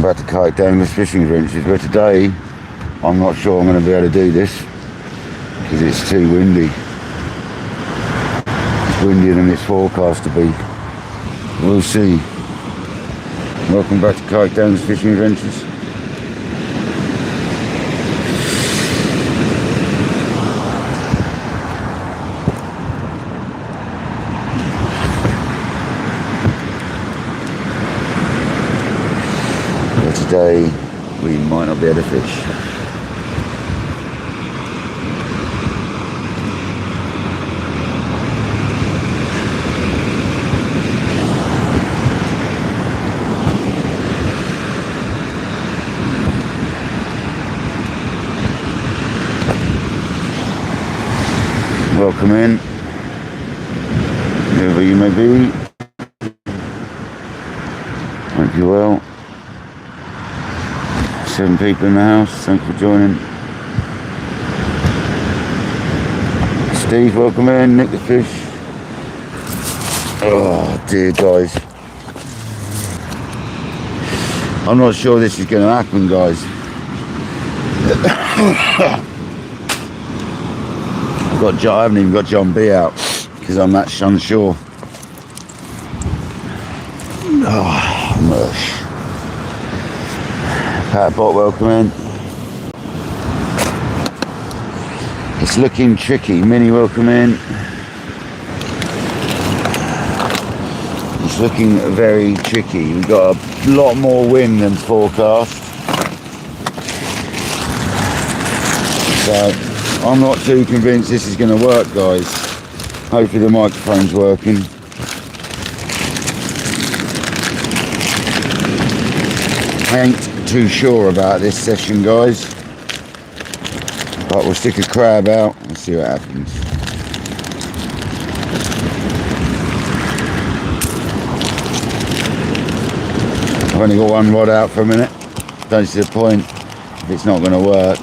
back to KayakDangler's fishing adventures, where today I'm not sure I'm going to be able to do this because it's too windy. It's windier than it's forecast to be. We'll see. Welcome back to KayakDangler's fishing adventures. Today we might not be able to fish. Welcome in, whoever you may be. Hope you're well. 7 people in the house, thanks for joining. Steve, welcome in. Nick the fish. Oh dear, guys. I'm not sure this is going to happen, guys. I haven't even got John B out because I'm that unsure. Oh, mush. Pat Bot, welcome in. It's looking tricky. Minnie, welcome in. It's looking very tricky. We've got a lot more wind than forecast. So I'm not too convinced this is going to work, guys. Hopefully the microphone's working. I ain't too sure about this session, guys, but we'll stick a crab out and see what happens. I've only got one rod out for a minute. Don't see the point if it's not going to work.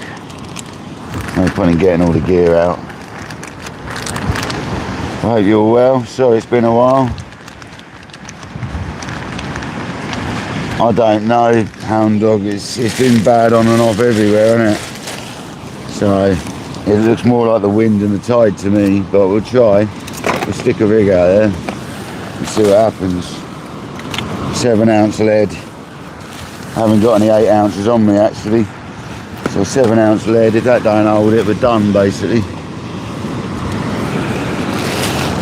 No point in getting all the gear out. I hope you're well. Sorry it's been a while. I don't know, Hound Dog, it's been bad on and off everywhere, hasn't it? So, it looks more like the wind and the tide to me, but we'll try. We'll stick a rig out there and see what happens. 7 ounce lead. I haven't got any 8 ounces on me actually. So 7 ounce lead, if that don't hold it, we're done basically.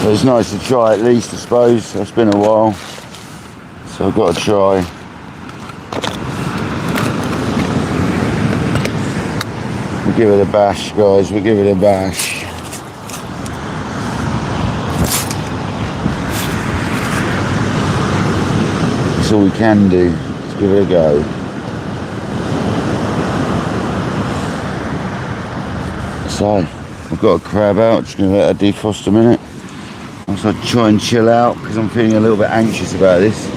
So it's nice to try at least, I suppose. It's been a while, so I've got to try. We'll give it a bash, guys, we'll give it a bash. That's all we can do. Let's give it a go. So, I've got a crab out, just going to let her defrost a minute. Also try and chill out, because I'm feeling a little bit anxious about this.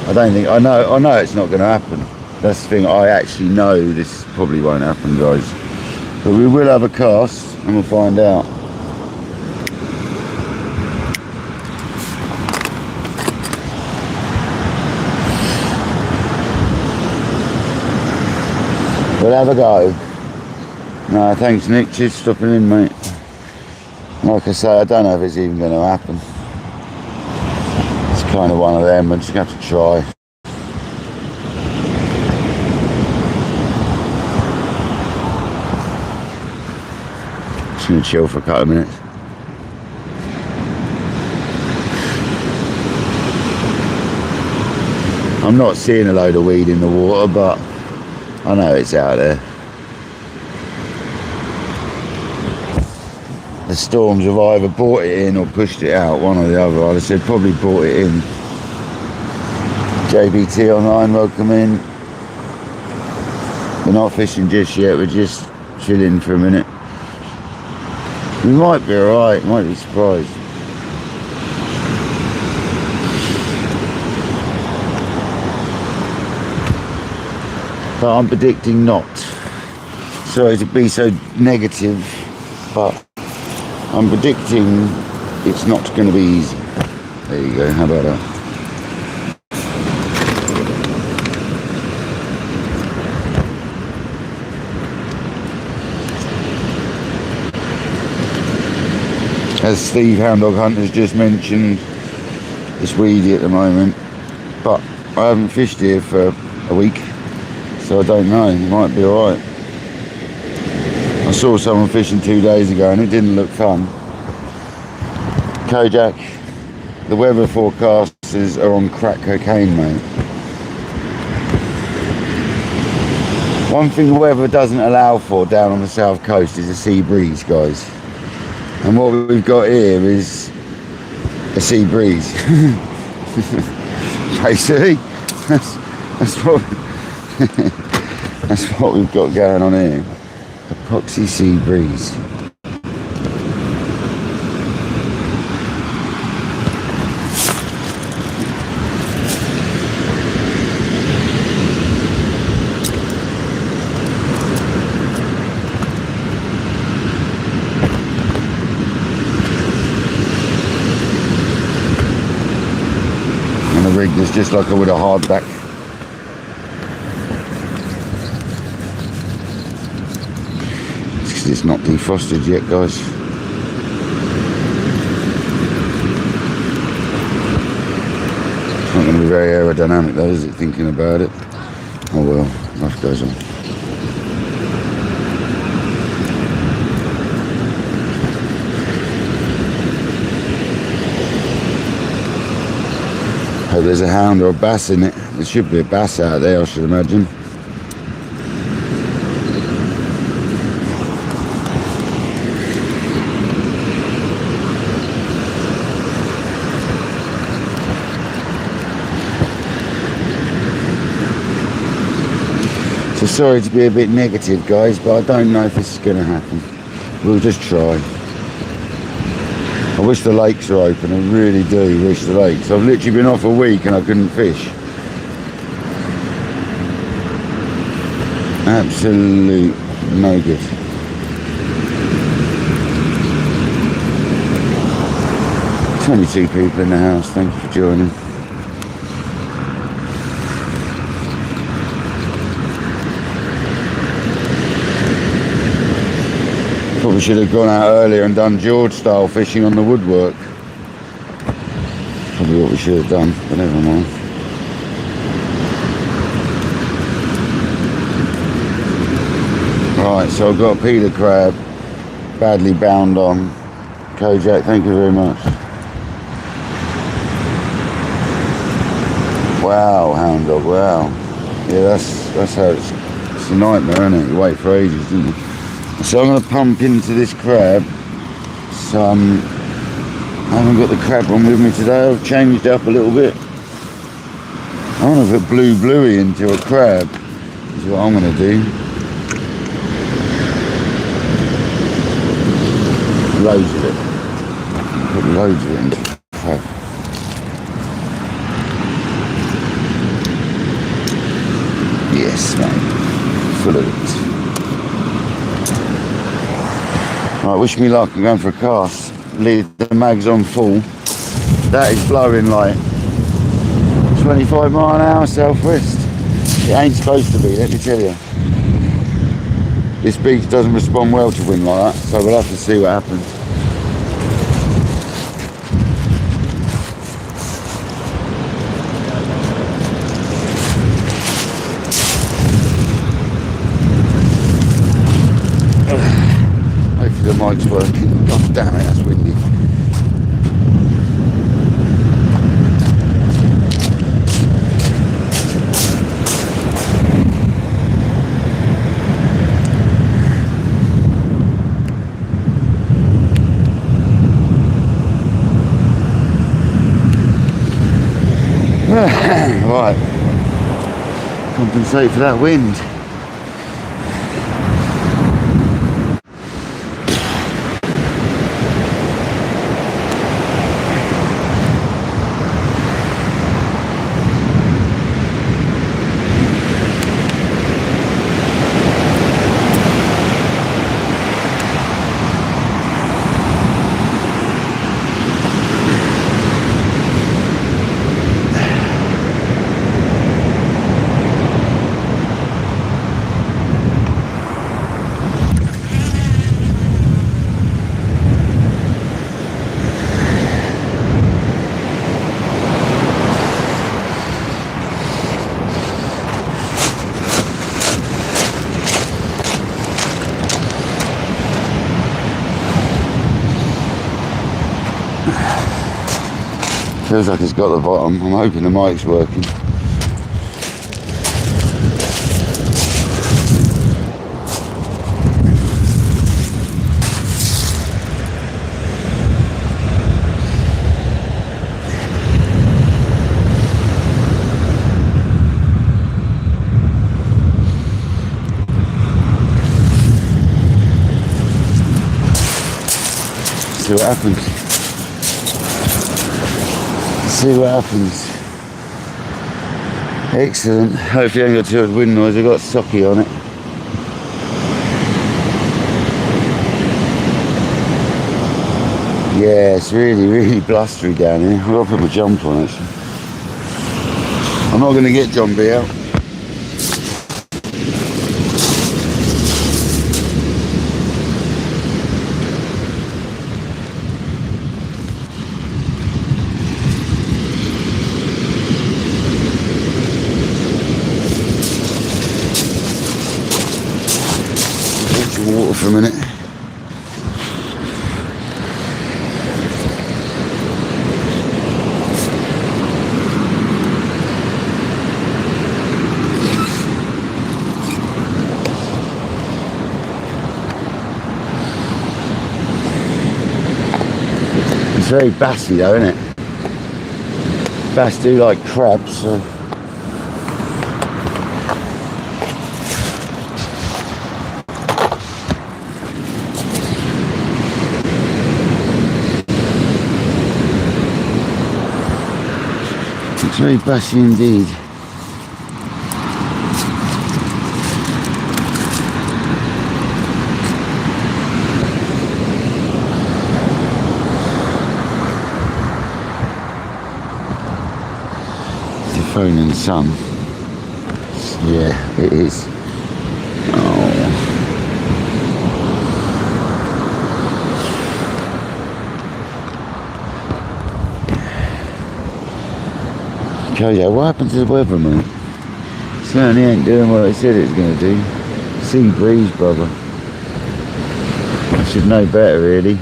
I know it's not going to happen. That's the thing, I actually know this probably won't happen, guys. But we will have a cast and we'll find out. We'll have a go. No, thanks Nick, cheers for stopping in, mate. Like I say, I don't know if it's even going to happen. It's kind of one of them, I'm just going to have to try. Going to chill for a couple of minutes. I'm not seeing a load of weed in the water, but I know it's out there. The storms have either brought it in or pushed it out, one or the other. I'd have said probably brought it in. JBT online, welcome in. We're not fishing just yet, we're just chilling for a minute. We might be alright, might be surprised. But I'm predicting not. Sorry to be so negative, but I'm predicting it's not going to be easy. There you go, how about that? As Steve Hound Dog Hunter's just mentioned, it's weedy at the moment, but I haven't fished here for a week, so I don't know, it might be alright. I saw someone fishing 2 days ago and it didn't look fun. Kojak, the weather forecasters are on crack cocaine, mate. One thing the weather doesn't allow for down on the south coast is a sea breeze, guys. And what we've got here is a sea breeze. Basically, that's what we've got going on here. Epoxy sea breeze. And the rig is just like I would a hardback. It's not defrosted yet, guys. It's not going to be very aerodynamic though, is it, thinking about it? Oh well, life goes on. Hope there's a hound or a bass in it. There should be a bass out there, I should imagine. So sorry to be a bit negative, guys, but I don't know if this is going to happen. We'll just try. I wish the lakes were open. I really do wish the lakes. I've literally been off a week and I couldn't fish. Absolute no good. There's 22 people in the house. Thank you for joining. Probably should have gone out earlier and done George style fishing on the woodwork. Probably what we should have done, but never mind. Right, so I've got a peeler crab, badly bound on. Kojak, thank you very much. Wow, hound dog, wow. Yeah, that's how it's a nightmare, isn't it? You wait for ages, don't you? So I'm going to pump into this crab. So I haven't got the crab on with me today. I've changed up a little bit. I want to put blue bluey into a crab. Is what I'm going to do. Loads of it. Put loads of it into the crab. Yes, mate. Full of it. Right, wish me luck. I'm going for a cast. Leave the mags on full. That is blowing like 25 mile an hour southwest. It ain't supposed to be, let me tell you. This beach doesn't respond well to wind like that, so we'll have to see what happens. The mic's working. God damn it, that's windy. Right. Compensate for that wind. Feels like it's got the bottom. I'm hoping the mic's working. See what happens. See what happens. Excellent. Hope you ain't got too much wind noise. I've got socky on it. Yeah, it's really blustery down here. I've got to put my jump on actually. I'm not going to get John B out. Water for a minute. It's very bassy though, isn't it? Bass do like crabs, so. It's very bassy indeed. It's the phone in the sun. Yeah, it is. Oh. Yeah, what happened to the weather, mate? Certainly ain't doing what it said it was going to do. Sea breeze, brother. I should know better, really.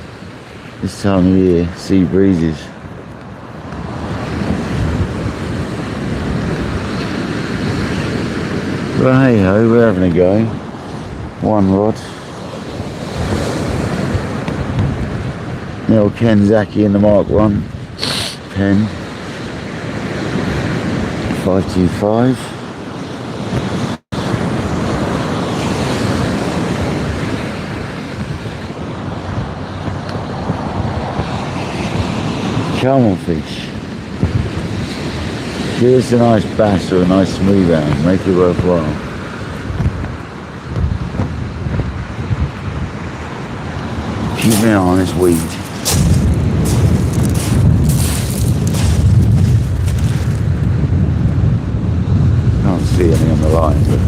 This time of year, sea breezes. But hey ho, we're having a go. One rod. The old Kenzaki in the Mark 1 pen. 525. Come on, fish. Give us a nice bass or a nice smooth hound. Make it worthwhile. Keep me on this weed. See any on the line, but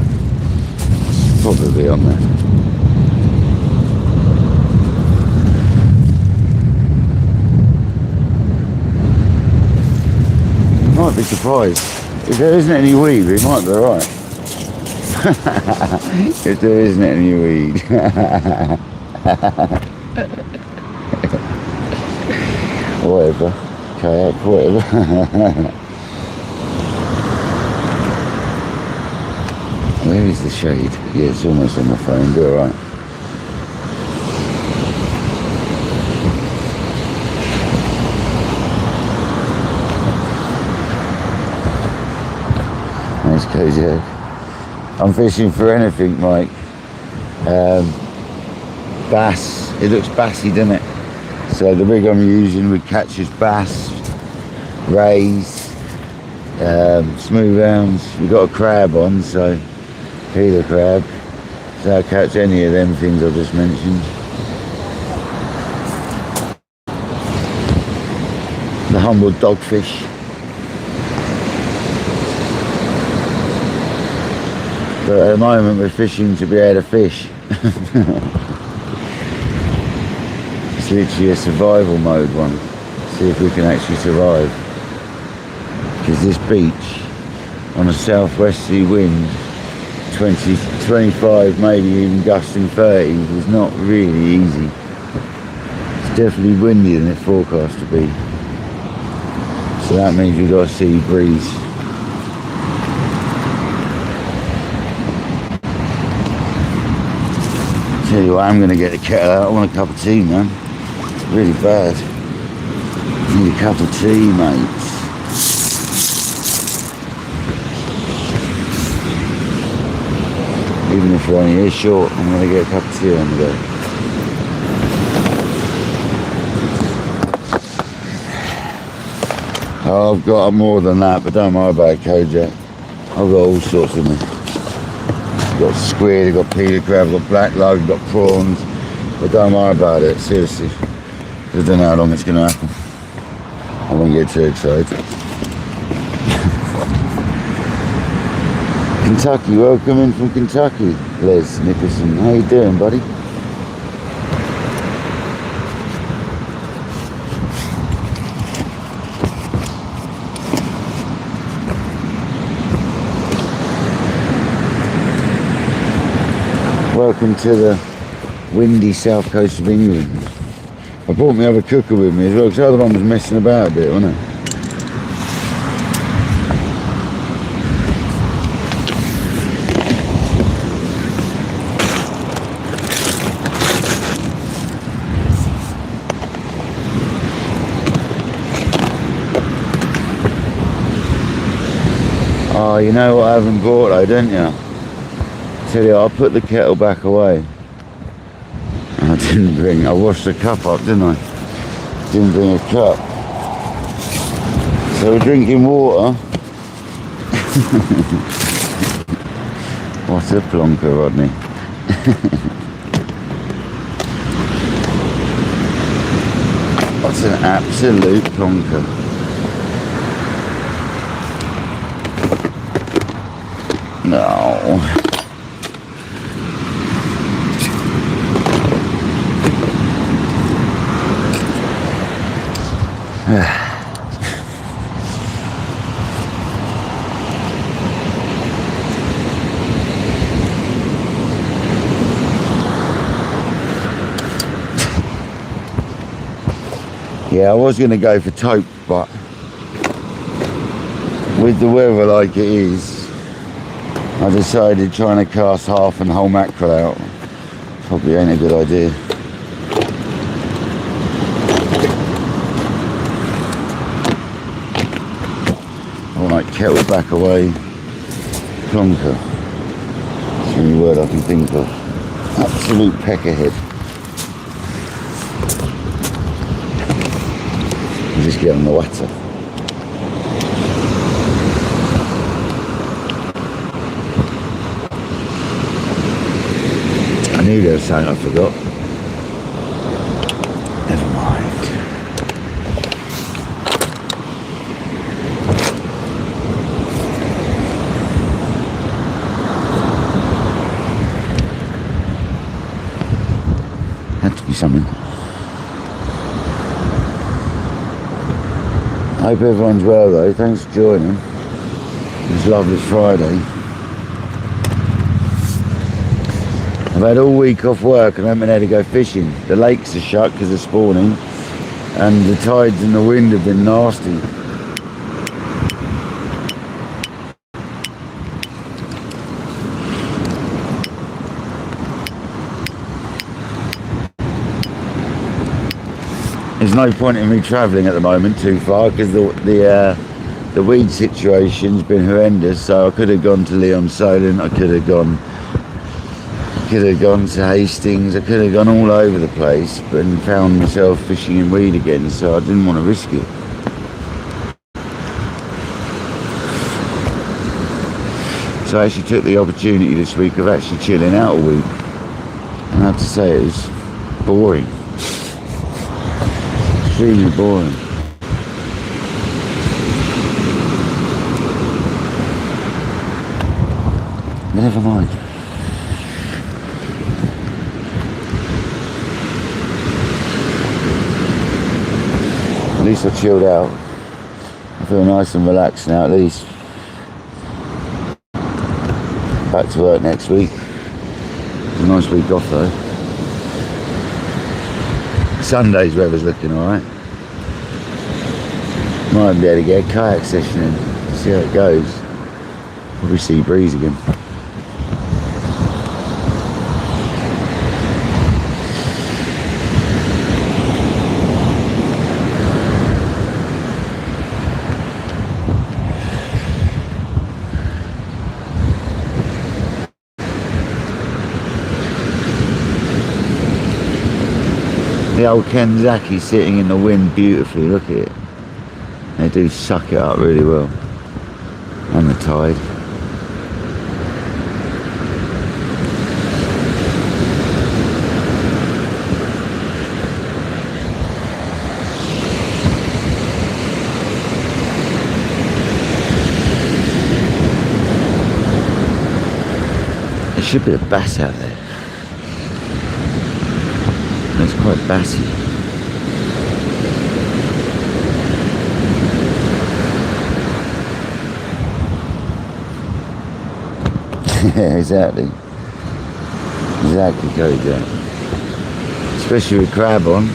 it's probably on there. Might be surprised. If there isn't any weed, we might be alright. If there isn't any weed. Whatever. Kayak, whatever. Where is the shade? Yeah, it's almost on my phone, be alright. Nice KJ. I'm fishing for anything, Mike. Bass. It looks bassy, doesn't it? So the rig I'm using would catch as bass, rays, smooth hounds. We've got a crab on, so feeder crab, so I'll catch any of them things I just mentioned. The humble dogfish. But at the moment we're fishing to be able to fish. It's literally a survival mode one. See if we can actually survive. Because this beach on a southwesterly wind, 20, 25, maybe even gusting 30, was not really easy. It's definitely windier than it's forecast to be. So that means we've got a sea breeze. Tell you what, I'm going to get the kettle out. I want a cup of tea, man. Really bad. Need a cup of tea, mates. Even if we're only here short, I'm going to get a cup of tea on the go. Oh, I've got more than that, but don't worry about it, Kojak. I've got all sorts in me. I've got squid, I've got peeler crab, I've got black lug, I've got prawns. But don't worry about it, seriously. I don't know how long it's going to happen. I won't get too excited. Kentucky, welcome in from Kentucky. Les Nicholson, how you doing, buddy? Welcome to the windy south coast of England. I brought my other cooker with me as well, because the other one was messing about a bit, wasn't it? Oh, you know what I haven't brought though, don't you? Tell you, I'll put the kettle back away. I didn't bring, I washed the cup up, didn't I? Didn't bring a cup. So we're drinking water. What a plonker, Rodney. What's an absolute plonker. No. Yeah, I was going to go for taupe, but with the weather like it is, I decided trying to cast half and whole mackerel out probably ain't a good idea. I want like kettle back away, plonker. That's the only word I can think of. Absolute peckerhead. I'll just get on the water. I knew there was something I forgot. Never mind. Had to be something. I hope everyone's well though. Thanks for joining. It's lovely Friday. I've had all week off work and I haven't been able to go fishing. The lakes are shut because of spawning and the tides and the wind have been nasty. There's no point in me travelling at the moment too far because the weed situation's been horrendous. So I could have gone to Leon Solent, I could have gone to Hastings, I could have gone all over the place, but found myself fishing in weed again. So I didn't want to risk it. So I actually took the opportunity this week of actually chilling out a week. And I have to say it was boring. Extremely boring. Never mind. At least I chilled out. I feel nice and relaxed now at least. Back to work next week. It's a nice week off though. Sunday's weather's looking alright. Might be able to get a kayak session in, see how it goes. Probably see breeze again. The old Kenzaki sitting in the wind beautifully, look at it. They do suck it up really well. And the tide. There should be a bass out there. It's quite bassy. Yeah, exactly. Exactly, Cody Jack. Especially with crab on.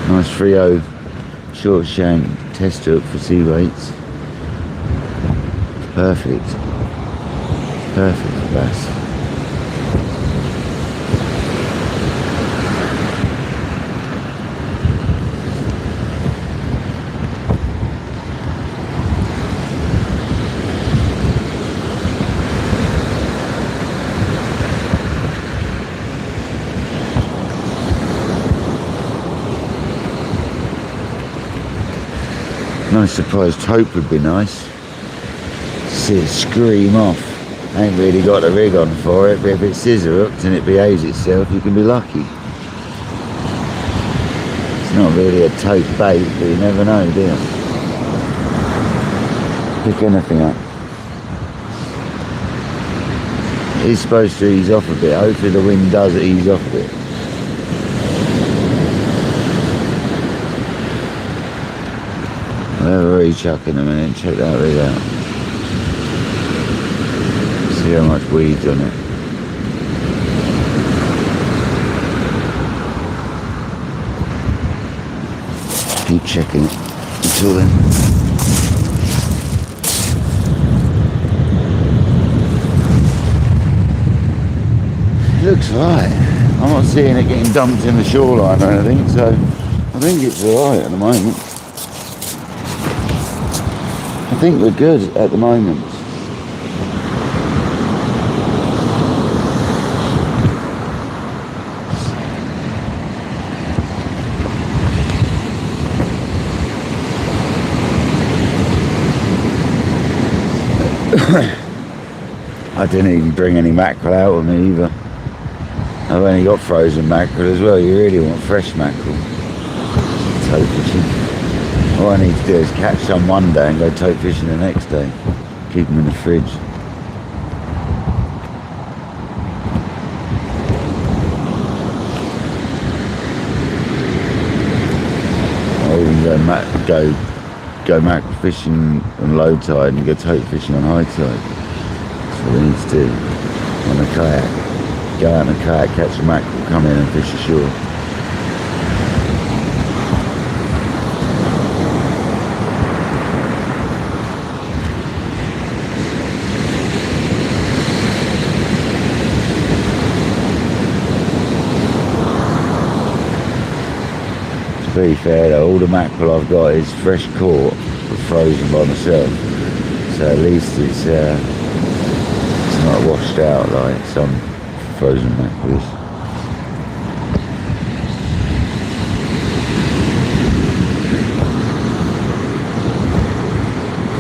Nice 3/0 short shank test hook for sea weights. Perfect. Perfect for bass. Nice surprise tope would be nice. See it scream off. I ain't really got a rig on for it, but if it's scissor hooked and it behaves itself, you can be lucky. It's not really a tope bait, but you never know, do you? Pick anything up. It's supposed to ease off a bit. Hopefully the wind does ease off a bit. I'll have a rechuck in a minute, check that rig out. See how much weed's on it. Keep checking it until then. It looks alright. I'm not seeing it getting dumped in the shoreline or anything, so I think it's alright at the moment. I think we're good at the moment. I didn't even bring any mackerel out with me either. I've only got frozen mackerel as well. You really want fresh mackerel. Tope fishing. All I need to do is catch some one day and go tope fishing the next day. Keep them in the fridge. Or even go mackerel fishing on low tide and go tope fishing on high tide. That's what we need to do on a kayak. Go out on a kayak, catch a mackerel, come in and fish ashore. To be fair though, all the mackerel I've got is fresh caught but frozen by myself, so at least it's not washed out like some frozen mackerel is.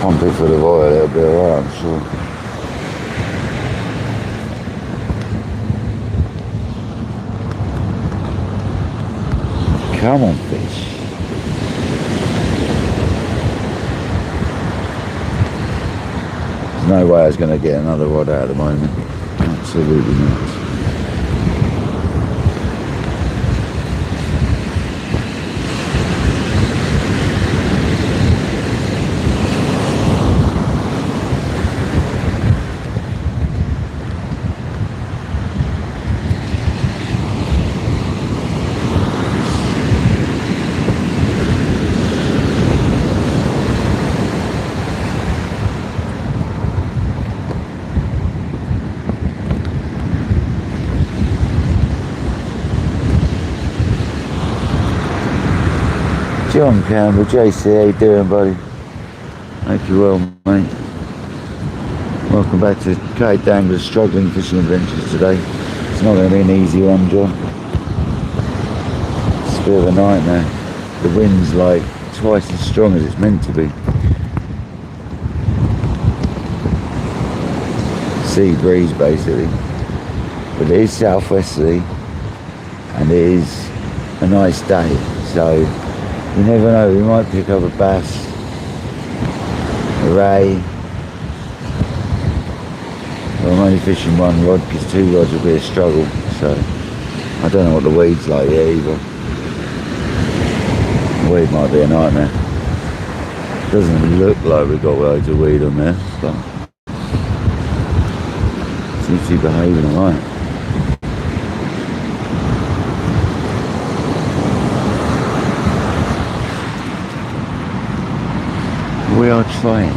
Pump it full of oil, it'll be alright, I'm sure. Come on, fish. There's no way I was going to get another rod out at the moment. Absolutely not. John Campbell, JC, how you doing, buddy? Hope you're well, mate. Welcome back to KayakDangler's Struggling Fishing Adventures today. It's not going to be an easy one, John. It's a bit of a nightmare. The wind's like twice as strong as it's meant to be. Sea breeze, basically. But it is southwesterly, and it is a nice day, so you never know, we might pick up a bass, a ray. Well, I'm only fishing one rod because 2 rods will be a struggle, so I don't know what the weed's like yet either. The weed might be a nightmare. Doesn't look like we've got loads of weed on there, but seems to be behaving alright. We are trying.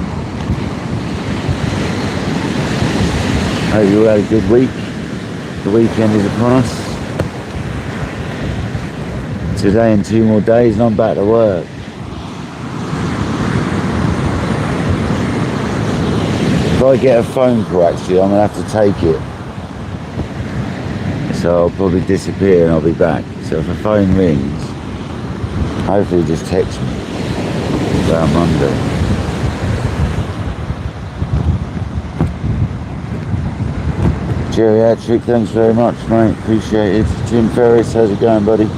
Hope you all had a good week. The weekend is upon us. Today and 2 more days and I'm back to work. If I get a phone call, actually, I'm going to have to take it. So I'll probably disappear and I'll be back. So if a phone rings, hopefully just text me about Monday. Geriatric, thanks very much, mate. Appreciate it. Tim Ferris, how's it going, buddy?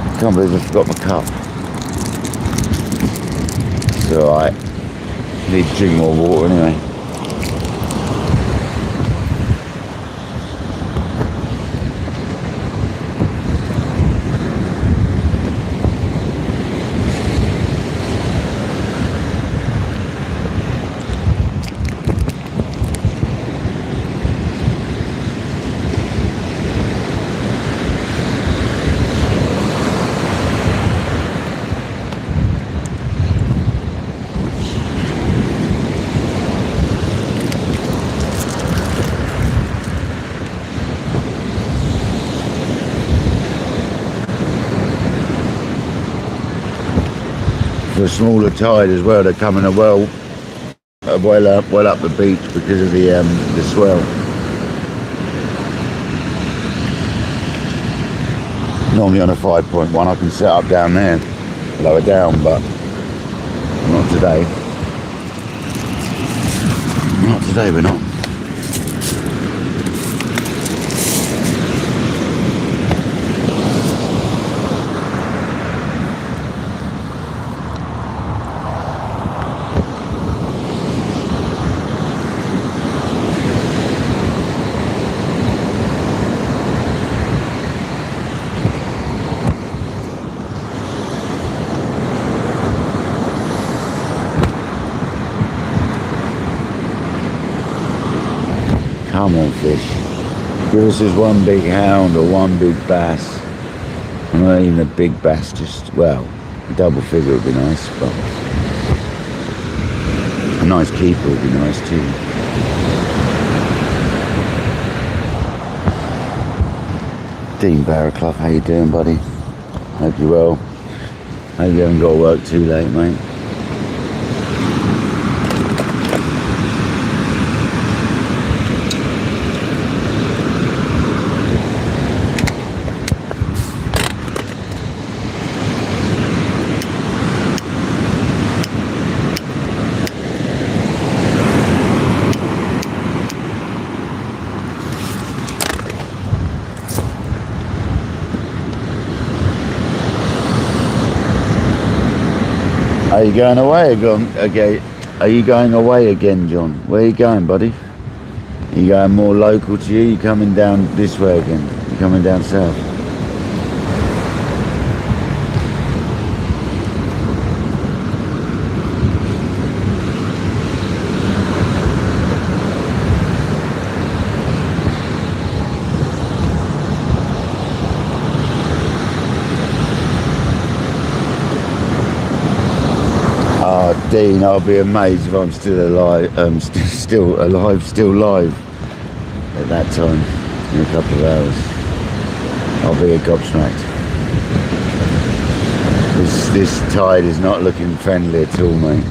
I can't believe I forgot my cup. It's alright. Need to drink more water anyway. The smaller tide as well, they're coming well up the beach because of the swell. Normally on a 5.1 I can set up down there, lower down, but not today. Not today, we're not. Come on, fish. Give us this one big hound or one big bass. Not even a big bass, just, well, a double figure would be nice, but a nice keeper would be nice too. Dean Barraclough, how you doing, buddy? Hope you're well. Hope you haven't got to work too late, mate. Are you going away again? Okay. Are you going away again, John? Where are you going, buddy? Are you going more local to you? You coming down this way again? You coming down south? Dean, I'll be amazed if I'm still alive, still live at that time in a couple of hours. I'll be gobsmacked. This tide is not looking friendly at all, mate.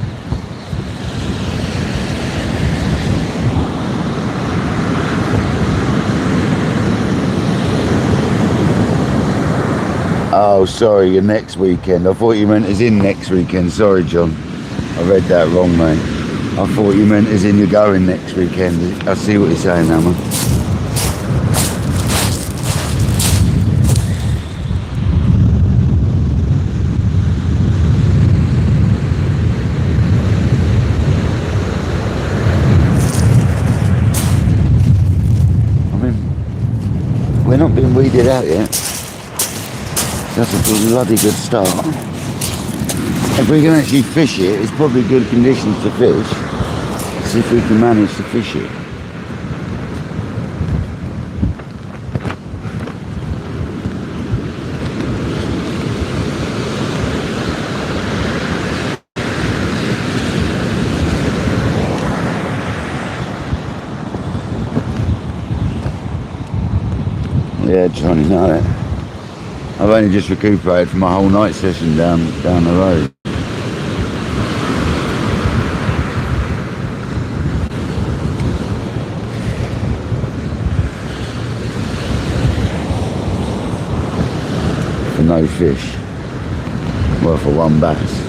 Oh, sorry, your next weekend. I thought you meant as in next weekend. Sorry, John. I read that wrong, mate. I thought you meant as in you're going next weekend. I see what you're saying now, man. I mean, we're not being weeded out yet. That's a bloody good start. If we can actually fish it, it's probably good conditions to fish. See if we can manage to fish it. Yeah, Johnny, know it. I've only just recuperated from my whole night session down the road. For no fish. Well, for one bass.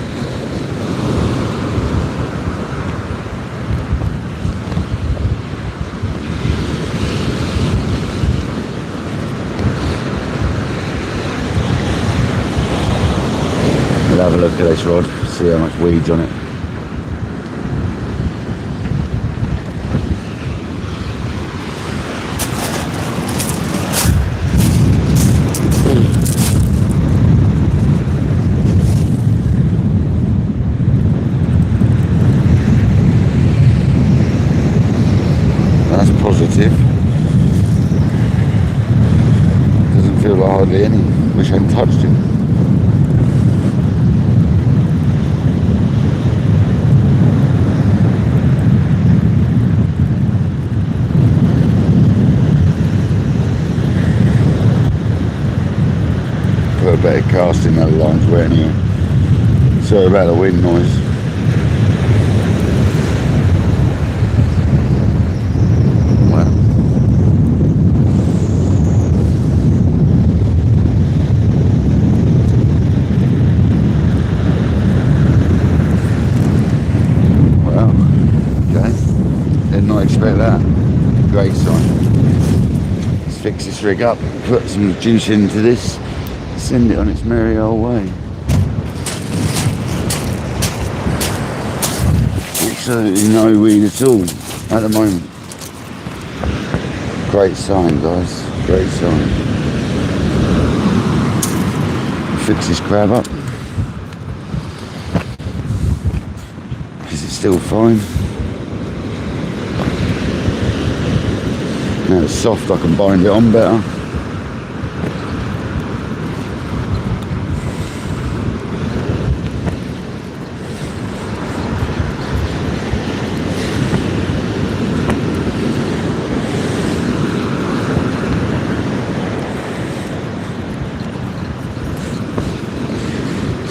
We'll have a look at this rod, see how much weed's on it. That's positive. Doesn't feel like hardly any. Wish I hadn't touched him. Put a better casting, that line's wet anyway. Sorry about the wind noise. Expect that. Great sign. Let's fix this rig up, put some juice into this, send it on its merry old way. Absolutely no weed at all at the moment. Great sign, guys. Great sign. Fix this crab up. Is it still fine? Now it's soft, I can bind it on better.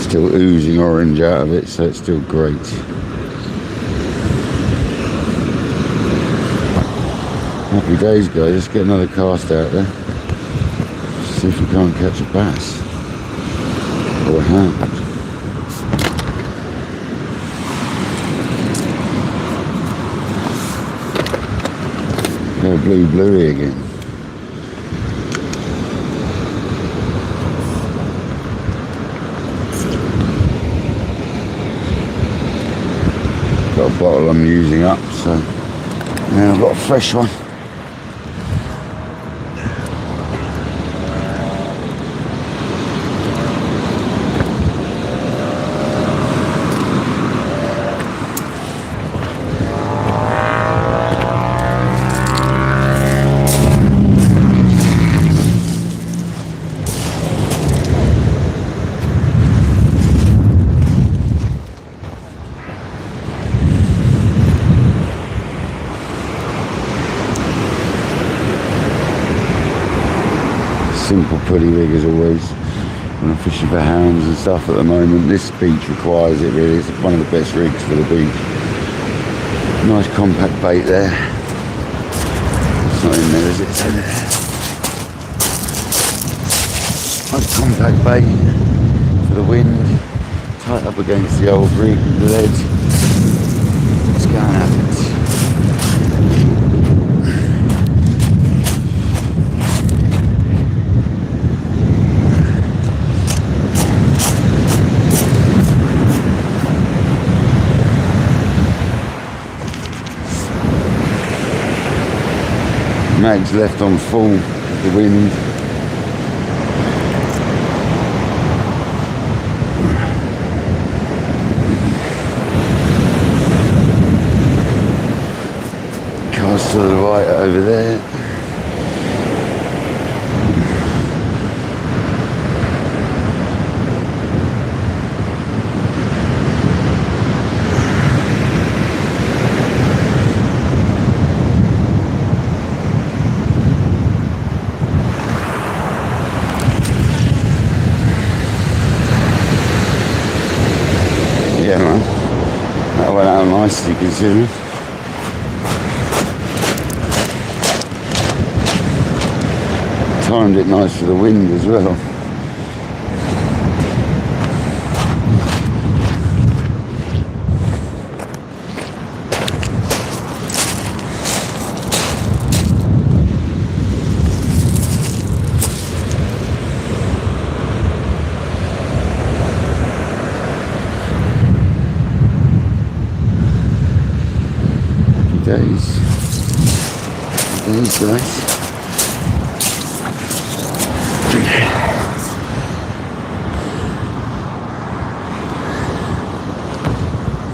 Still oozing orange out of it, so it's still great. Happy days, guys. Let's get another cast out there. See if we can't catch a bass or a hound. Go bluey again. Got a bottle I'm using up, so now I've got a fresh one. simple pulley rig as always when I'm fishing for hounds and stuff at the moment. This beach requires it really. It's one of the best rigs for the beach. Nice compact bait there. It's not in there, is it? It's in there. Nice compact bait for the wind. Tight up against the old rig lead. Let's go and have it. Mag's left on full with the wind. Cast to the right over there. Yeah man, that went out nicely considering. Timed it nice for the wind as well. Days guys.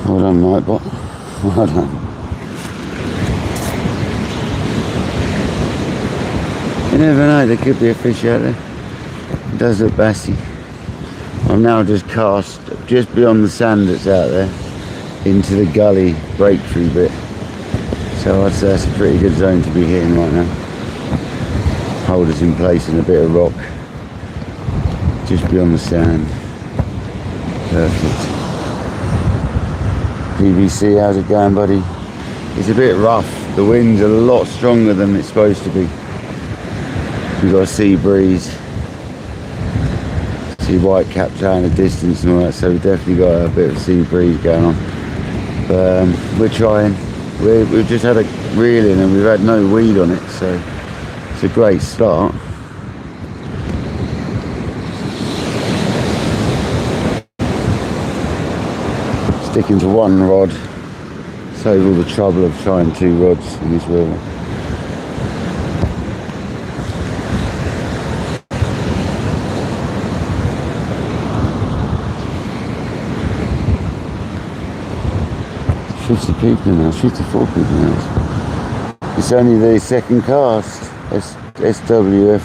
Well done Nightbot, well done. You never know, there could be a fish out there. It does look bassy. I've now just cast just beyond the sand that's out there into the gully breakthrough bit. So I'd say that's a pretty good zone to be hitting right now. Hold us in place in a bit of rock. Just beyond the sand. Perfect. PVC, how's it going buddy? It's a bit rough. The wind's a lot stronger than it's supposed to be. We've got a sea breeze. See white caps out in the distance and all that, so we've definitely got a bit of sea breeze going on. But we're trying. We've just had a reel in and we've had no weed on it, so it's a great start. Sticking to one rod, save all the trouble of trying 2 rods in this river. $50 people now, 54 people now. It's only the second cast, SWF.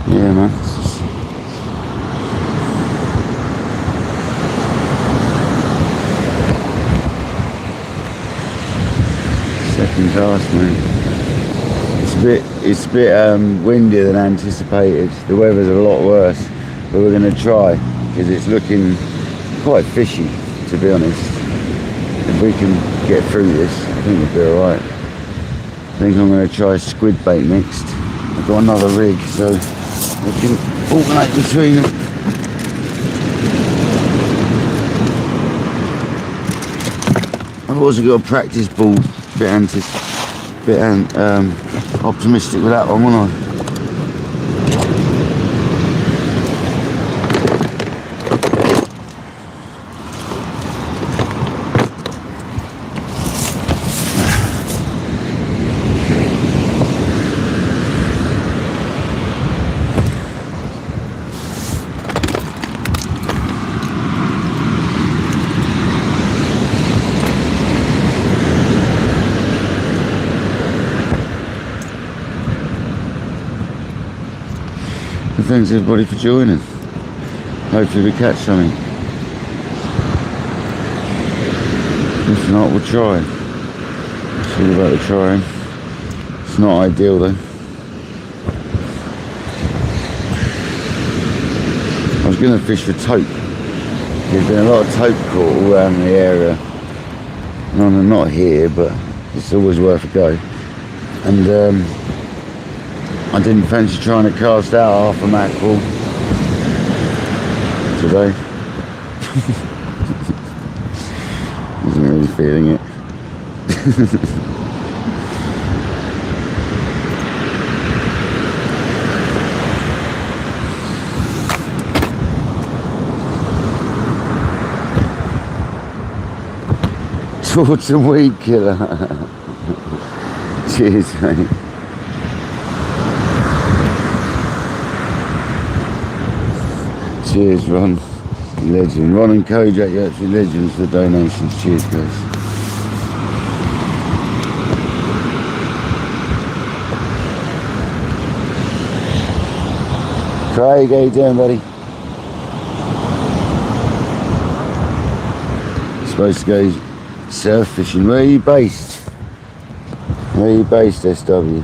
Yeah man. Second cast man. It's a bit windier than anticipated. The weather's a lot worse, but we're going to try because it's looking quite fishy to be honest. If we can get through this, I think we'll be alright. I think I'm going to try squid bait next. I've got another rig, so we can alternate between them. I've also got a practice ball, bit optimistic with that one, won't I? Thanks everybody for joining. Hopefully we catch something. If not, we'll try. It's all about the trying. It's not ideal though. I was going to fish for tope. There's been a lot of tope caught all around the area. No, not here, but it's always worth a go. And I didn't fancy trying to cast out half a mackerel today. Wasn't really feeling it. Autumn weed killer. Cheers, mate. Cheers, Ron. Legend. Ron and Kojak, you're actually legends for donations. Cheers, guys. Craig, how you doing, buddy? Supposed to go surf fishing. Where are you based? Where are you based, SW?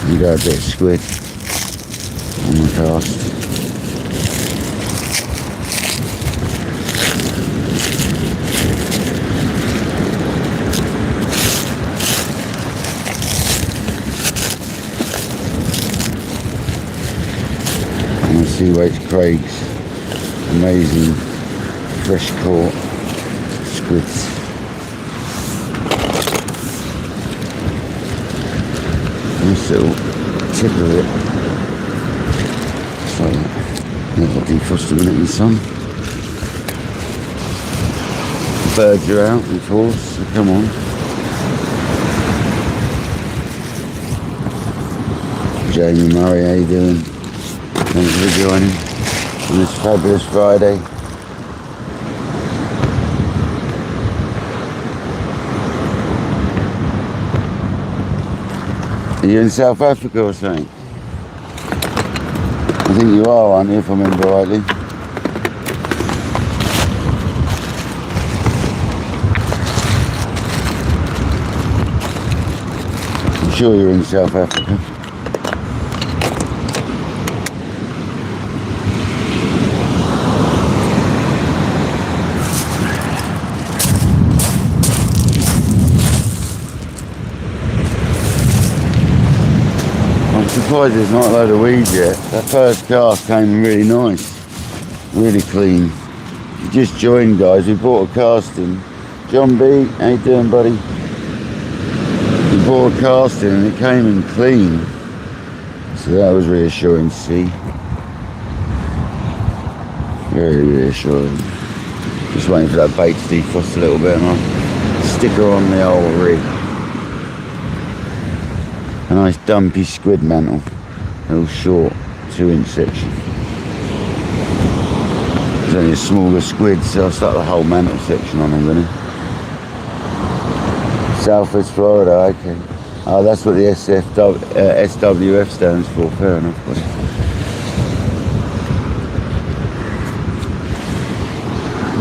You got a bit of squid on the cast. And the sea weights Craig's amazing fresh caught squids. Nice little tip of it. Just like that. Never defrost a minute in the sun. The birds are out, of course, so come on. Jamie Murray, how you doing? Thanks for joining on this fabulous Friday. Are you in South Africa or something? I think you are, aren't you, if I remember rightly? I'm sure you're in South Africa. Surprised there's not a load of weeds yet. That first cast came really nice, really clean. You just joined, guys. We bought a casting. John B, how you doing, buddy? We bought a casting and it came in clean, so that was reassuring to see. Very reassuring. Just waiting for that bait to defrost a little bit and I'll stick her on the old rig. A nice dumpy squid mantle, a little short 2-inch section. There's only a smaller squid, so I'll start the whole mantle section on them, really. Southwest Florida, okay. Oh, that's what the SWF stands for, fair enough, buddy.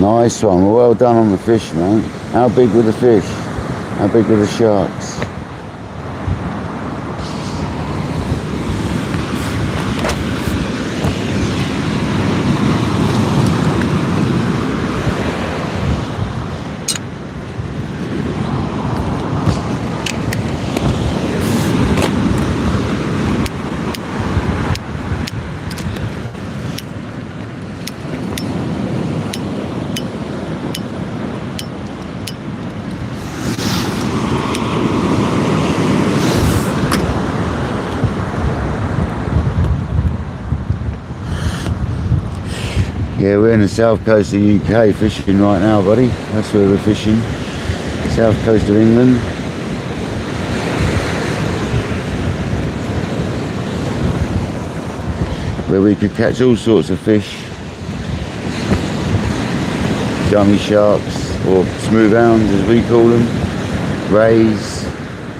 Nice one, well done on the fish, man. How big were the fish? How big were the sharks? Yeah, we're in the south coast of the UK fishing right now, buddy. That's where we're fishing. South coast of England. where we could catch all sorts of fish. Gummy sharks, or smooth hounds as we call them. Rays,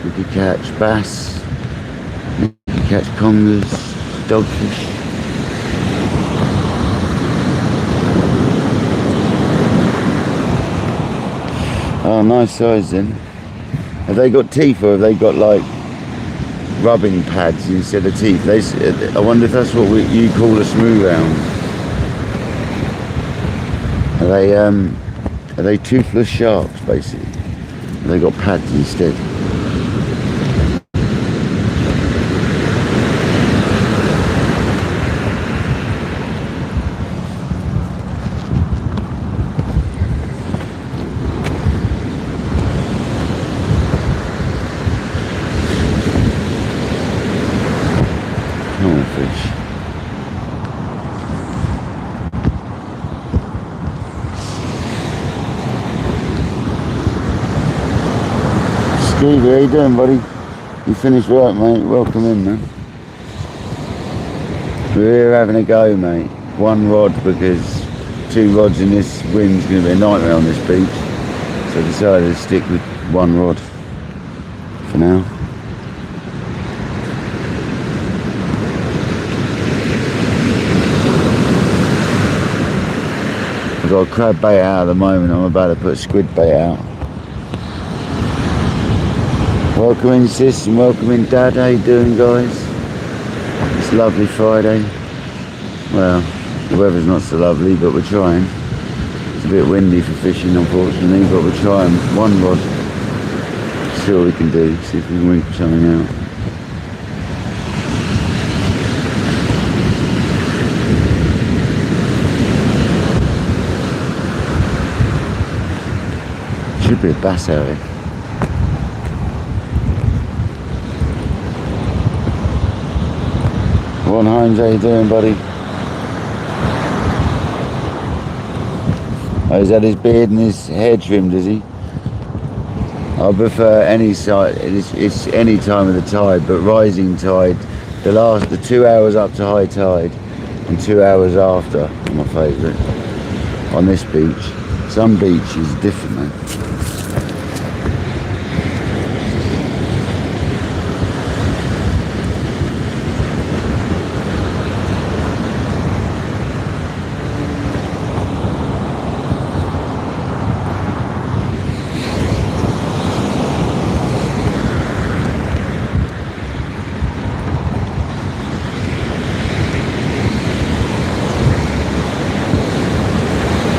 we could catch bass, we could catch congers, dogfish. Oh, nice size then. Have they got teeth, or have they got like rubbing pads instead of teeth? I wonder if that's what you call a smooth hound. Are they toothless sharks basically? Have they got pads instead? Fish. Stevie, how you doing, buddy? You finished work, mate? Welcome in, man. We're here having a go, mate. One rod, because 2 rods in this wind's going to be a nightmare on this beach. So I decided to stick with 1 rod for now. I've got a crab bait out at the moment. I'm about to put squid bait out. Welcome in, sis, and welcome in, Dad. How you doing, guys? It's a lovely Friday. Well, the weather's not so lovely, but we're trying. It's a bit windy for fishing, unfortunately, but we're trying. 1 rod. See what we can do. See if we can reap something out. Should be a bass out here. Ron Hounds, how you doing, buddy? Oh, he's had his beard and his hair trimmed, is he? I prefer any side. It's any time of the tide, but rising tide, the 2 hours up to high tide and 2 hours after are my favourite on this beach. Some beaches are different, man.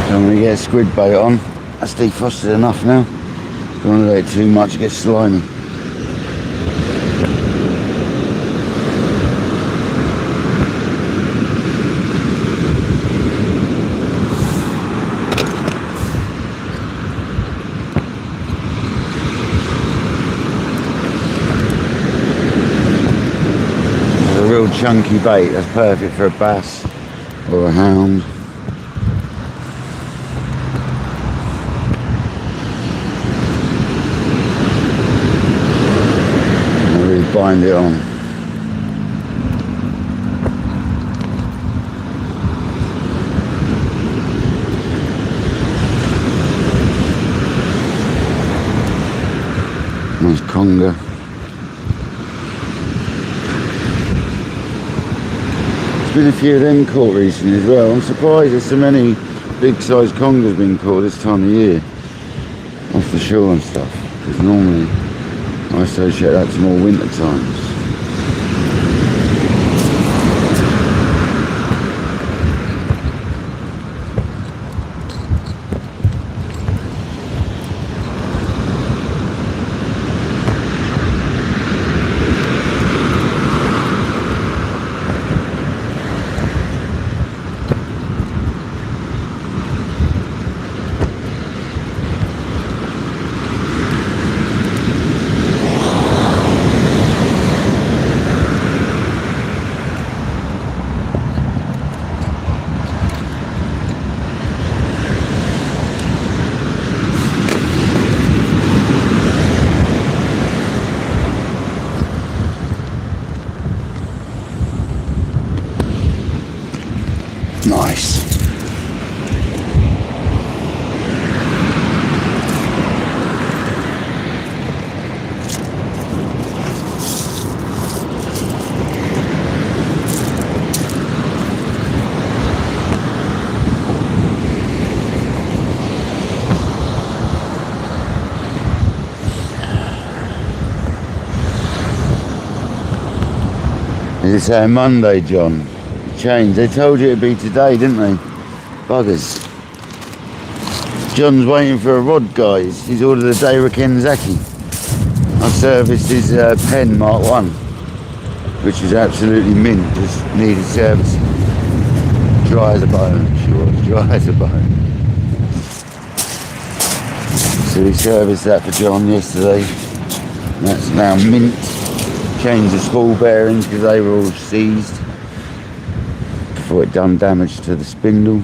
I'm going to get squid bait on. That's defrosted enough now. Don't want to let it too much, it gets slimy. It's a real chunky bait, that's perfect for a bass or a hound. Bind it on. Nice conger. There's been a few of them caught recently as well. I'm surprised there's so many big sized congers being caught this time of year off the shore and stuff, because normally I associate that to more winter times. Nice. Is it saying Monday, John? Changed. They told you it'd be today, didn't they? Buggers. John's waiting for a rod, guys. He's ordered a Daiwa Kenzaki. I serviced his pen Mark 1, which was absolutely mint, just needed servicing. Dry as a bone, she was, dry as a bone. So we serviced that for John yesterday. That's now mint. Changed the spool bearings because they were all seized before it done damage to the spindle.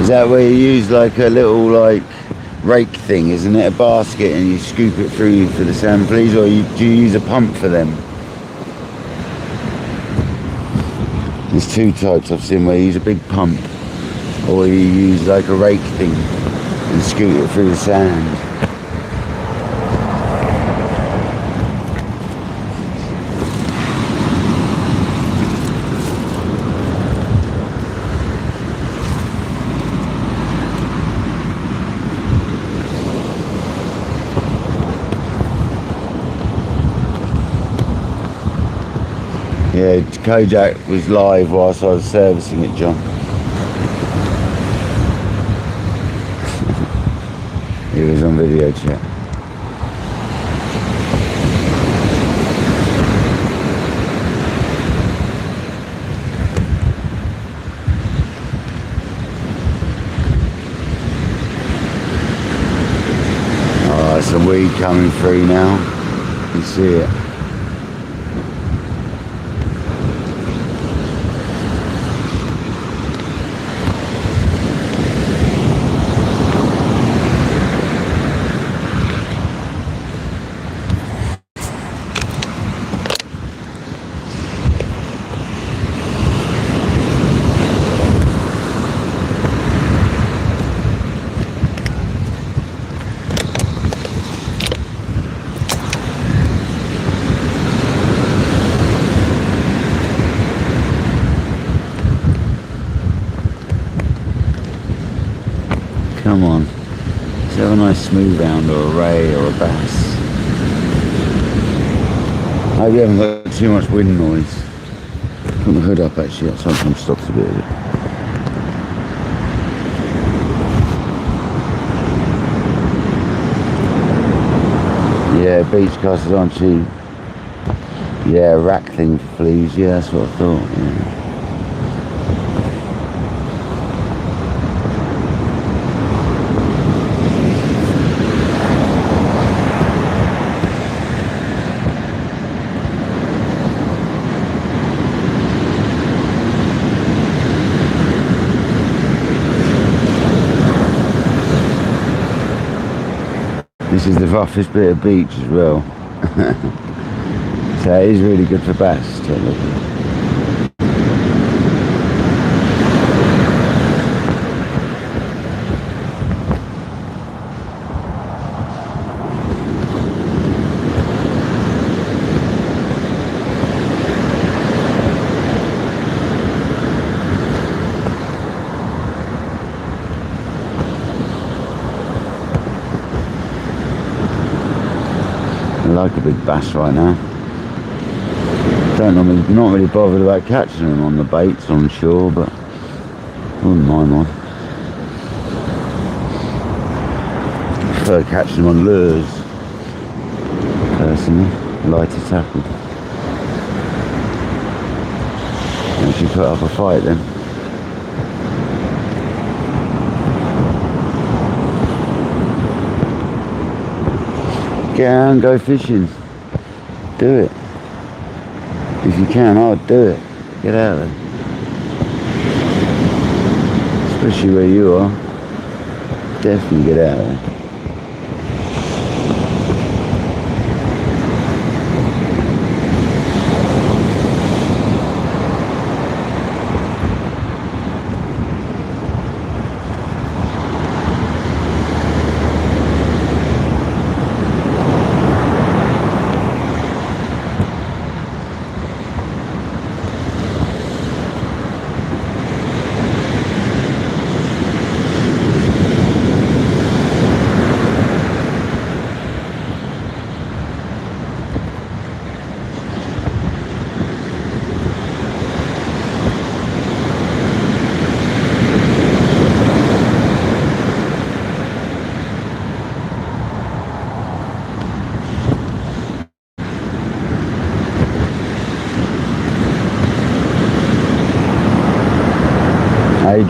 Is that where you use like a little like rake thing, isn't it? A basket, and you scoop it through for the sand fleas, or do you use a pump for them? There's two types I've seen, where you use a big pump or you use like a rake thing and scoot it through the sand. Yeah, Kojak was live whilst I was servicing it, John. He was on video chat. Oh, there's some weed coming through now. You can see it. Come on, let's have a nice smooth hound or a ray or a bass. I hope you haven't got too much wind noise. Put the hood up actually, that sometimes stops a bit of it. Yeah, beach casters aren't cheap. Yeah, rack thing for fleas, yeah, that's what I thought, yeah. This is the roughest bit of beach as well. So it is really good for bass, technically. I like a big bass right now. Not really bothered about catching them on the baits on shore, but I wouldn't mind one. I prefer catching them on lures, personally. Lighter tackle. Once you put up a fight then. Get out and go fishing. Do it. If you can, I'd do it. Get out there. Especially where you are. Definitely get out there.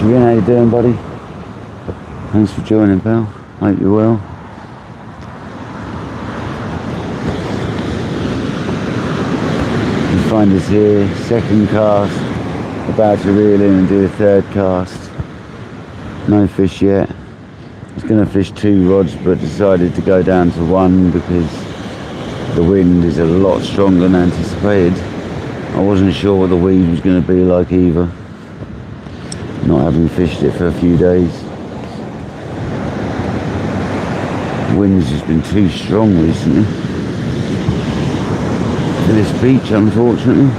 Adrian, how you doing, buddy? Thanks for joining, pal. Hope you're well. You find us here, second cast, about to reel in and do a third cast. No fish yet. I was going to fish 2 rods, but decided to go down to 1 because the wind is a lot stronger than anticipated. I wasn't sure what the weed was going to be like either, not having fished it for a few days. The wind's just been too strong recently for this beach, unfortunately.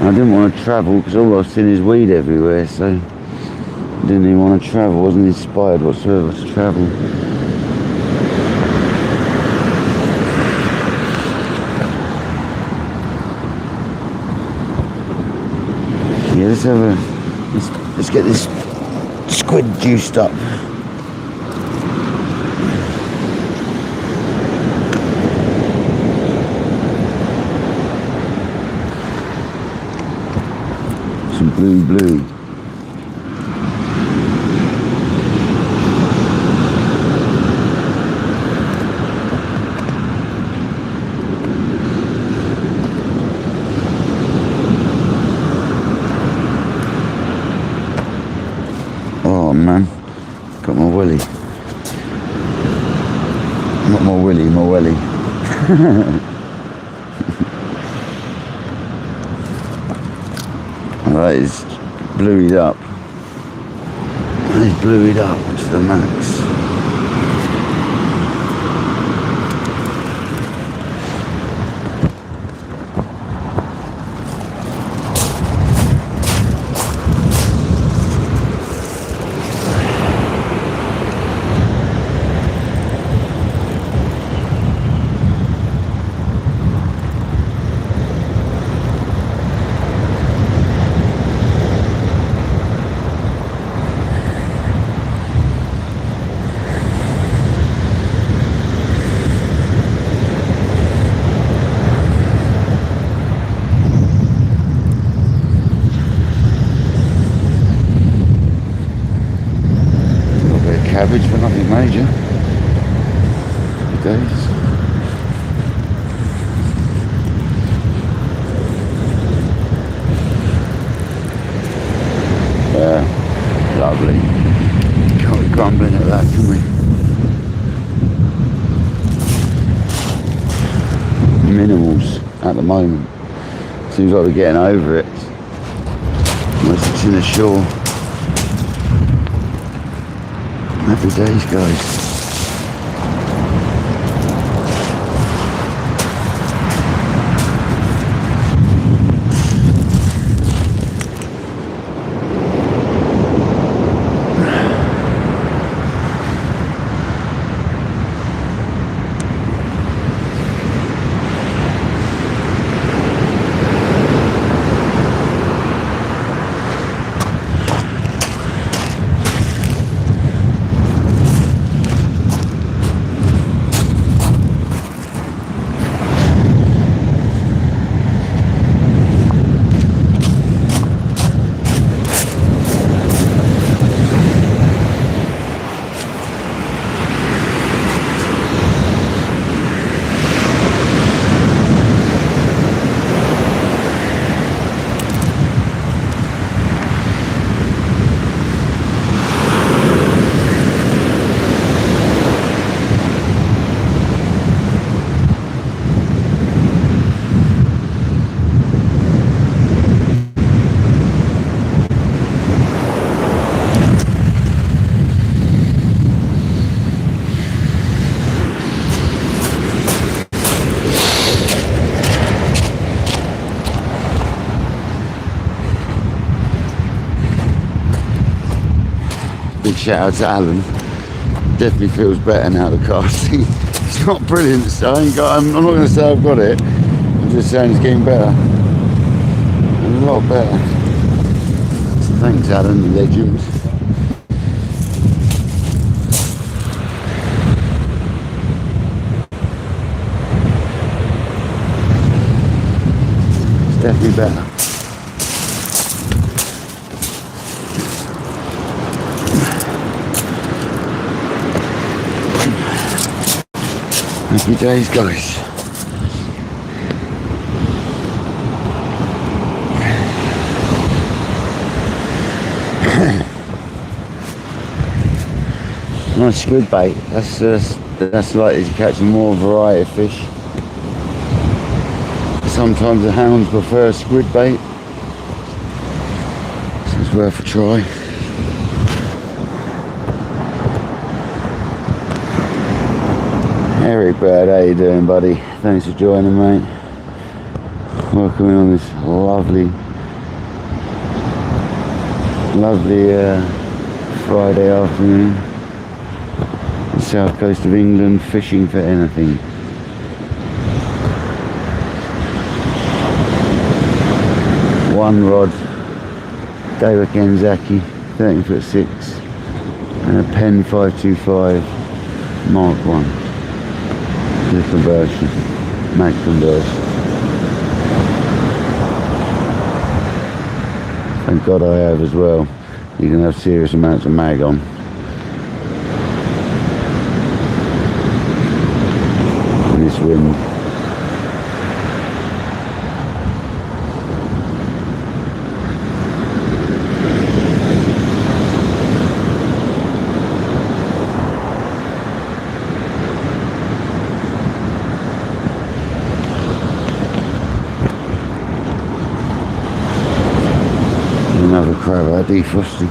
I didn't want to travel because all I've seen is weed everywhere, so I didn't even want to travel. Wasn't inspired whatsoever to travel. Yeah, let's get this squid juiced up. Some blue. Oh man, got my willy. Not my willy, my welly. That is blueyed up. That is blueyed up to the max. Cabbage, but nothing major. Good days. Yeah, lovely. Can't be grumbling at that, can we? Minimals at the moment. Seems like we're getting over it. Unless it's in the shore. Happy days, guys. Big shout out to Alan. Definitely feels better now, the casting. It's not brilliant, so I'm not going to say I've got it. I'm just saying it's getting better. A lot better. So thanks, Alan, the legend. It's definitely better. Happy days, guys. Nice squid bait. That's likely to catch a more variety of fish. Sometimes the hounds prefer squid bait, so it's worth a try. Eric Bird, how you doing, buddy? Thanks for joining, mate. Welcome in on this lovely Friday afternoon. The south coast of England, fishing for anything. One rod, KayakDangler's 13'6", and a pen 525 Mark 1. The conversion, mag conversion. Thank God I have as well. You can have serious amounts of mag on. In this wind. Another crab out defrosting.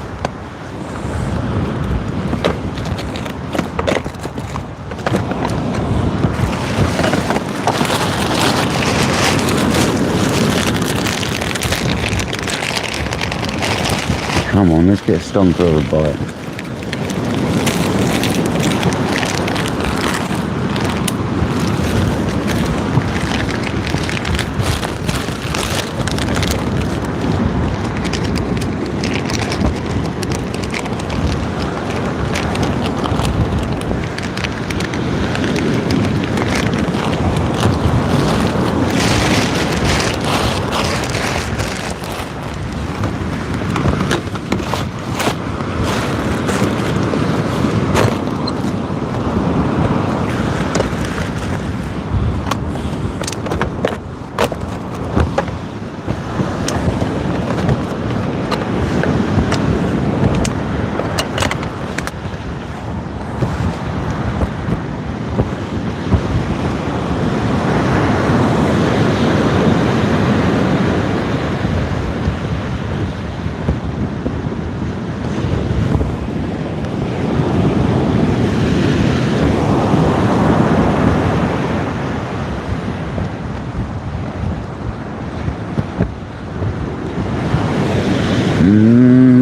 Come on, let's get stonker of a bite.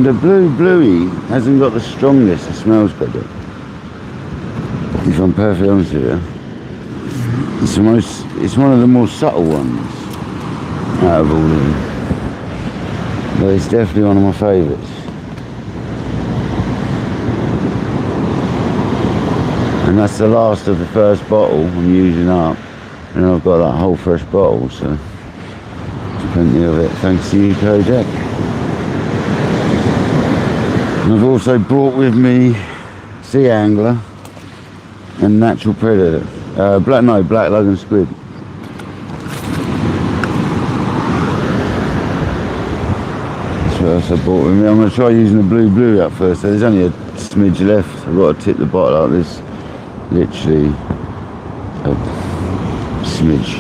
The bluey hasn't got the strongest, the smells got it. If I'm perfectly honest with you, it's one of the more subtle ones out of all of them. But it's definitely one of my favourites. And that's the last of the first bottle I'm using up, and I've got that whole fresh bottle, so there's plenty of it. Thanks to you, Kodak. And I've also brought with me Sea Angler and Natural Predator. Black Logan Squid. That's what else I brought with me. I'm going to try using the blue up first. So there's only a smidge left. I've got to tip the bottle up. There's literally a smidge.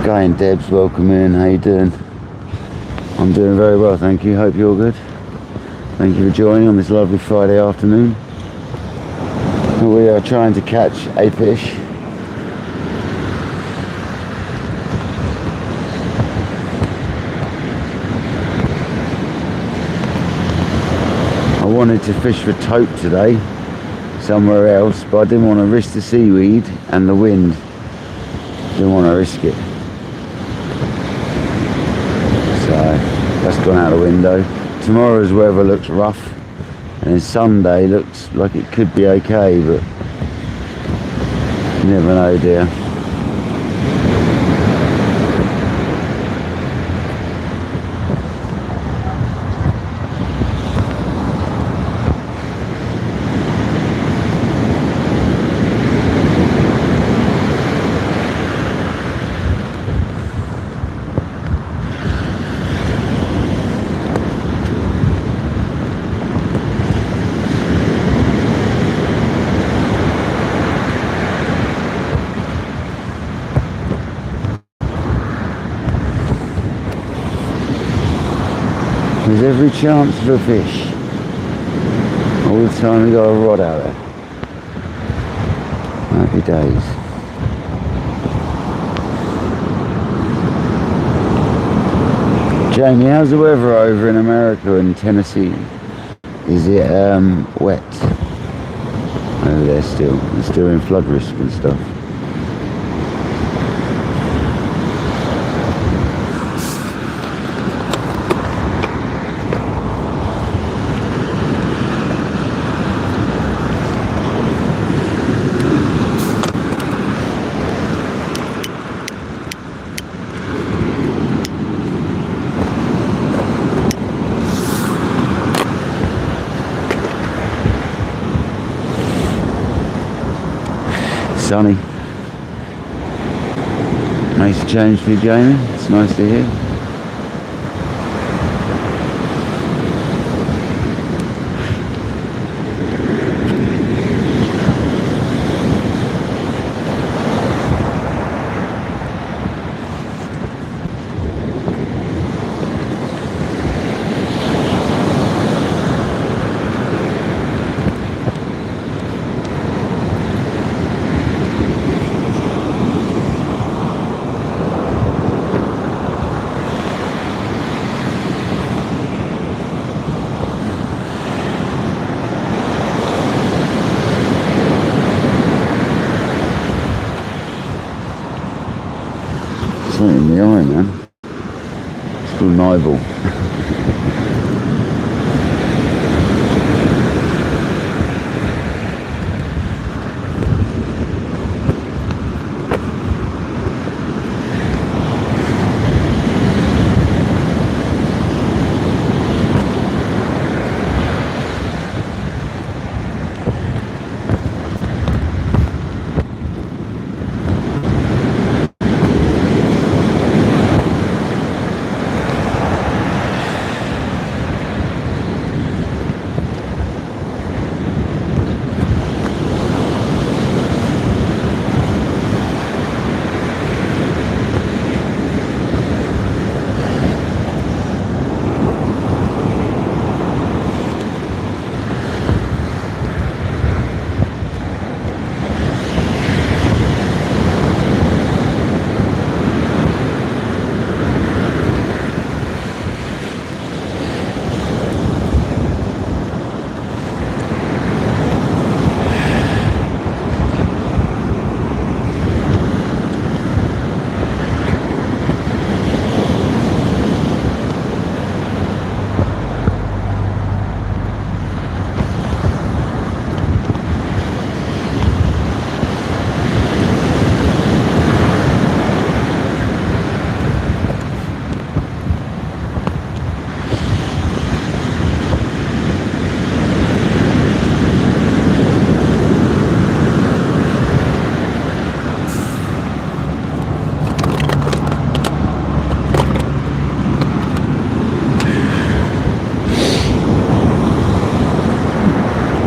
Guy and Debs, welcome in. How you doing? I'm doing very well, thank you. Hope you're good. Thank you for joining on this lovely Friday afternoon. We are trying to catch a fish. I wanted to fish for tope today, somewhere else, but I didn't want to risk the seaweed and the wind. Didn't want to risk it. So that's gone out the window. Tomorrow's weather looks rough, And then Sunday looks like it could be okay, but you never know, dear. There's every chance for a fish. All the time we got a rod out there. Happy days. Jamie, how's the weather over in America and Tennessee? Is it wet over there still? It's still in flood risk and stuff. Sunny. Nice change for you, Jamie. It's nice to hear. Something in the eye, man. It's called an eyeball.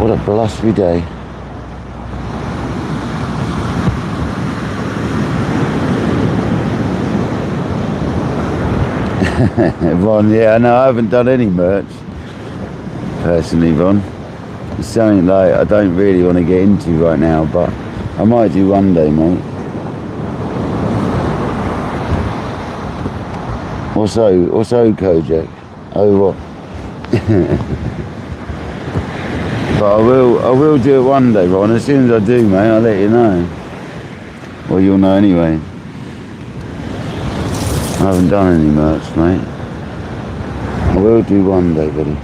What a blustery day. Ron, yeah, no, I haven't done any merch personally, Ron. It's something like I don't really want to get into right now, but I might do one day, mate. Also, Kojak. Oh, what? But I will do it one day, Ron. As soon as I do, mate, I'll let you know. Well, you'll know anyway. I haven't done any merch, mate. I will do one day, buddy.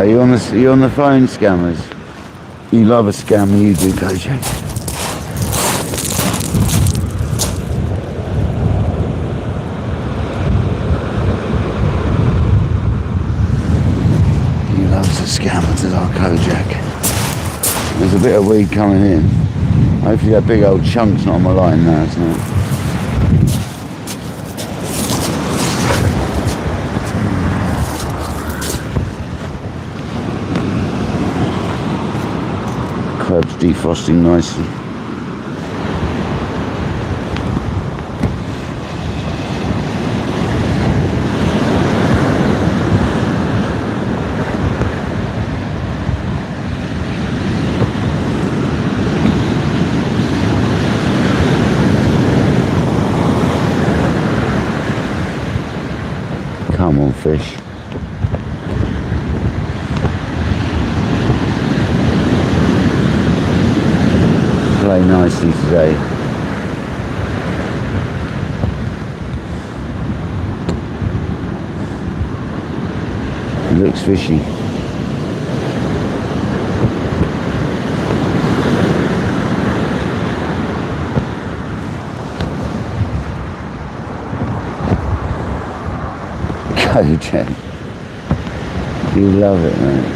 you on the phone, scammers? You love a scammer, you do, Kojak. He loves a scammer, does our Kojak. There's a bit of weed coming in. Hopefully that big old chunk's not on my line now, isn't it? Crab's defrosting nicely. Come on, fish. Play nicely today. It looks fishy. Kojak. You love it, man.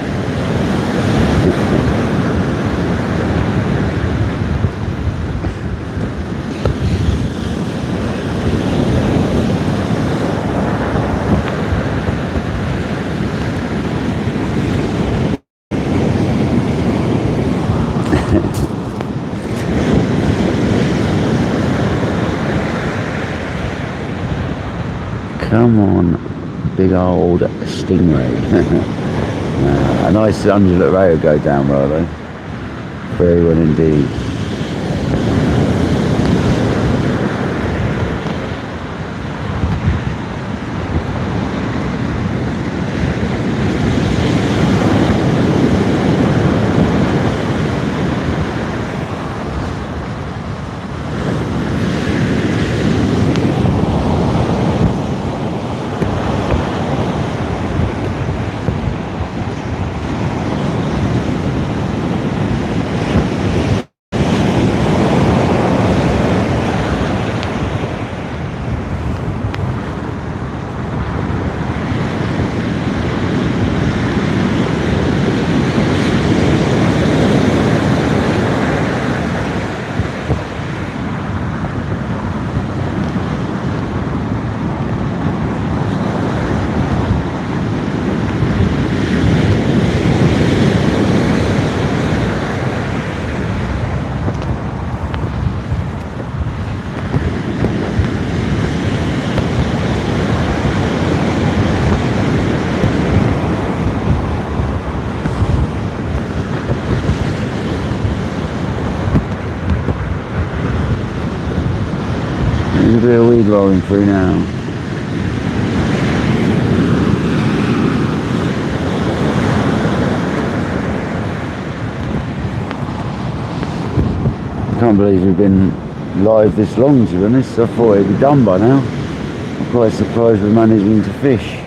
Come on, big old stingray. A nice undulate ray will go down well though. Very well indeed. There's a bit of weed rolling through now. I can't believe we've been live this long, to be honest. I thought it'd be done by now. I'm quite surprised we're managing to fish.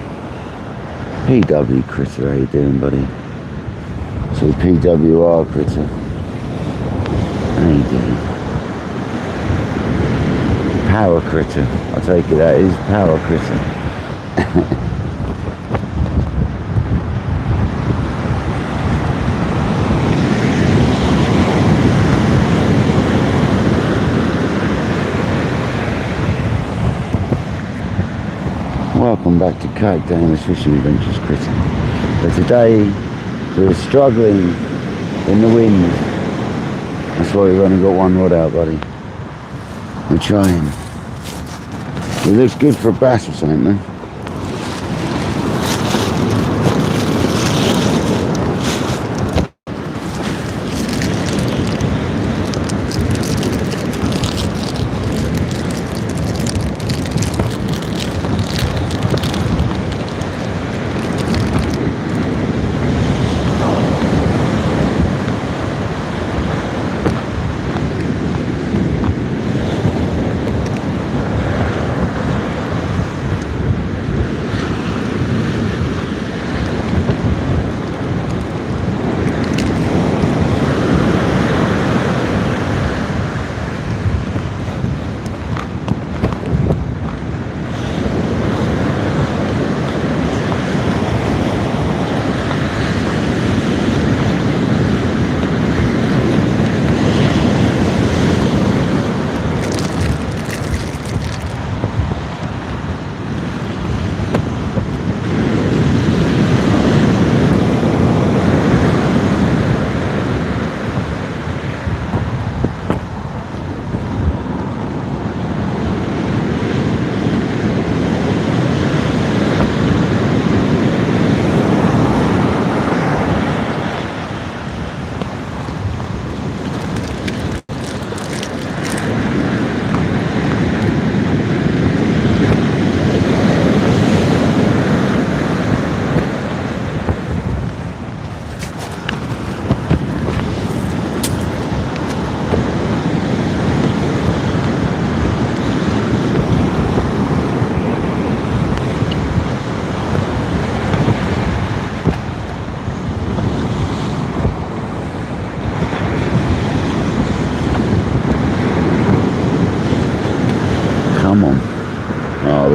PW Critter, how you doing, buddy? So PWR Critter. How you doing? Power Critter. I take it that is Power Critter. Welcome back to KayakDangler's Fishing Adventures, Critter. So today we're struggling in the wind. That's why we've only got one rod out, buddy. We're trying. It looks good for a bass or something, though.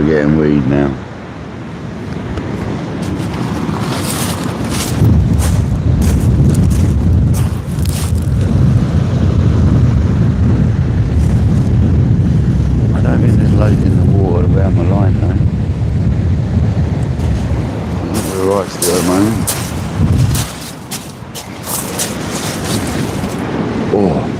we're getting weed now. I don't think there's loads in the water around my line though. We're right still at the moment. Oh.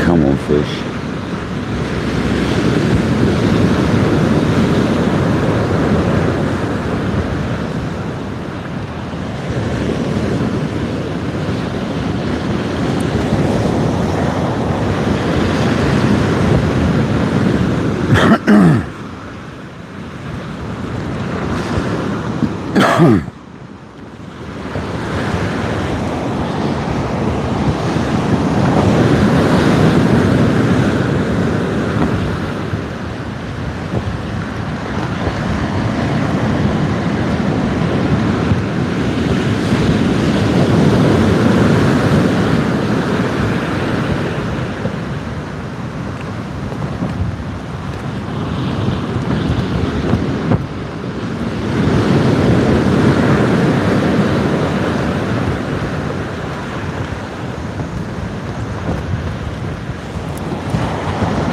Come on, fish.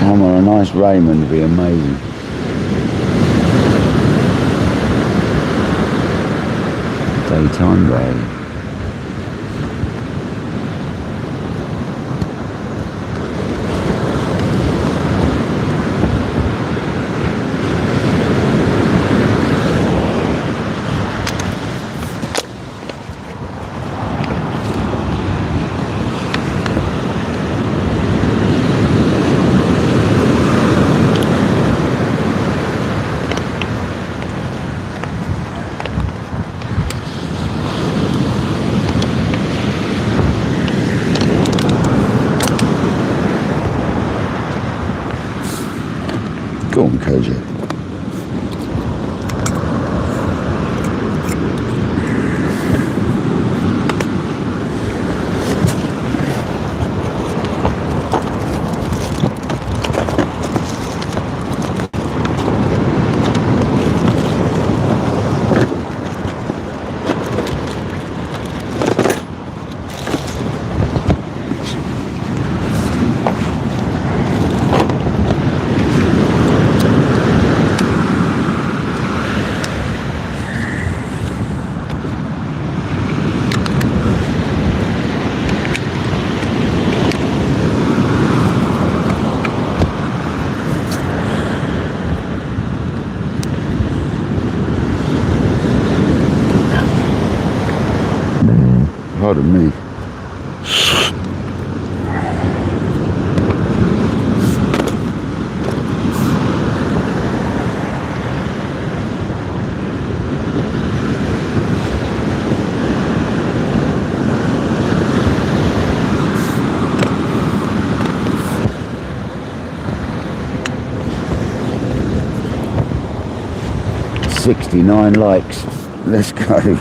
Come on, a nice Raymond would be amazing. Daytime ray. Go on, Kojak. Pardon me. $69 likes. Let's go.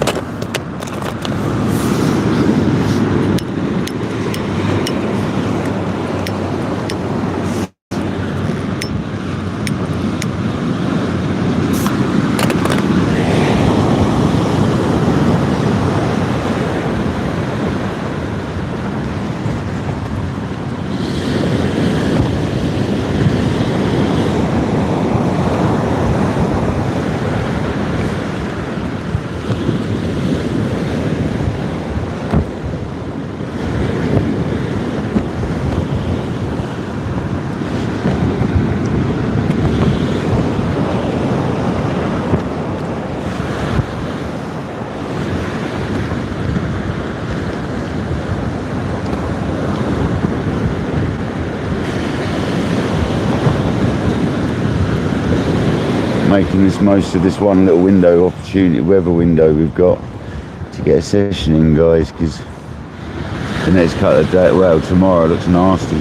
making this most of this one little window opportunity, weather window we've got to get a session in, guys, because the next couple of days, well, tomorrow looks nasty.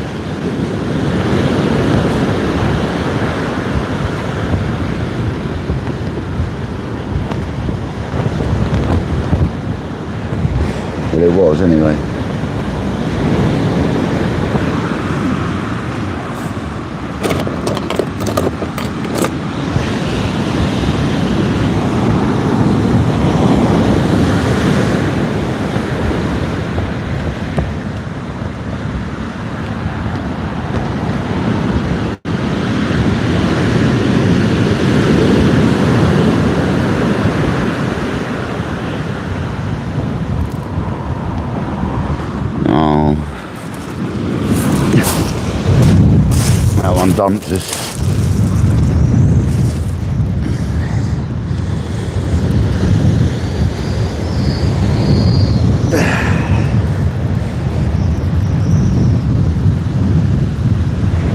Well, it was anyway. That one dumped us.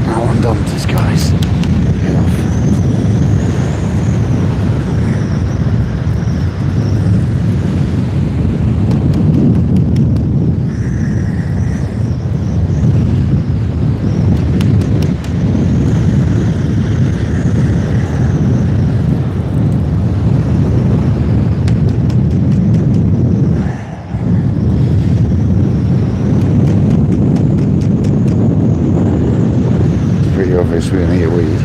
That one dumped us, guys. Obvious we're gonna get weed.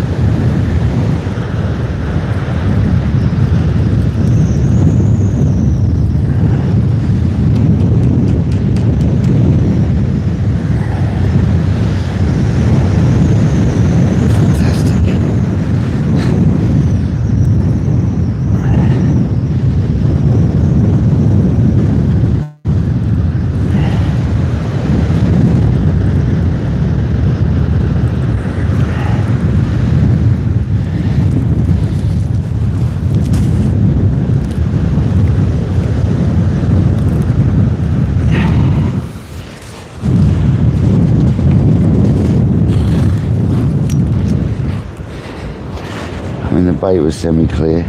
I mean, the bait was semi-clear,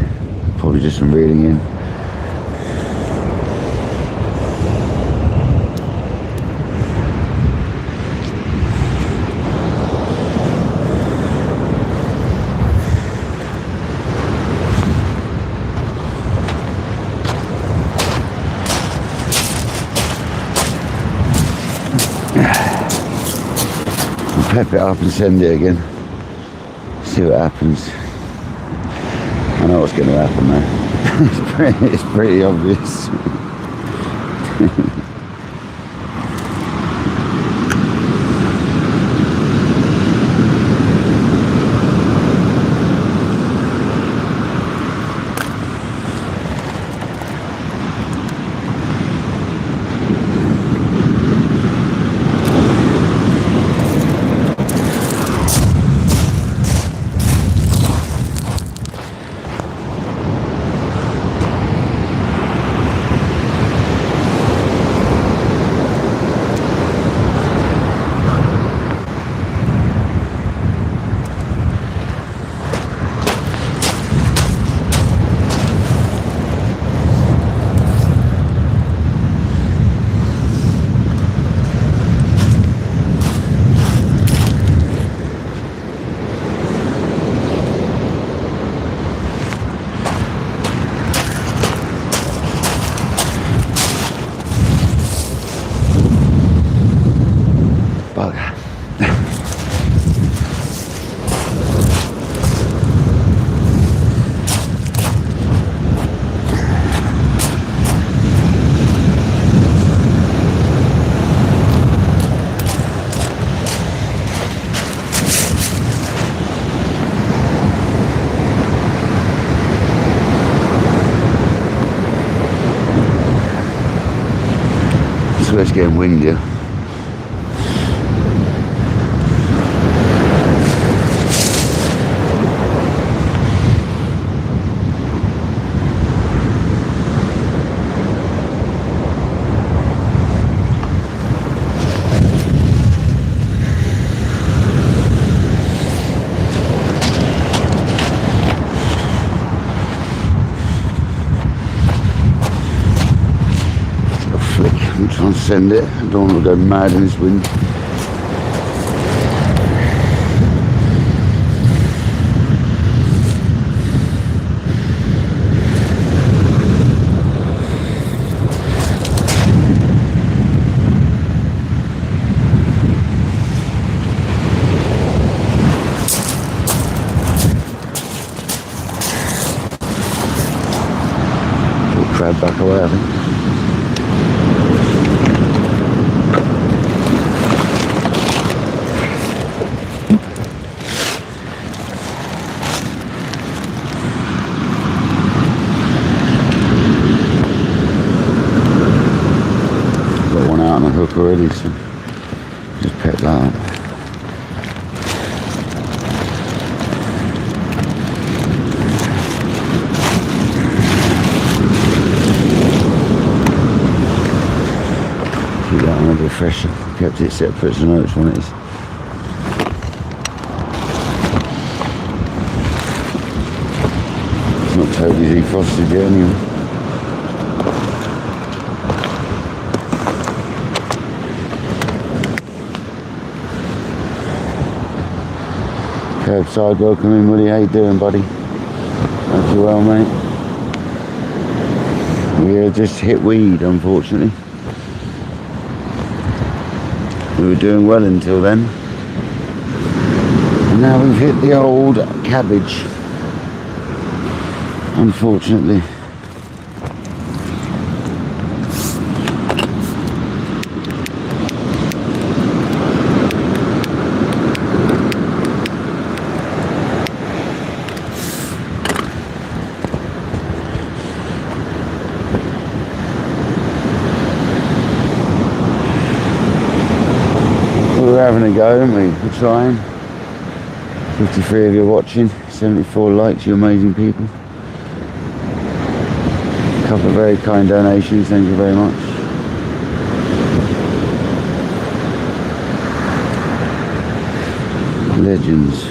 probably just from reeling in. I'll pep it up and send it again, see what happens. I know what's going to happen now. It's pretty obvious. So it's getting windier. Can't send it. I don't want to go mad in this wind. Crab back away, I think. Got one out on the hook already, so just pick that up. Bit fresher, kept it separate so I know which one it is. It's not totally defrosted yet anyway. Curbside, welcome in, Woody. How you doing, buddy? Hope you well, mate. We just hit weed, unfortunately. We were doing well until then, and now we've hit the old cabbage, unfortunately. We're having a go, aren't we? We're trying. 53 of you watching, 74 likes, you amazing people. A couple of very kind donations, thank you very much. Legends.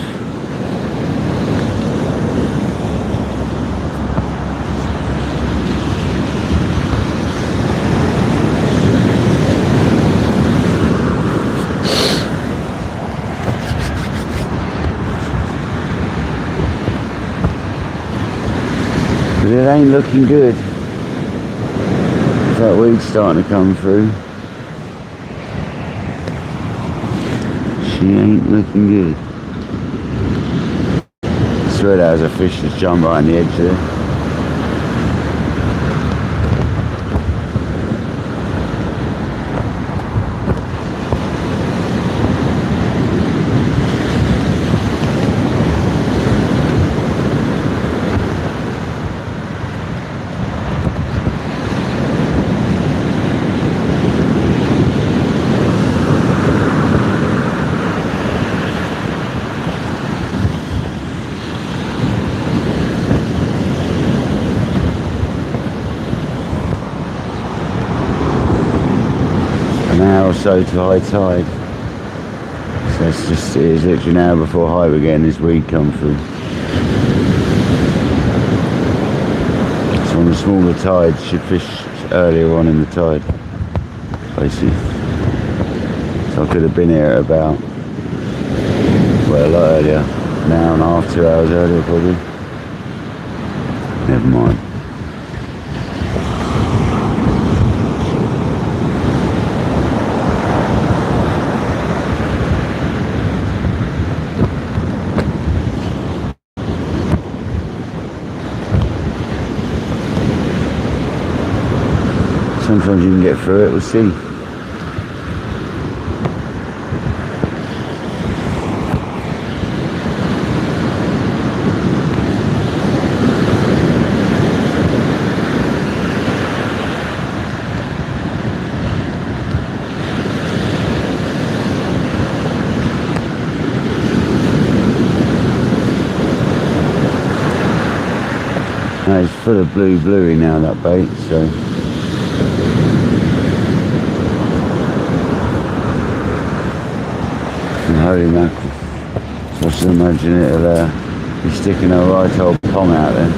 But it ain't looking good. That weed's starting to come through. She ain't looking good. I swear that was a fish that's jumped right on the edge there. So to high tide, so it's just, it is literally now before high we're getting this weed come through. So on the smaller tides should fish earlier on in the tide, basically. So I could have been here at about, well, a lot earlier, an hour and a half, 2 hours earlier probably. Never mind. Sometimes you can get through it, we'll see. Now it's full of bluey now, that bait, so. Holy mackerel. So I should imagine it'll be sticking a right old pong out there.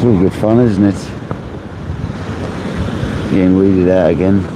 It's all good fun, isn't it? Getting weeded out again.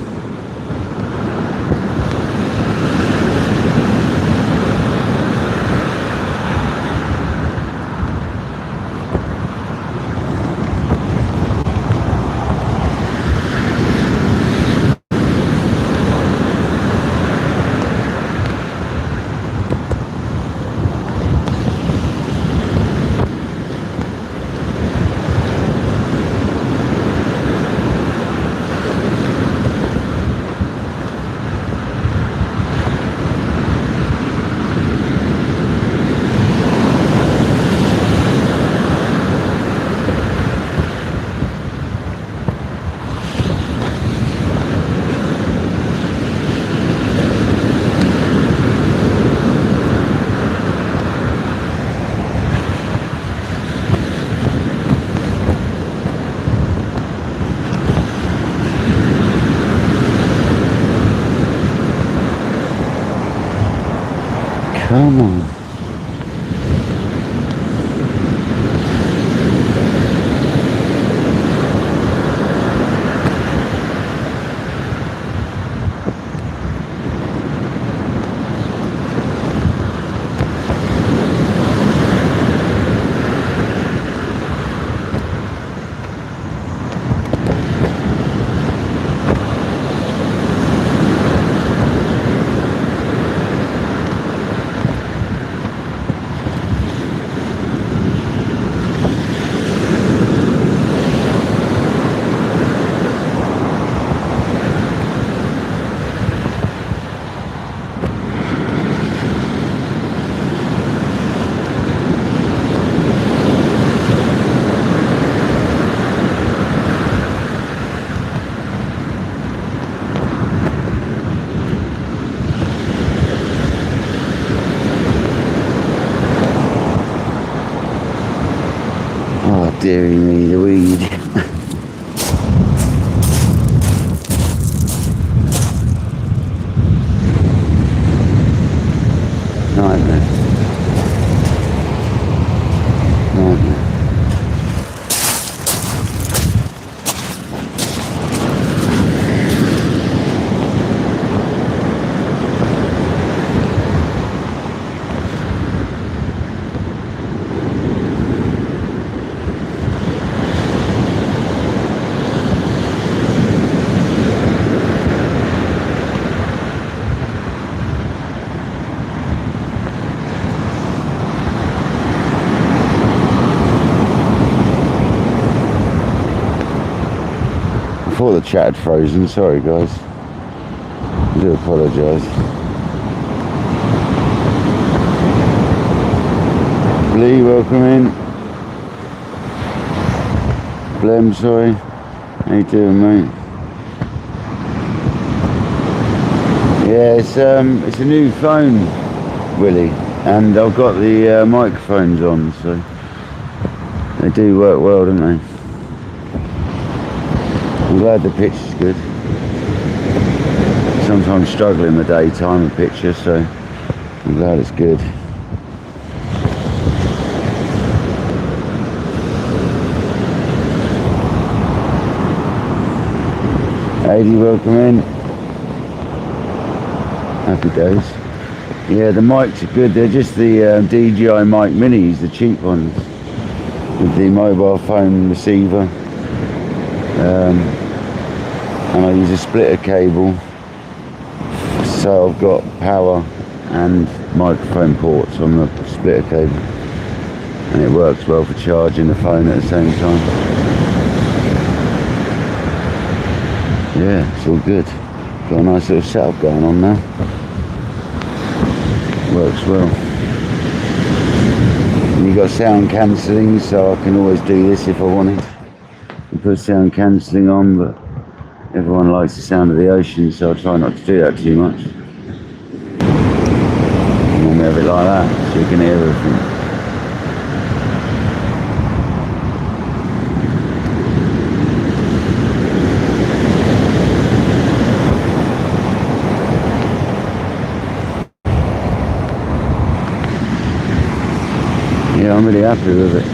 Come on. Oh, dearie me, the weed. Nightmare. Nightmare. I thought the chat had frozen, sorry guys. I do apologise. Lee, welcome in. Blem, sorry. How you doing, mate? Yeah, it's a new phone, Willie, and I've got the microphones on, so they do work well, don't they? I'm glad the picture's good. Sometimes struggle in the daytime with pictures, so I'm glad it's good. Adi, welcome in. Happy days. Yeah, the mics are good. They're just the DJI mic minis, the cheap ones, with the mobile phone receiver. And I use a splitter cable, so I've got power and microphone ports on the splitter cable, and it works well for charging the phone at the same time. Yeah, it's all good. Got a nice little setup going on now. Works well. And you got sound cancelling, so I can always do this if I wanted. I put sound cancelling on, but everyone likes the sound of the ocean, so I try not to do that too much. I normally have it like that, so you can hear everything. Yeah, I'm really happy with it.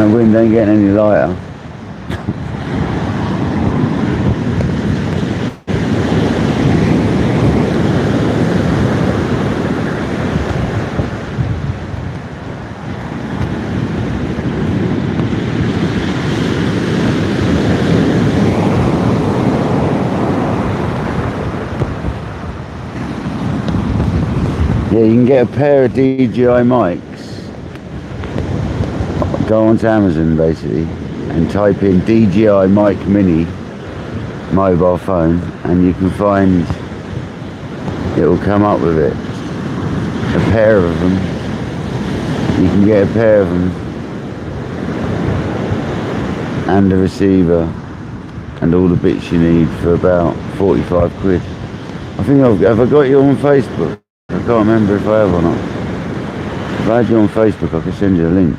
And the wind ain't getting any lighter. Yeah, you can get a pair of DJI mics. Go onto Amazon basically and type in DJI mic mini mobile phone and you can find it will come up with it. A pair of them. You can get a pair of them and a receiver and all the bits you need for about 45 quid. I think have I got you on Facebook? I can't remember if I have or not. If I had you on Facebook, I could send you a link.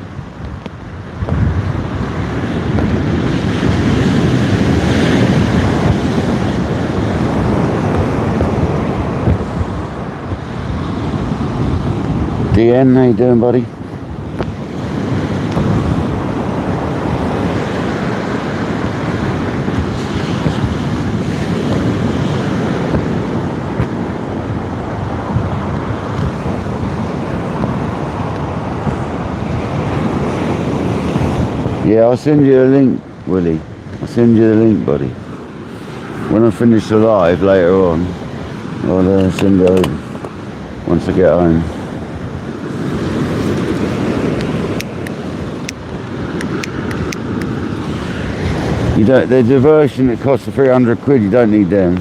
DN, how you doing, buddy? Yeah, I'll send you a link, Willie. I'll send you the link, buddy. When I finish the live later on, I'll send it over once I get home. You don't. There's a version that costs 300 quid. You don't need them.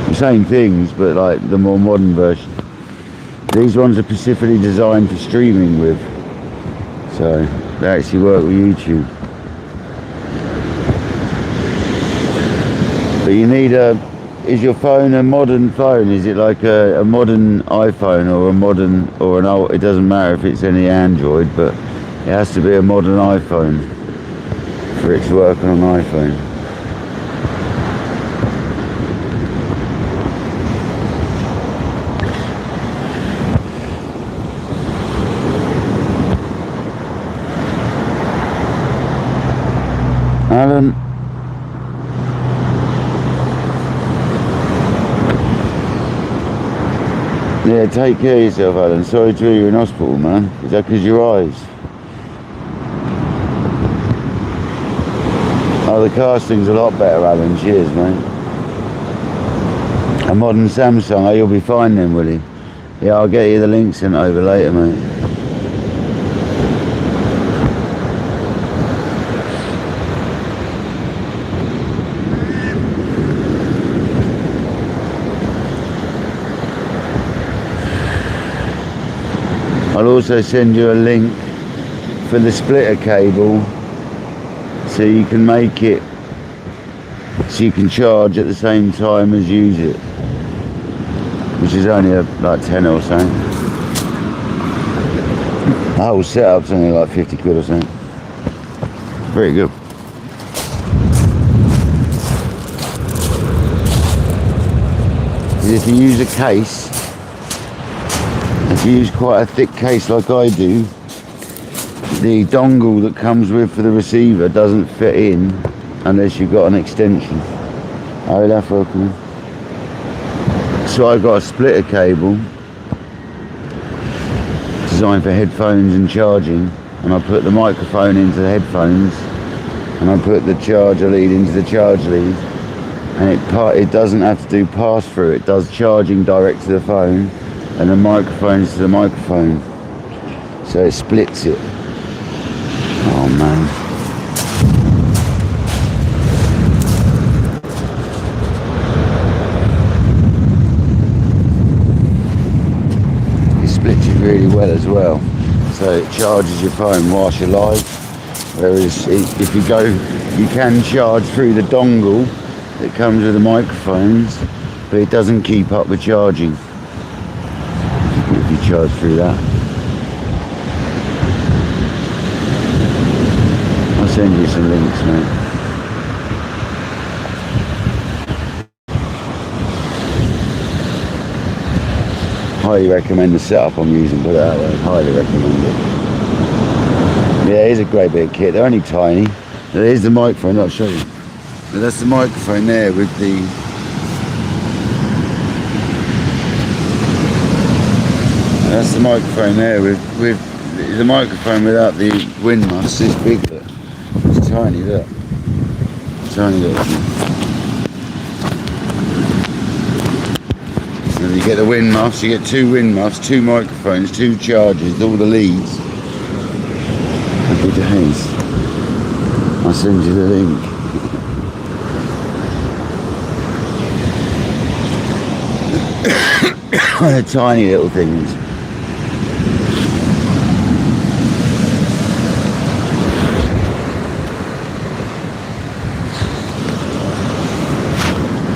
The same things, but like the more modern version. These ones are specifically designed for streaming with. So they actually work with YouTube. But you need is your phone a modern phone? Is it like a modern iPhone or a modern or an old? It doesn't matter if it's any Android, but it has to be a modern iPhone for it to work on an iPhone. Alan. Yeah, take care of yourself, Alan. Sorry to hear you're in hospital, man. Is that because your eyes? Oh, the casting's a lot better, Alan. Cheers, mate. A modern Samsung. Oh, you'll be fine then, Willie. Yeah, I'll get you the link sent over later, mate. I'll also send you a link for the splitter cable so you can make it so you can charge at the same time as use it, which is only like 10 or something. The whole setup's only like 50 quid or something. Very good. If you use a case, if you use quite a thick case like I do, the dongle that comes with for the receiver doesn't fit in unless you've got an extension. Oh, that's welcome. So I've got a splitter cable designed for headphones and charging, and I put the microphone into the headphones and I put the charger lead into the charge lead, and it doesn't have to do pass through, it does charging direct to the phone and the microphones to the microphone, so it splits it. Oh man. It splits it really well as well, so it charges your phone whilst you're live, whereas if you go, you can charge through the dongle that comes with the microphones, but it doesn't keep up with charging if you charge through that. I'll send you some links, mate. Highly recommend the setup I'm using, put it out there. Highly recommend it. Yeah, it is a great bit of kit. They're only tiny. There's the microphone, I'll show you. But that's the microphone there with the... That's the microphone there with the microphone without the wind muffs. It's big, look. It's tiny, look. Tiny little thing. And you get the wind muffs, you get 2 wind muffs, 2 microphones, 2 chargers, all the leads. Happy days. I'll send you the link. They're tiny little things.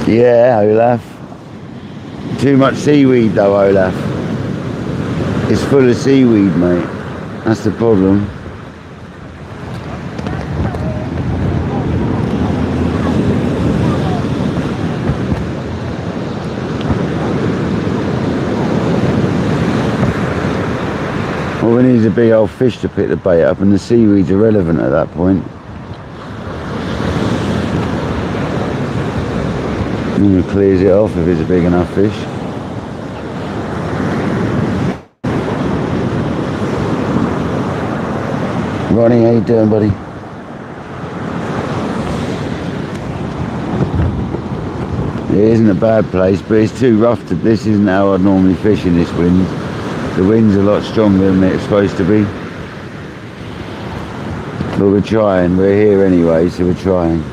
Yeah, Olaf. Too much seaweed though, Olaf. It's full of seaweed, mate. That's the problem. All we need is a big old fish to pick the bait up, and the seaweed's irrelevant at that point. And it clears it off if it's a big enough fish. Ronnie, how you doing, buddy? It isn't a bad place, but it's too rough to... This isn't how I'd normally fish in this wind. The wind's a lot stronger than it's supposed to be. But we're trying. We're here anyway, so we're trying.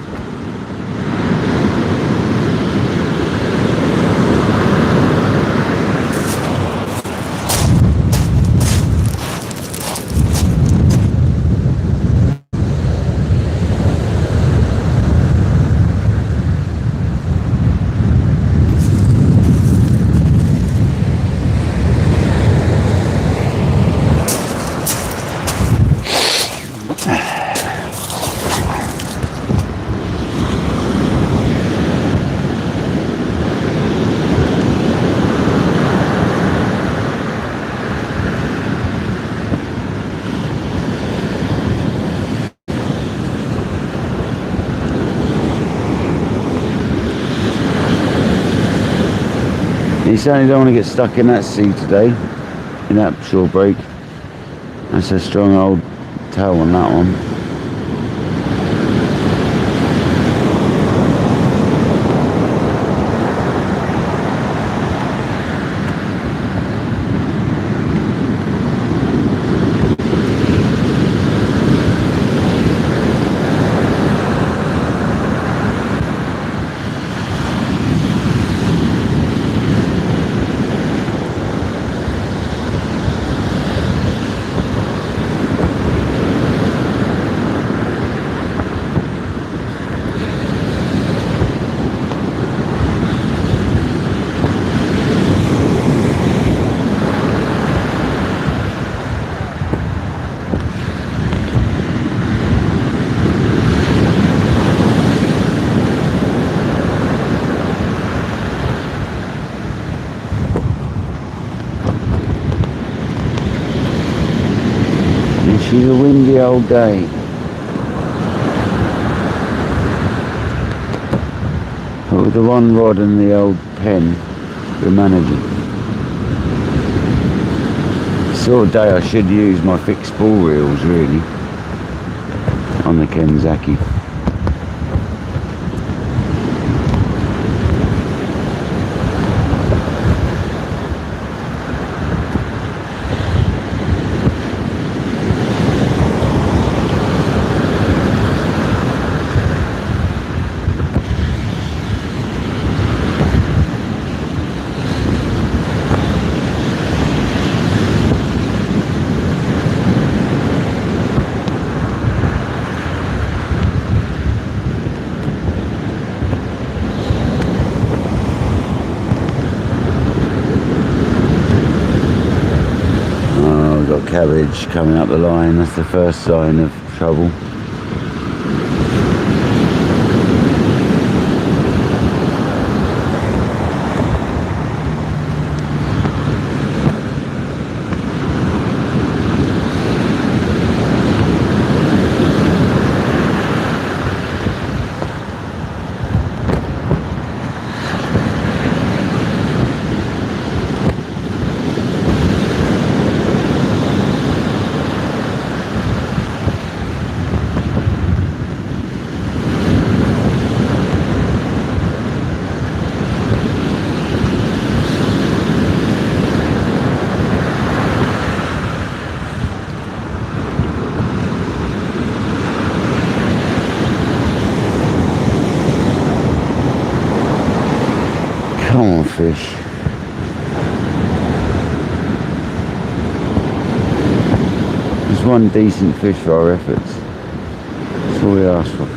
You certainly don't want to get stuck in that sea today, in that shore break. That's a strong old tail on that one. She's a windy old day. But with the one rod and the old pen, we're managing. Sort of day I should use my fixed ball reels really on the Kenzaki. Cabbage coming up the line, that's the first sign of trouble. Come on, fish. Just one decent fish for our efforts. That's all we ask for.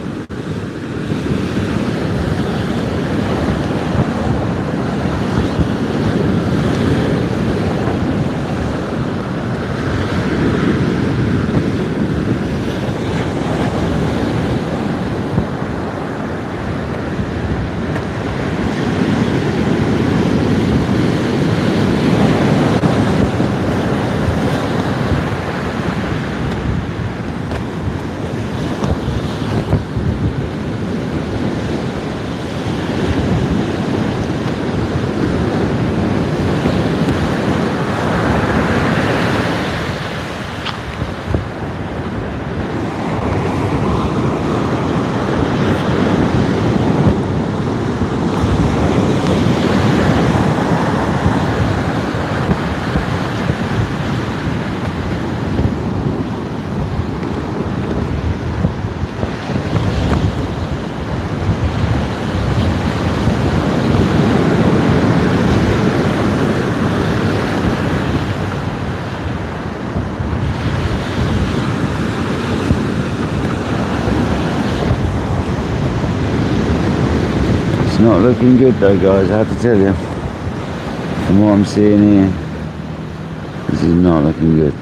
It's not looking good though, guys, I have to tell you. From what I'm seeing here, this is not looking good.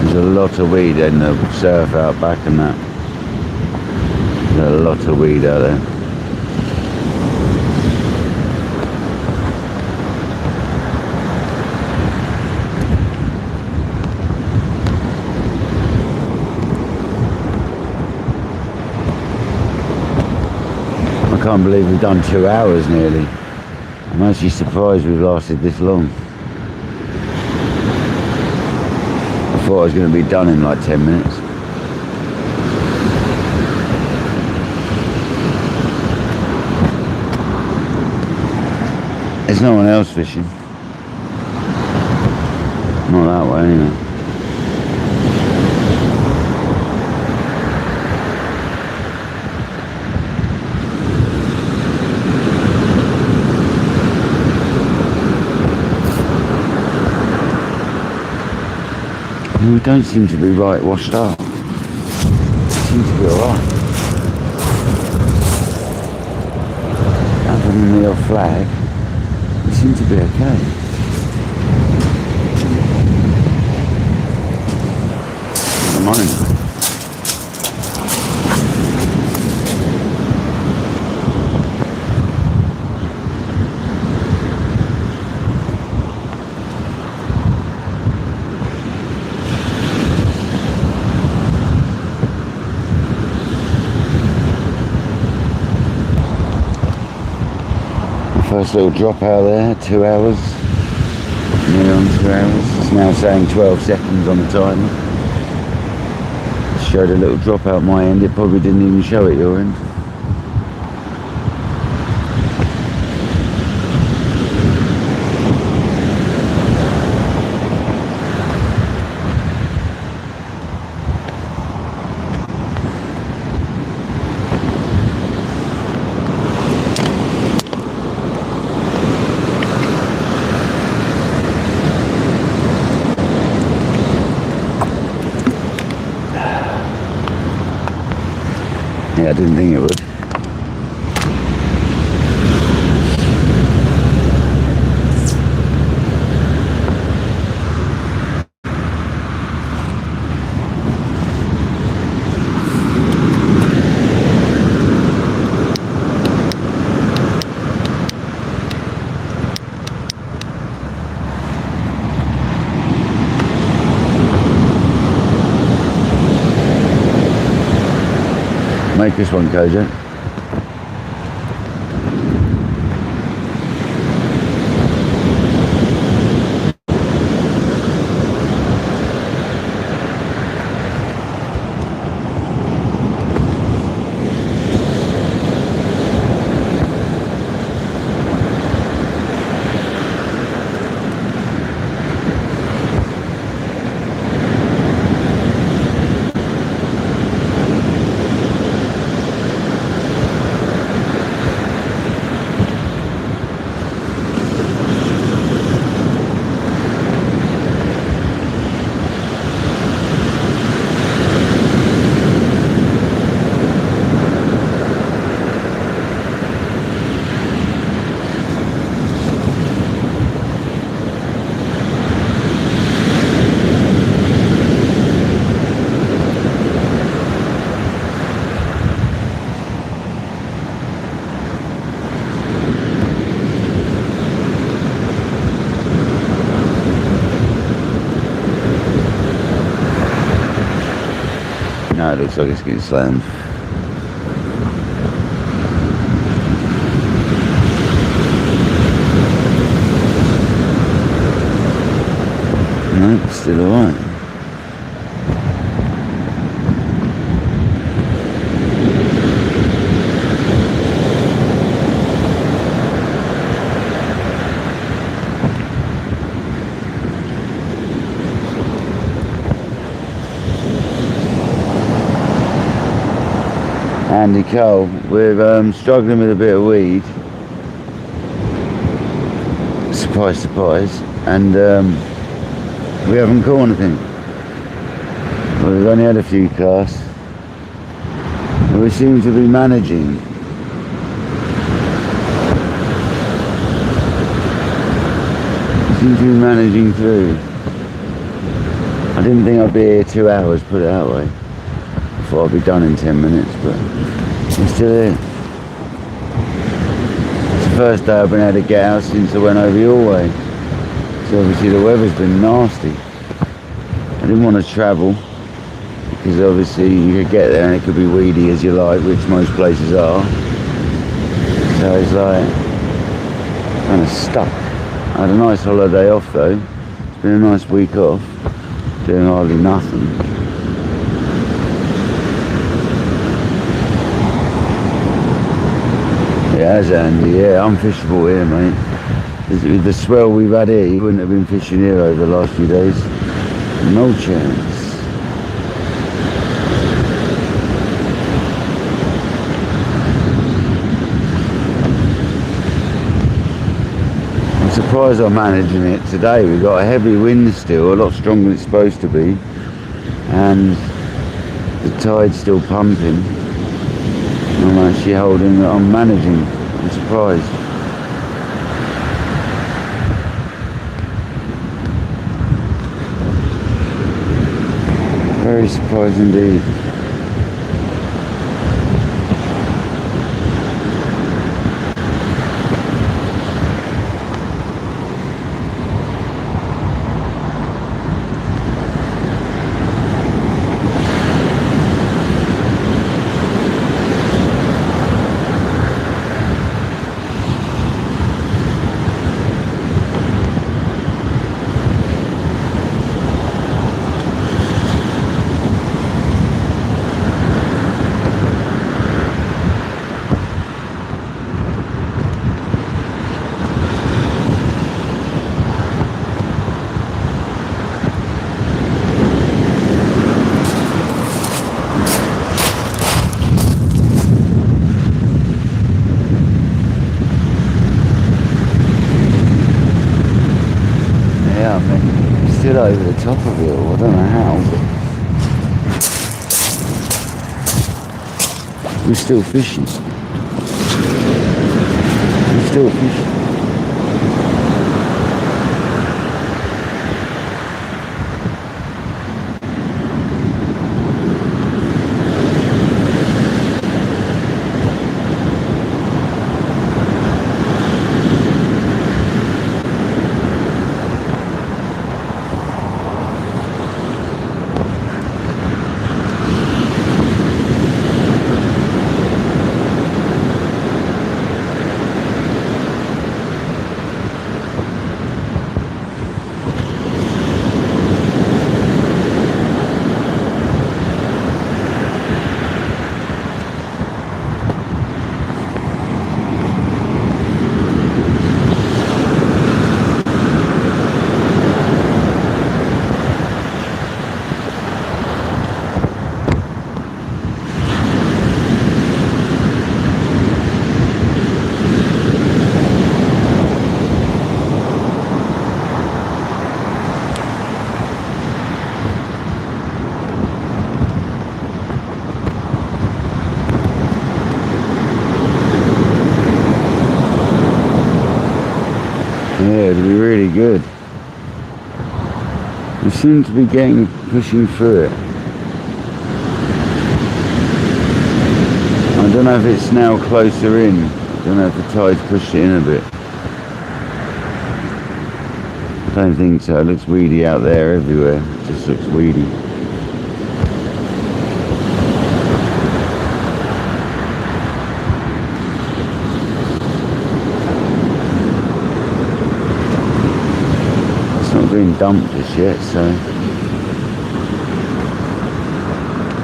There's a lot of weed in the surf out back and that. There's a lot of weed out there. I can't believe we've done 2 hours nearly. I'm actually surprised we've lasted this long. I thought I was going to be done in like 10 minutes. There's no one else fishing. Not that way anyway. We don't seem to be right washed up. Seems to be alright. Other than the odd flag, we seem to be okay. At the moment. First little drop out there, 2 hours, nearly on 2 hours. It's now saying 12 seconds on the timer. Showed a little drop out my end, it probably didn't even show at your end. Yeah, I didn't think it would. Make this one, KJ. Now it looks like it's getting slammed. No, still alright. Andy Cole, we're struggling with a bit of weed. Surprise, surprise. And we haven't caught anything. Well, we've only had a few casts. And we seem to be managing. Through. I didn't think I'd be here 2 hours, put it that way. I thought I'd be done in 10 minutes, but we're still here. It's the first day I've been able to get out since I went over your way. So obviously the weather's been nasty. I didn't want to travel because obviously you could get there and it could be weedy as you like, which most places are. So it's like kind of stuck. I had a nice holiday off though. It's been a nice week off, doing hardly nothing. Yeah, as Andy, yeah, unfishable here, mate. With the swell we've had here, you wouldn't have been fishing here over the last few days. No chance. I'm surprised I'm managing it today. We've got a heavy wind still, a lot stronger than it's supposed to be. And the tide's still pumping. I'm actually holding it, I'm managing. I'm surprised. Very surprised indeed. Over the top of it, or I don't know how, but we're still fishing. Yeah, it'll be really good. We seem to be pushing through it. I don't know if it's now closer in. I don't know if the tide's pushed it in a bit. I don't think so. It looks weedy out there everywhere. It just looks weedy. been dumped just yet, so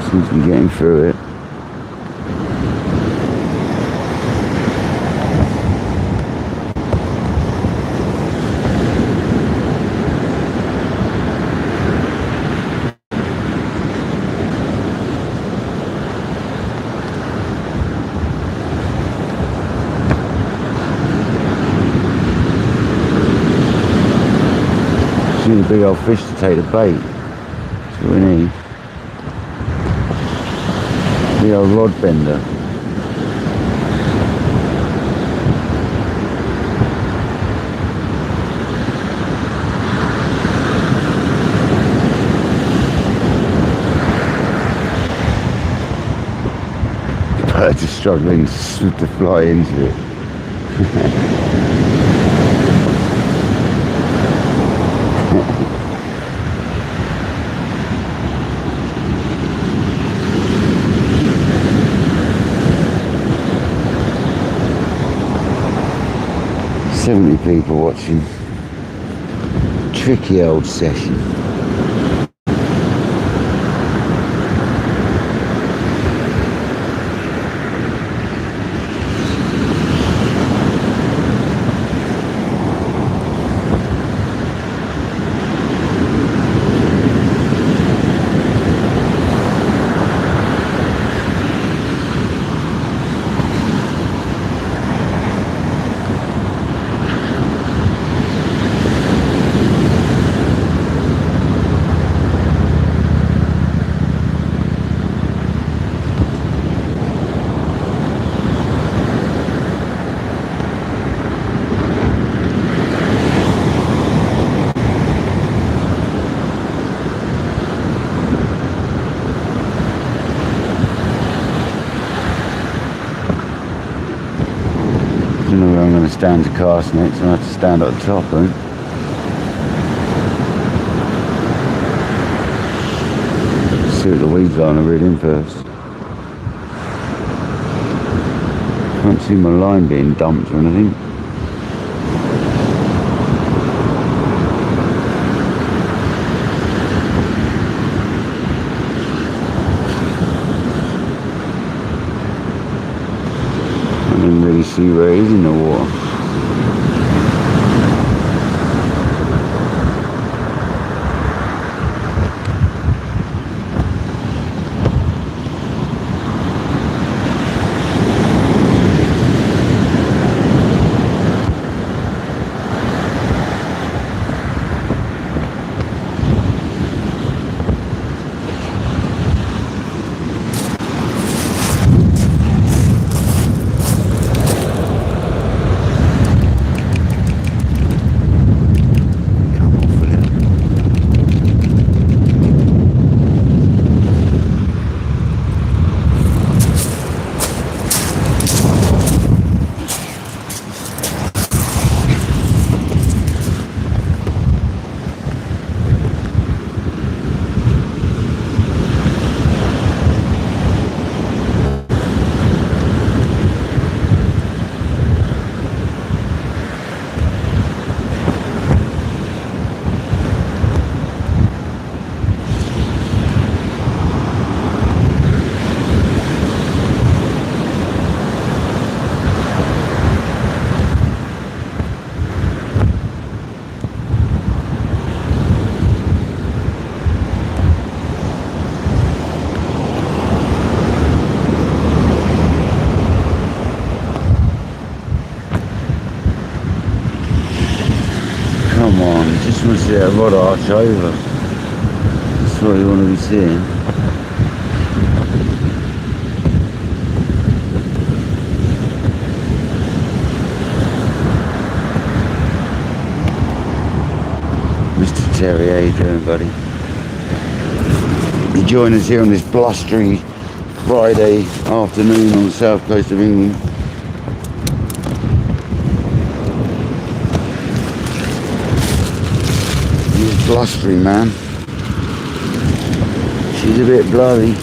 seems to be getting through it. Need a big old fish to take the bait. That's what we need. Big old rod bender. The birds are struggling to fly into it. 70 people watching. Tricky old session. I don't know where I'm going to stand to cast next. I have to stand at the top, I think. See what the weeds are and I read in first. Can't see my line being dumped or anything. I didn't really see where it is in the water. Come on, you just want to see that rod arch over. That's what you want to be seeing. Mr. Terry, how you doing, buddy? You join us here on this blustery Friday afternoon on the south coast of England. Blustery, man. She's a bit bloody.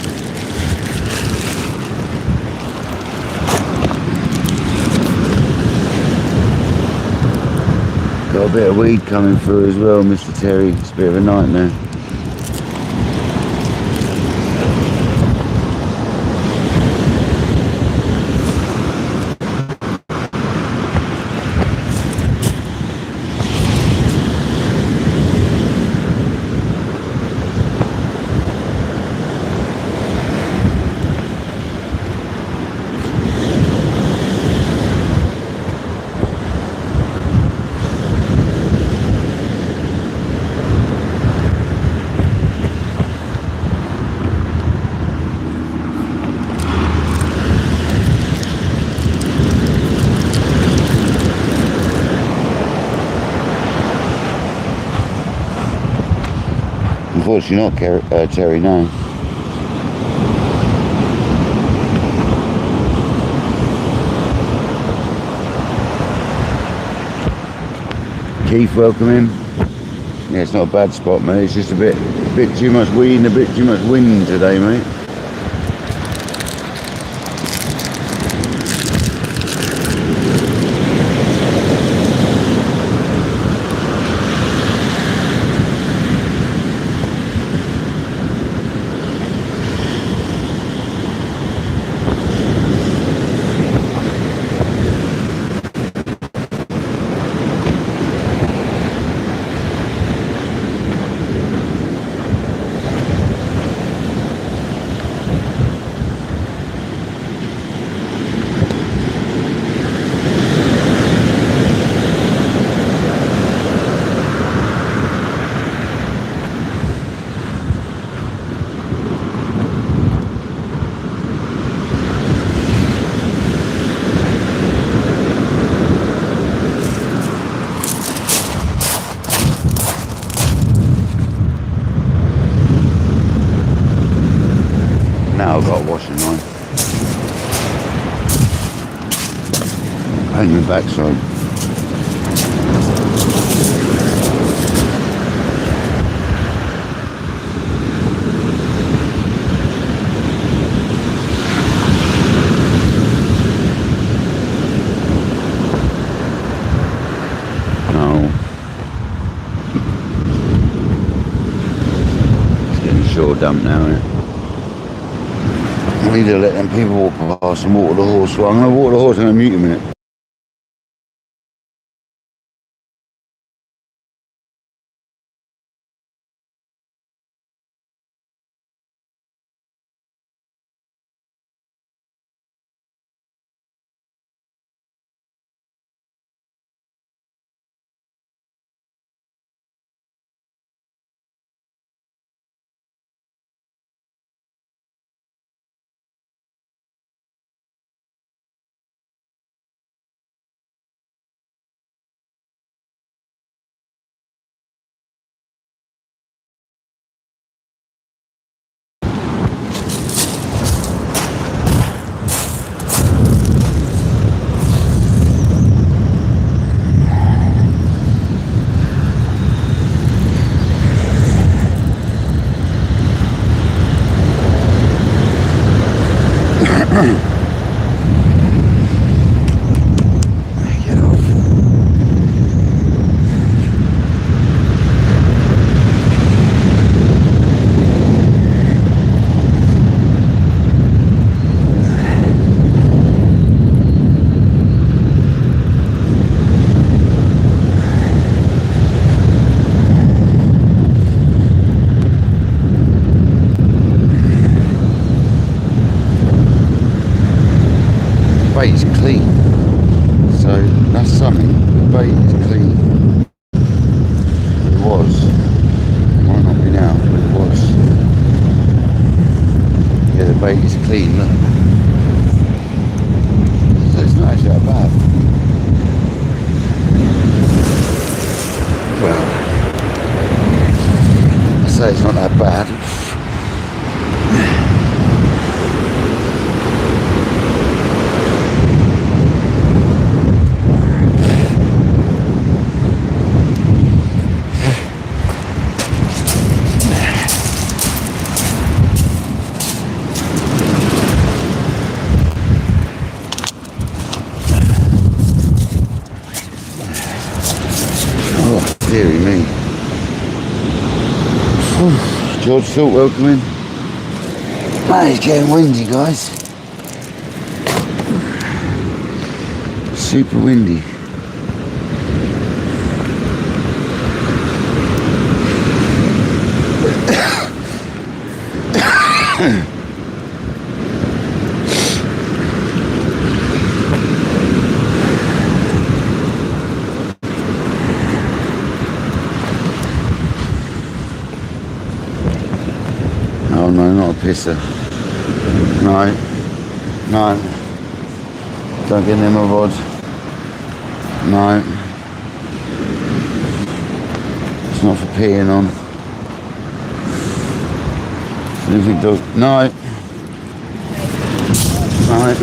got a bit of weed coming through as well, Mr. Terry. It's a bit of a nightmare. Unfortunately not, Terry, no. Keith, welcome in. Yeah, it's not a bad spot, mate. It's just a bit too much weed and a bit too much wind today, mate. Now I've got a washing line. Pain in the backside. No. It's getting short dump now, isn't it? I need to let them people walk past and water the horse. Well, I'm going to water the horse and I'm mute a minute. Get off. Bait's clean, so that's something. The bait is clean. It was. It might not be now, but it was. Yeah, the bait is clean, look. So it's not actually that bad. Well, I say it's not that bad. George Salt, welcome in. Man, it's getting windy, guys. Super windy. Oh no, not a pisser. No. No. Don't get near my rod. No. It's not for peeing on. Anything dog? No. No.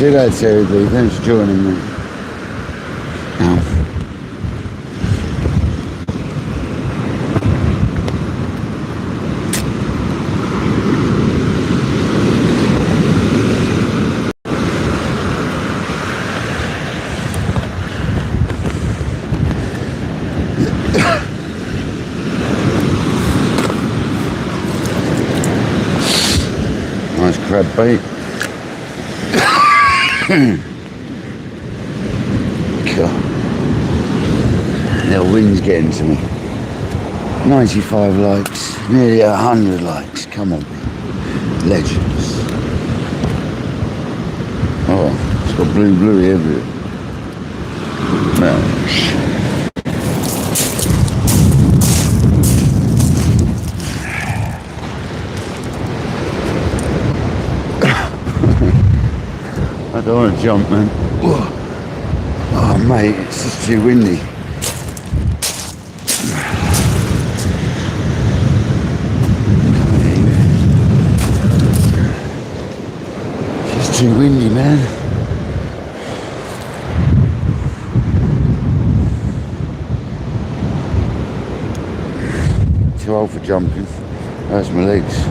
See that, Terry Lee? Thanks for joining me. Ow. Nice crab bait. God. The wind's getting to me. 95 likes, nearly 100 likes. Come on, legends. Oh, it's got blue everywhere. No. I don't want to jump, man. Oh, mate, it's just too windy. It's just too windy, man. Too old for jumping. Hurts my legs.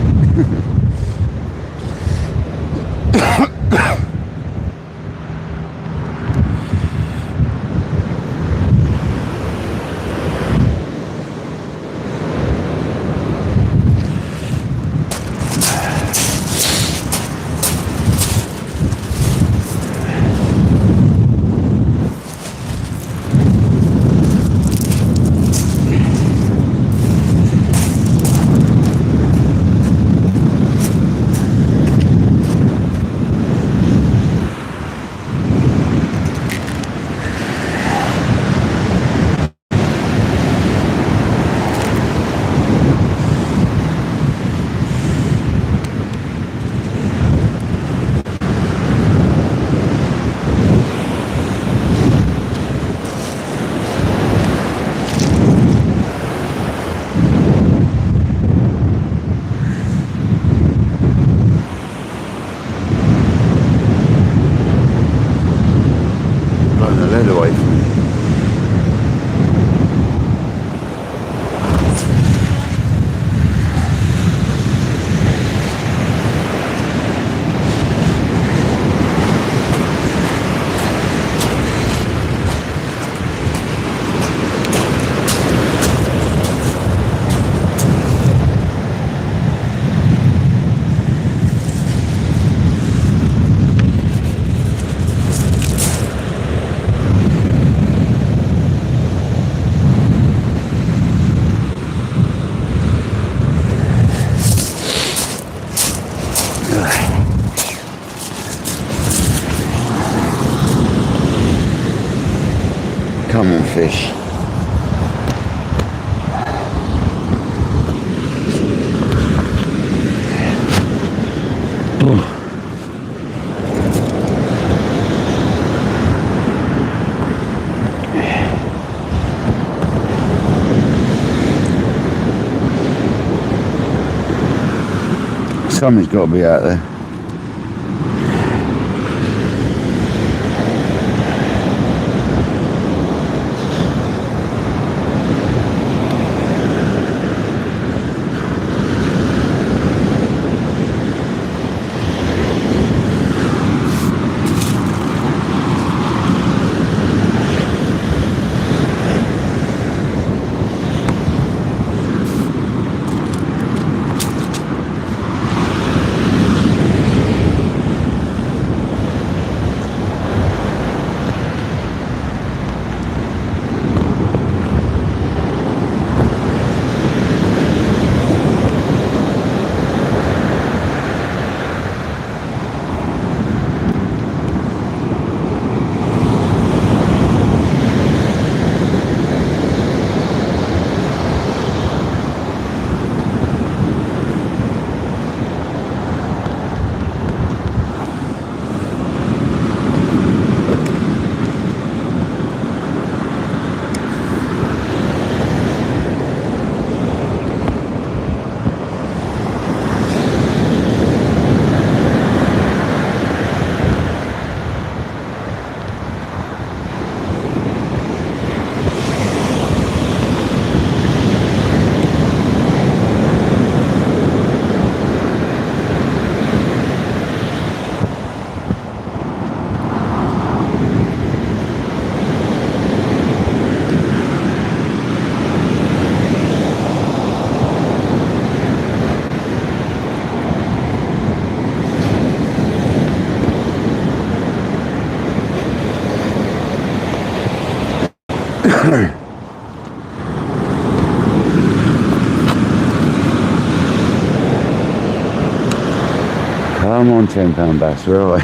Away from me. Come on, fish. Something's got to be out there. Come on, £10 bass, where are I?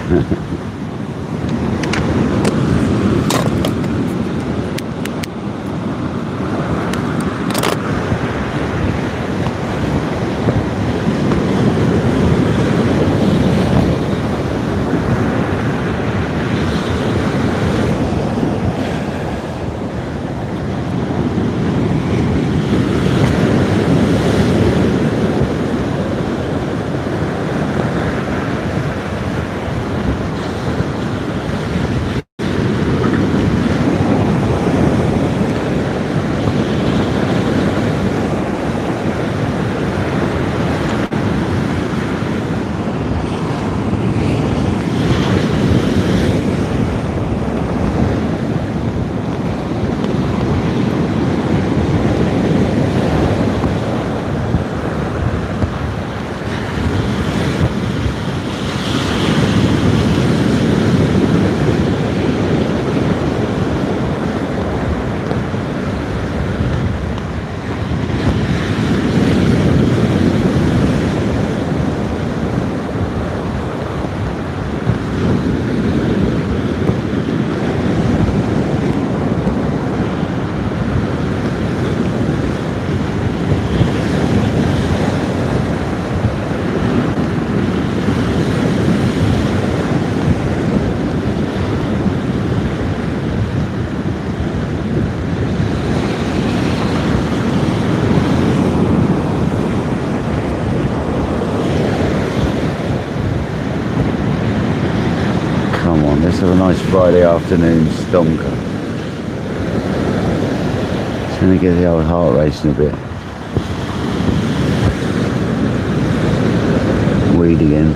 Let's have a nice Friday afternoon stonker. Just gonna get the old heart racing a bit. Weed again.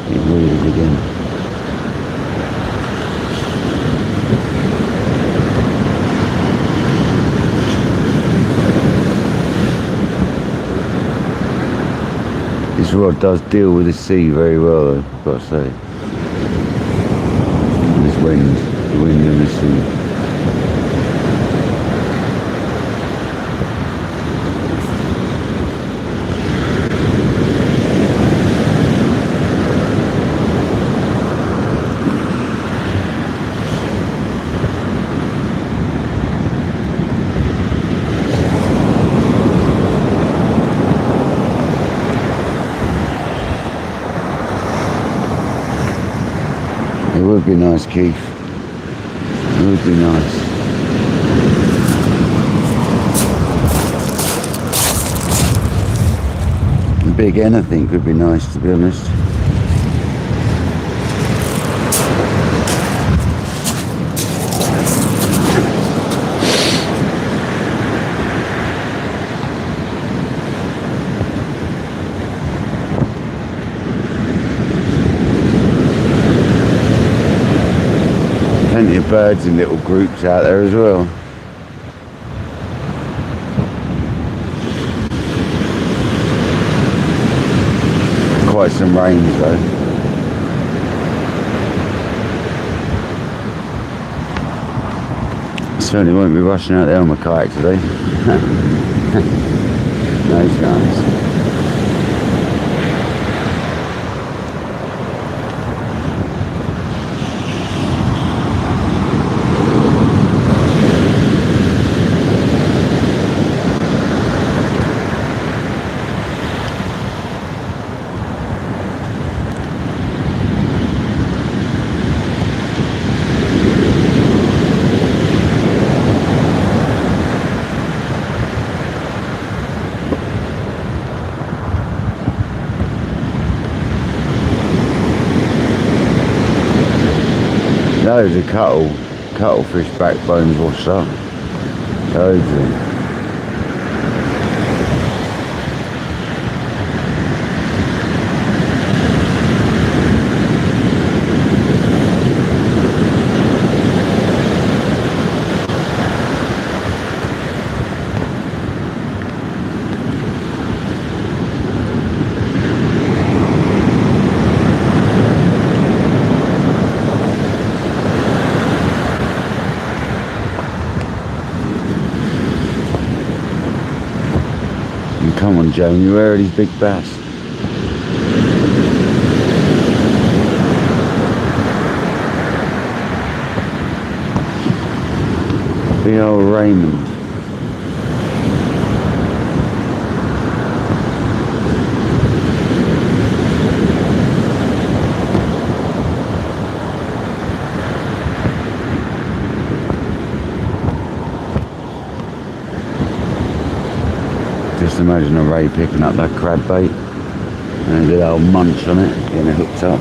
Get weeded again. This rod does deal with the sea very well, though, I've got to say. The wind and the sea. It would be nice, Keith. It would be nice. A big anything could be nice, to be honest. Plenty of birds in little groups out there as well. Quite some rains though. Certainly won't be rushing out there on my kayak today. No chance. Loads of cuttlefish backbones washed up. Loads of them. Jamie, where are these big bass? The old Raymond. Just imagine a ray picking up that crab bait and a good old munch on it, getting it hooked up.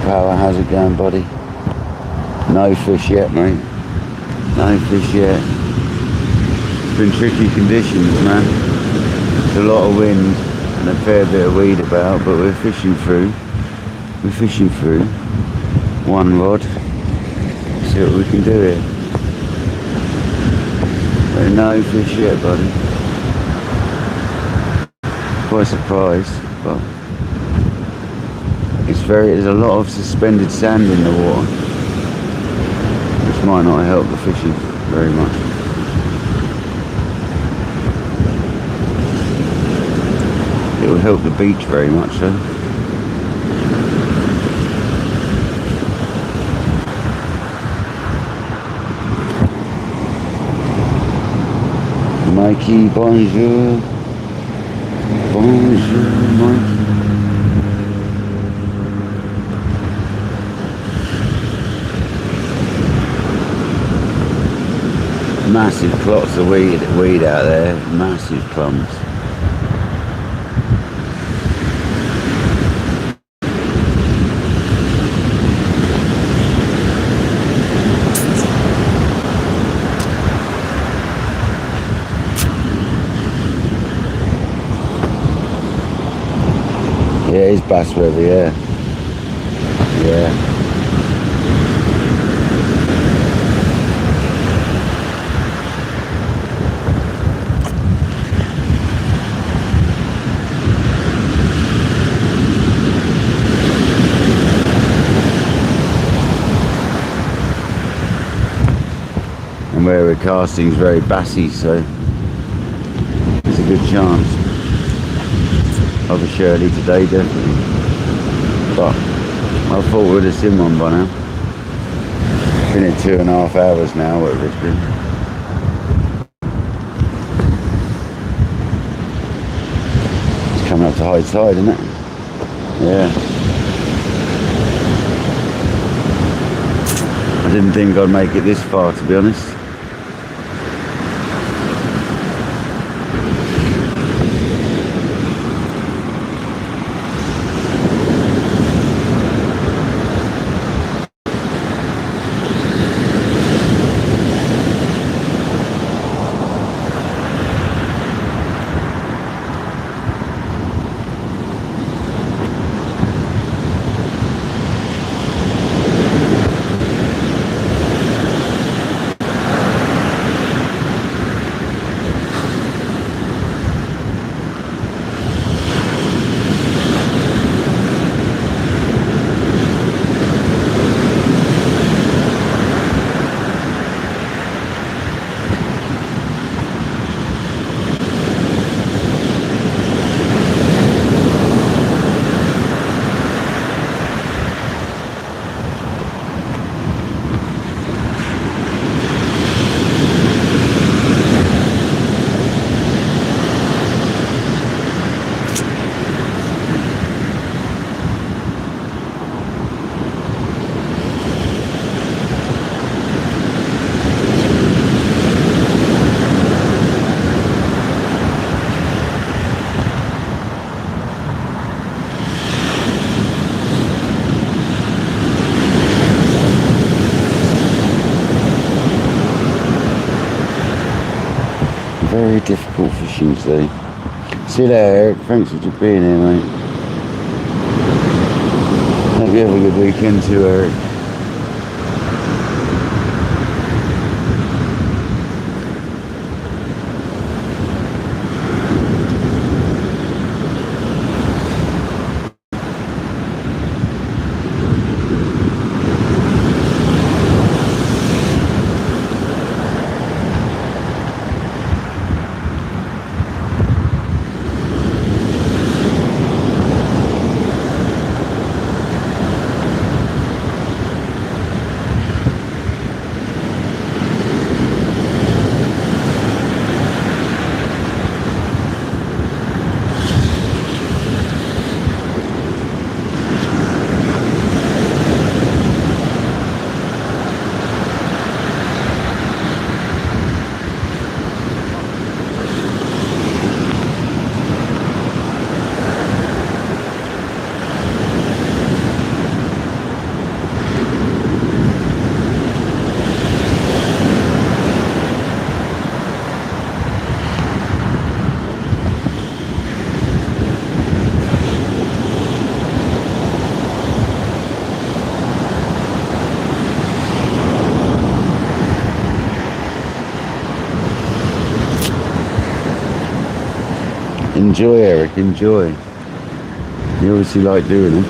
Power, how's it going, buddy? No fish yet, mate. No fish yet. It's been tricky conditions, man. There's a lot of wind and a fair bit of weed about, but we're fishing through. We're fishing through. One rod. See what we can do here. But no fish yet, buddy. Quite surprised, but there's a lot of suspended sand in the water, which might not help the fishing very much. It will help the beach very much though. Mikey, bonjour. Bonjour, Mikey. Massive clots of weed out there, massive clumps. Yeah, it's bass weather, yeah. Yeah. And where we're casting is very bassy, so it's a good chance of a Shirley today, definitely. But I thought we'd have seen one by now. Been here 2.5 hours now, whatever it's been. It's coming up to high tide, isn't it? Yeah. I didn't think I'd make it this far, to be honest. difficult fishing today. See you there, Eric. Thanks for being here, mate. Hope you have a good weekend too, Eric. Enjoy, Eric, enjoy. You obviously like doing them.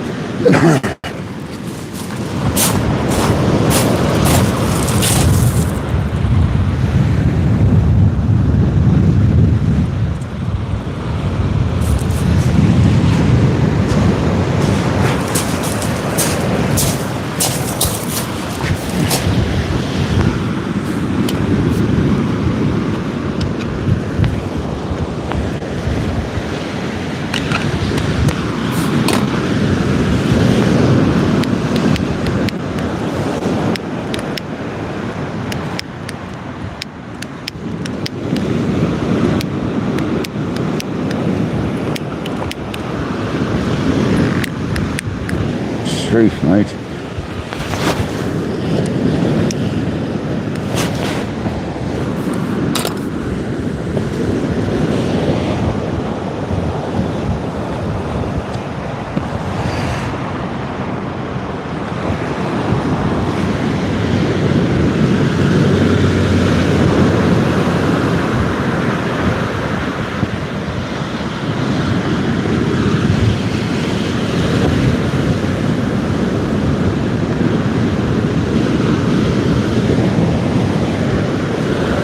Truth, mate.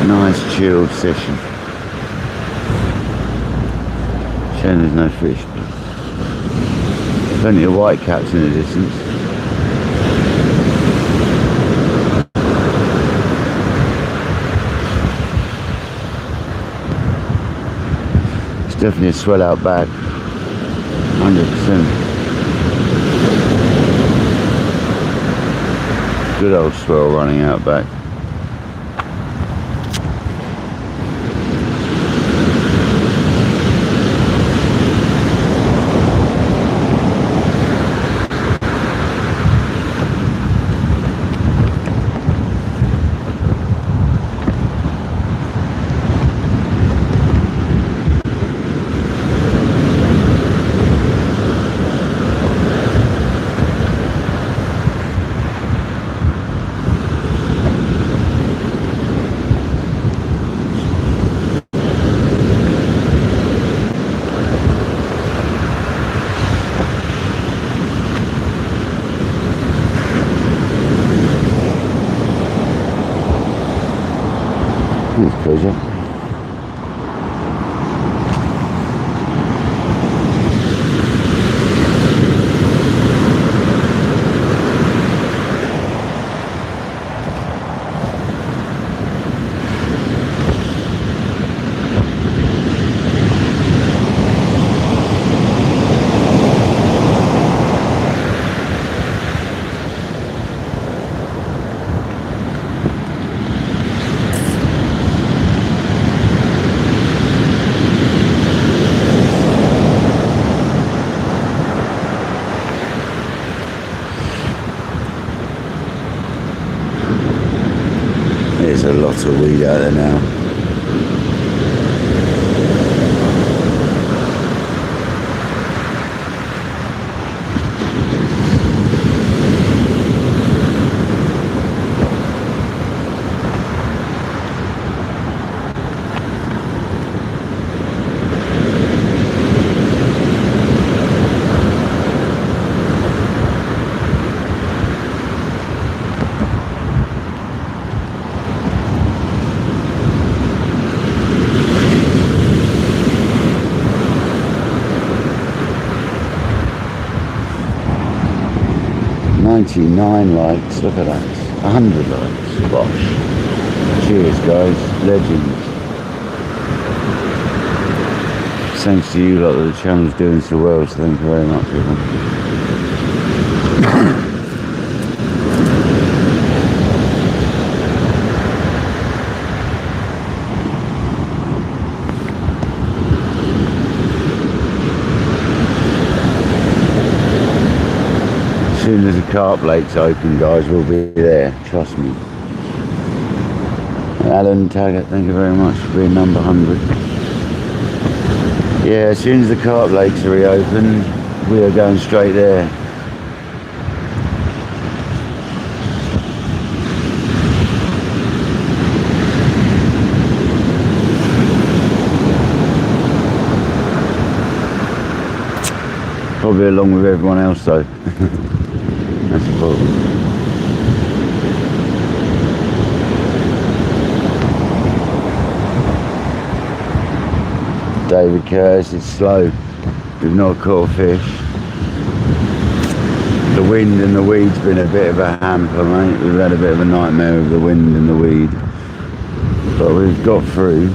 Nice chilled session. Shame there's no fish, but plenty of white caps in the distance. It's definitely a swell out back, 100%. Good old swell running out back. Pleasure. There's a lot of weed out there now. 99 likes, look at that. 100 likes, bosh. Cheers guys, legends. Thanks to you lot that the channel's doing so well, so thank you very much everyone. As soon as the carp lake's open guys, we'll be there, trust me. Alan Taggart, thank you very much for being number 100. Yeah, as soon as the carp lakes are reopened, we are going straight there. Probably along with everyone else though. That's the problem. David Curtis, it's slow. We've not caught a fish. The wind and the weed's been a bit of a hamper, mate. We've had a bit of a nightmare with the wind and the weed. But we've got through.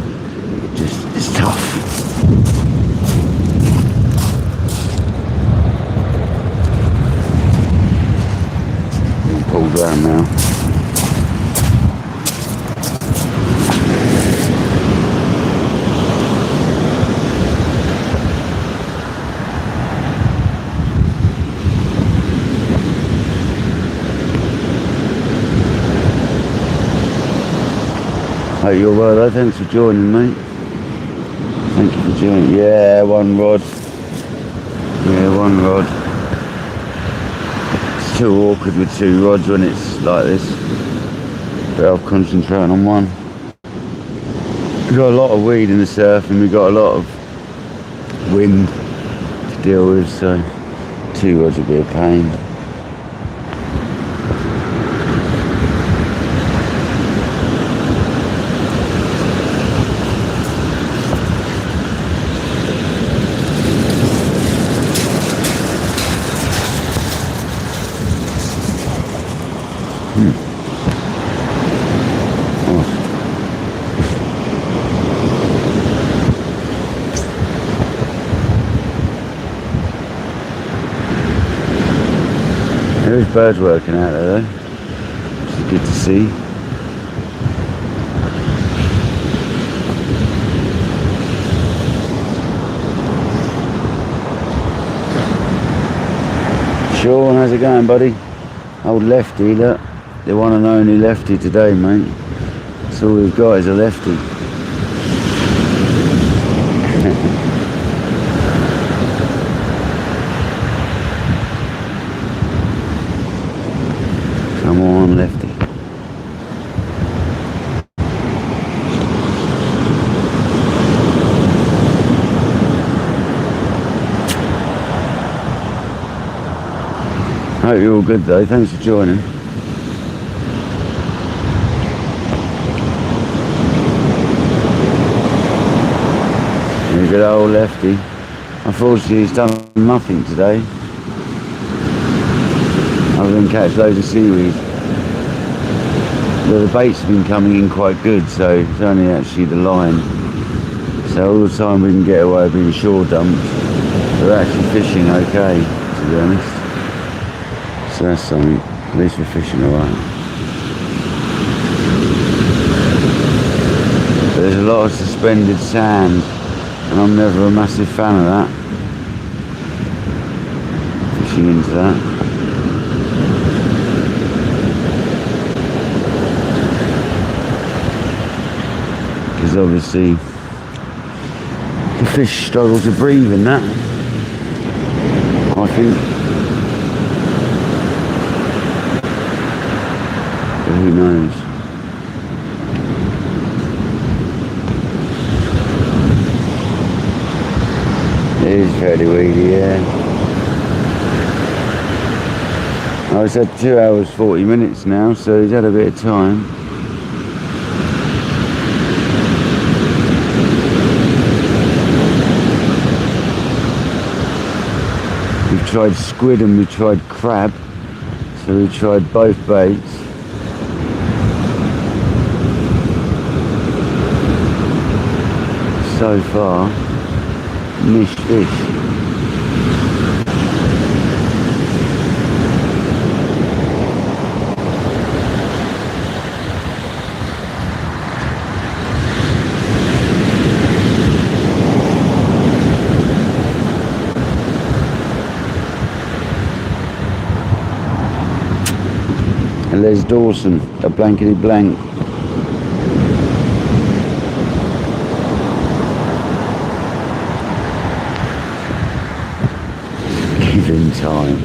Just, it's tough. Pulled round now. Hope you're well though, thanks for joining mate. Thank you for joining. Yeah, one rod. Yeah, one rod. Too awkward with two rods when it's like this, but I'll concentrate on one. We've got a lot of weed in the surf and we've got a lot of wind to deal with, so two rods would be a pain. There's birds working out there though, which is good to see. Sean, how's it going buddy? Old lefty, look, the one and only lefty today mate. That's all we've got is a lefty. Come on, lefty. Hope you're all good though, thanks for joining. Good old lefty. Unfortunately he's done nothing today other than catch loads of seaweed. But the bait's been coming in quite good, so it's only actually the line. So all the time we can get away with being shore dumped, we're actually fishing okay, to be honest. So that's something, at least we're fishing away. But there's a lot of suspended sand, and I'm never a massive fan of that. Fishing into that. Because obviously the fish struggle to breathe in that, I think. But who knows? It is fairly weedy, yeah. I was at 2 hours 40 minutes now, so he's had a bit of time. We've tried squid and we've tried crab, so So we tried both baits. So far, missed fish. And there's Dawson, a blankety blank. Give him time.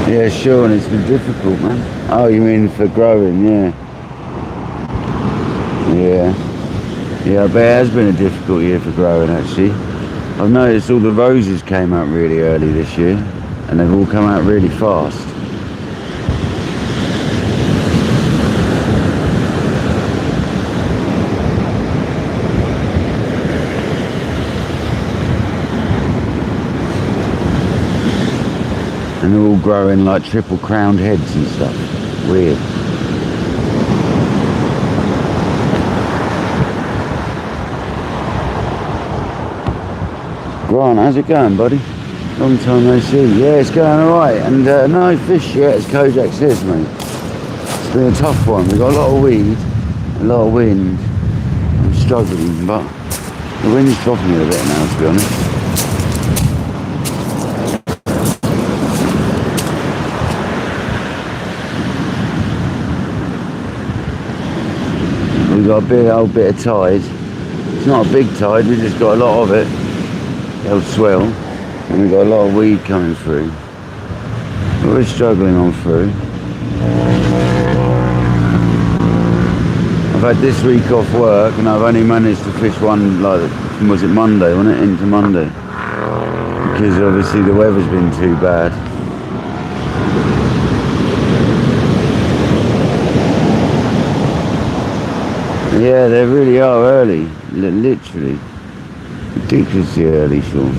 Yeah, sure, and it's been difficult, man. Oh, you mean for growing, yeah. Yeah, I bet it has been a difficult year for growing, actually. I've noticed all the roses came out really early this year, and they've all come out really fast. And they're all growing like triple crowned heads and stuff. Weird. Grant, how's it going, buddy? Long time no see. Yeah, it's going alright. And no fish yet, as Kojak says, mate. It's been a tough one. We've got a lot of weed, a lot of wind. I'm struggling, but the wind's dropping a bit now, to be honest. We've got a big old bit of tide. It's not a big tide, we just got a lot of it. The old swell. And we've got a lot of weed coming through. But we're struggling on through. I've had this week off work and I've only managed to fish one, like, was it Monday, wasn't it? Into Monday. Because obviously the weather's been too bad. Yeah, they really are early, literally. Ridiculously early, Sean.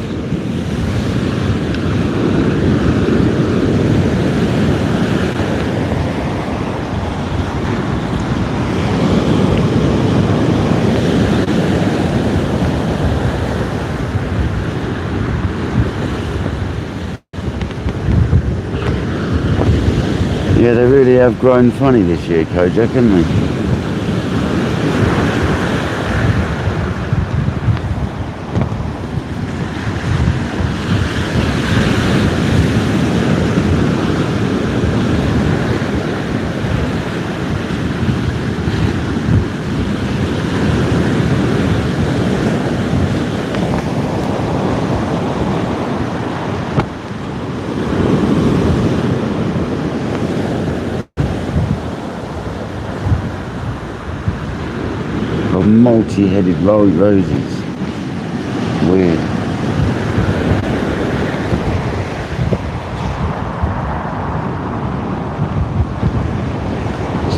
Yeah, they really have grown funny this year, Kojak, haven't they? Multi-headed roses. Weird.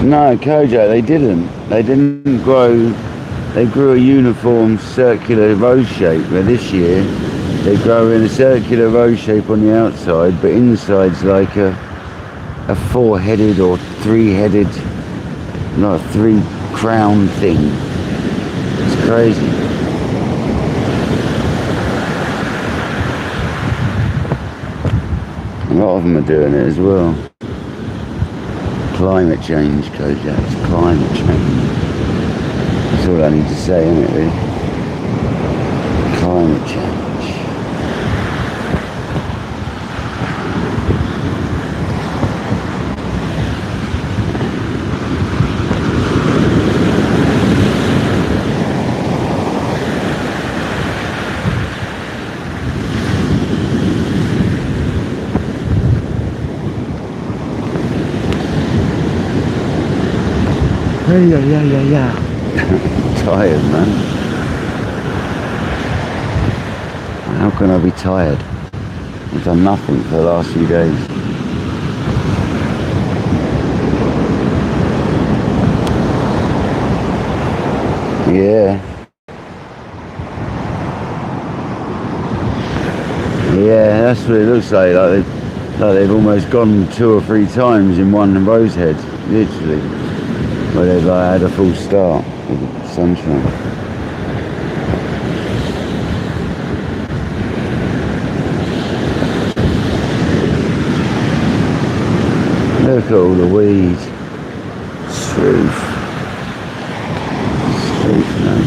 No, Kojak, they didn't. They didn't grow. They grew a uniform circular rose shape, where this year they grow in a circular rose shape on the outside, but inside's like a four-headed or three-headed, not a three-crown thing. It's crazy. lot of them are doing it as well. Climate change, Kojak. It's climate change. That's all I need to say, isn't it, really? Climate change. Yeah. Tired, man. How can I be tired? I've done nothing for the last few days. Yeah. Yeah, that's what it looks like. Like they've almost gone 2 or 3 times in one rose head, literally. Where they've had a full start with the sunshine. Look at all the weed. Truth, man.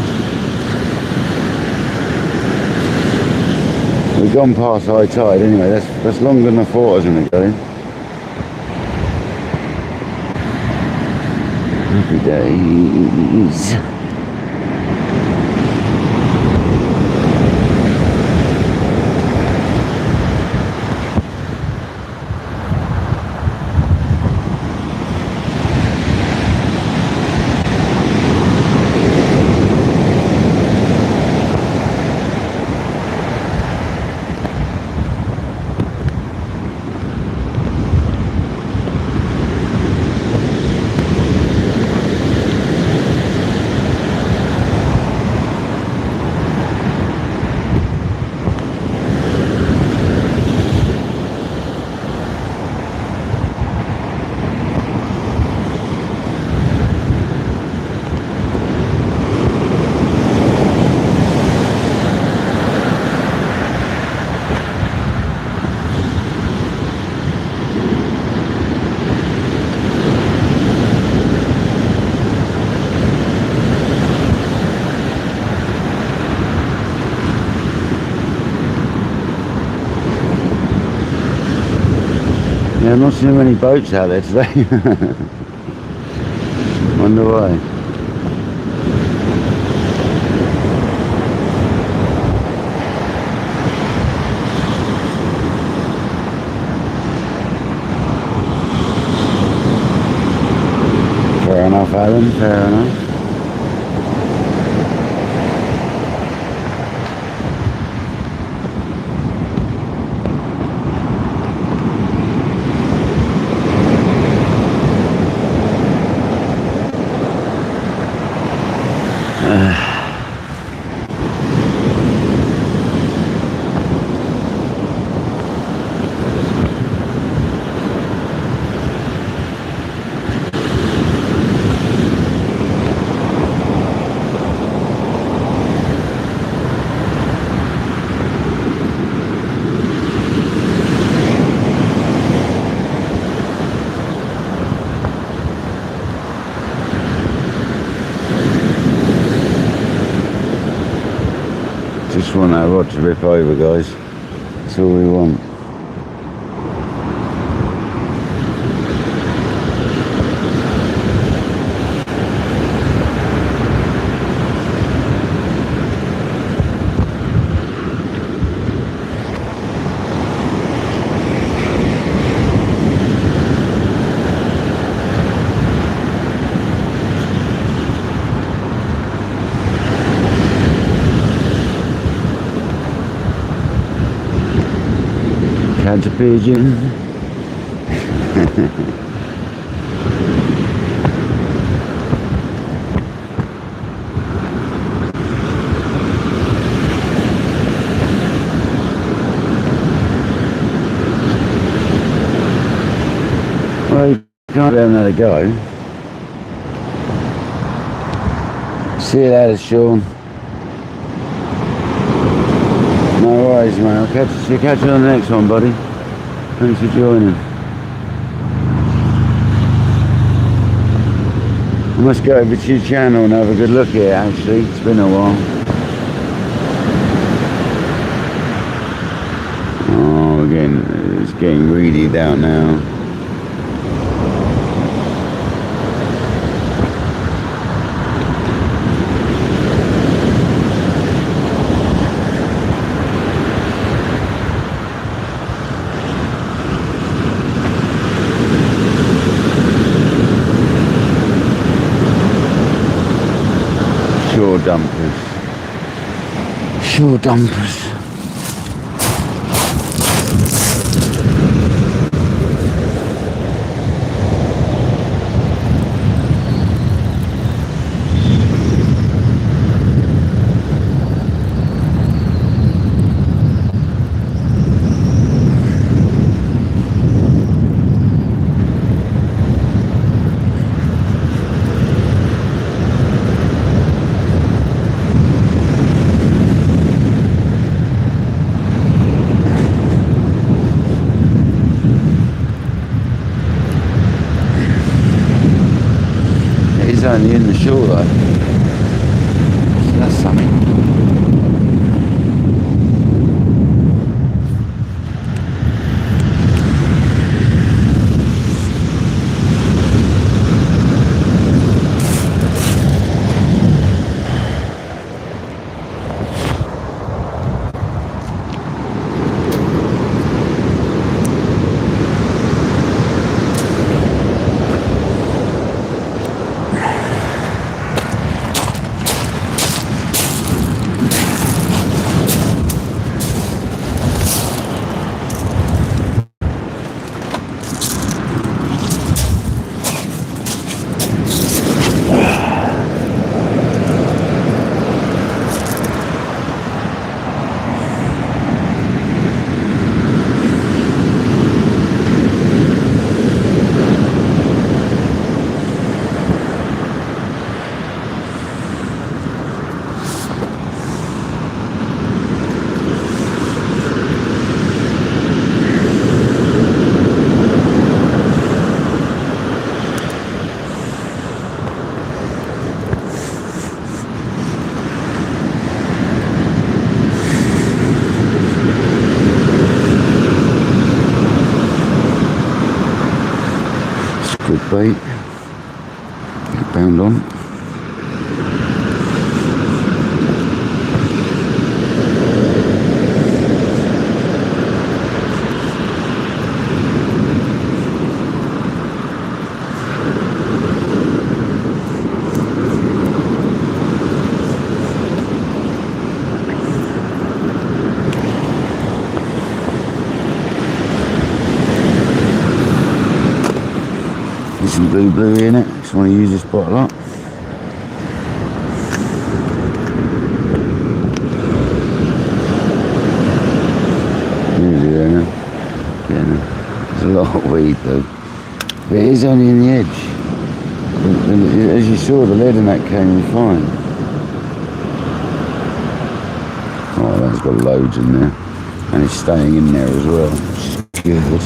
We've gone past high tide anyway. That's longer than I thought I was going to go. Happy days. Yeah, I'm not seeing many boats out there today. Wonder why. Fair enough, Alan, fair enough. Just want that rod to rip over, guys. That's all we want. Catch a pigeon. Well, you can't let another go. See you later, Sean. No worries, mate. I'll catch you on the next one, buddy. Thanks for joining. I must go over to your channel and have a good look at it actually. It's been a while. Oh, again, it's getting reedied out now. Shore dumpers. Shore dumpers. It's only in the shore though. That's something. Good bait. Bound on. Some blue in it, just want to use this spot a lot. Nearly there now. Yeah, no. There's a lot of weed though. But it is only in the edge. As you saw, the lead in that came in fine. Oh, that's got loads in there. And it's staying in there as well, which is good.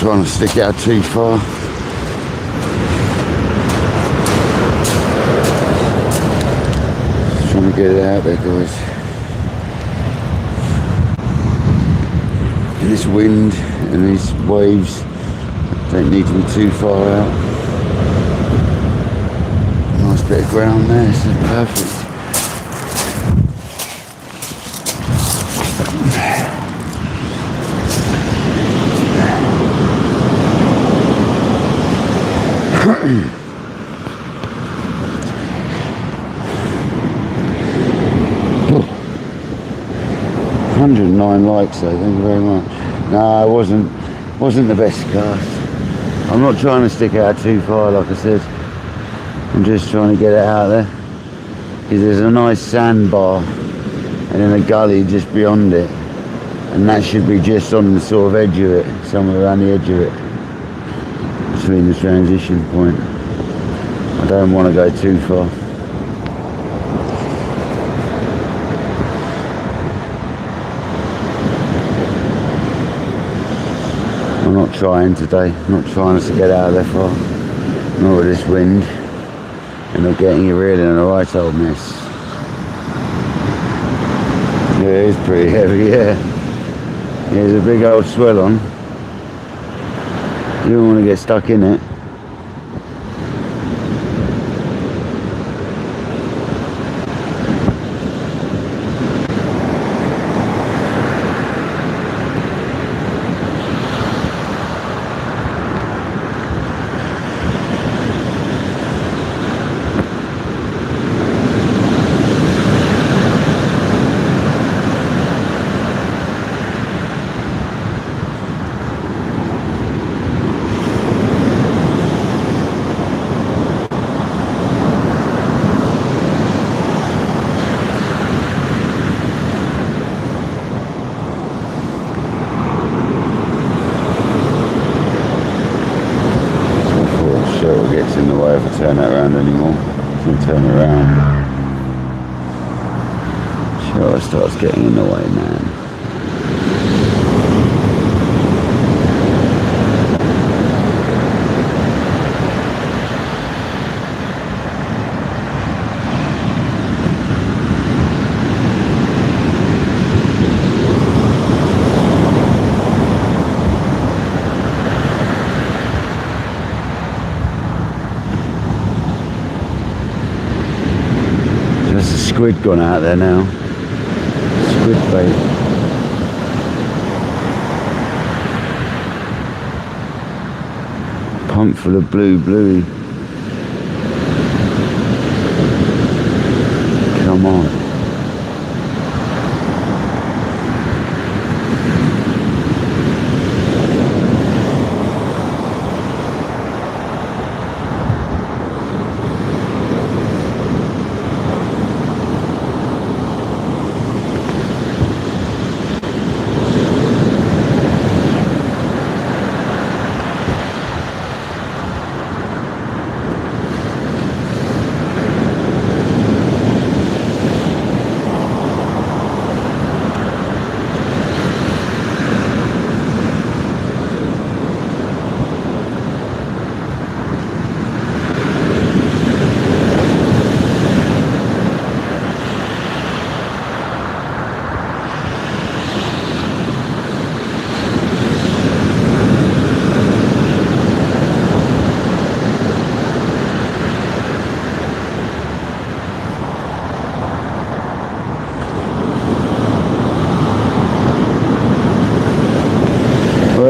trying to stick out too far. Just trying to get it out there, guys. And this wind and these waves don't need to be too far out. Nice bit of ground there, this is perfect. $109 likes though, thank you very much. No, it wasn't the best cast. I'm not trying to stick out too far, like I said. I'm just trying to get it out there. Because there's a nice sandbar and then a gully just beyond it. And that should be just on the sort of edge of it, somewhere around the edge of it. Between the transition point. I don't want to go too far. I'm not trying today, not trying to get out of there far. Not with this wind. And not getting you really in a right old mess. Yeah, it is pretty heavy, yeah. There's a big old swell on. You don't want to get stuck in it. In the way if I turn that around anymore. I'll turn it around. Sure, it starts getting in the way, man. There's a squid gone out there now. Squid bait. Pump full of bluey. Come on.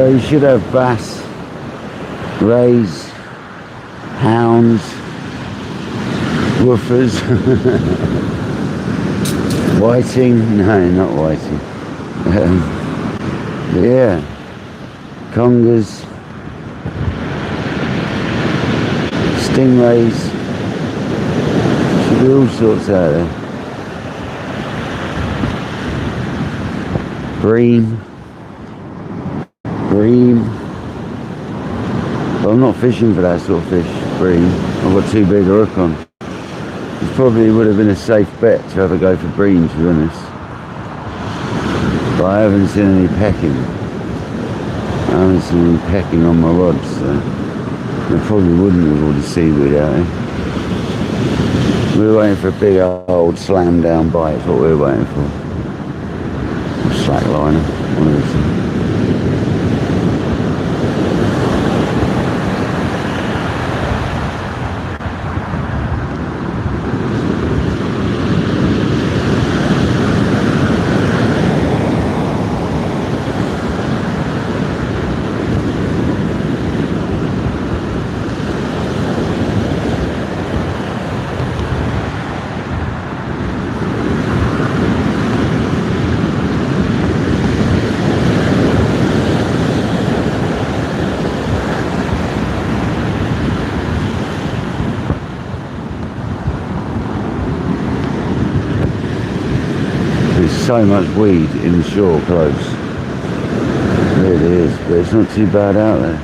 You should have bass, rays, hounds, woofers, whiting, no, not whiting, yeah, congers, stingrays, should be all sorts out there, bream, but I'm not fishing for that sort of fish, bream. I've got too big a hook on. It probably would have been a safe bet to have a go for bream, to be honest. But I haven't seen any pecking. I haven't seen him pecking on my rods, so I probably wouldn't with all the seaweed out here. We're waiting for a big old slam down bite, is what we're waiting for. A slack liner, one of those things. So much weed in the shore close. It really is, but it's not too bad out there.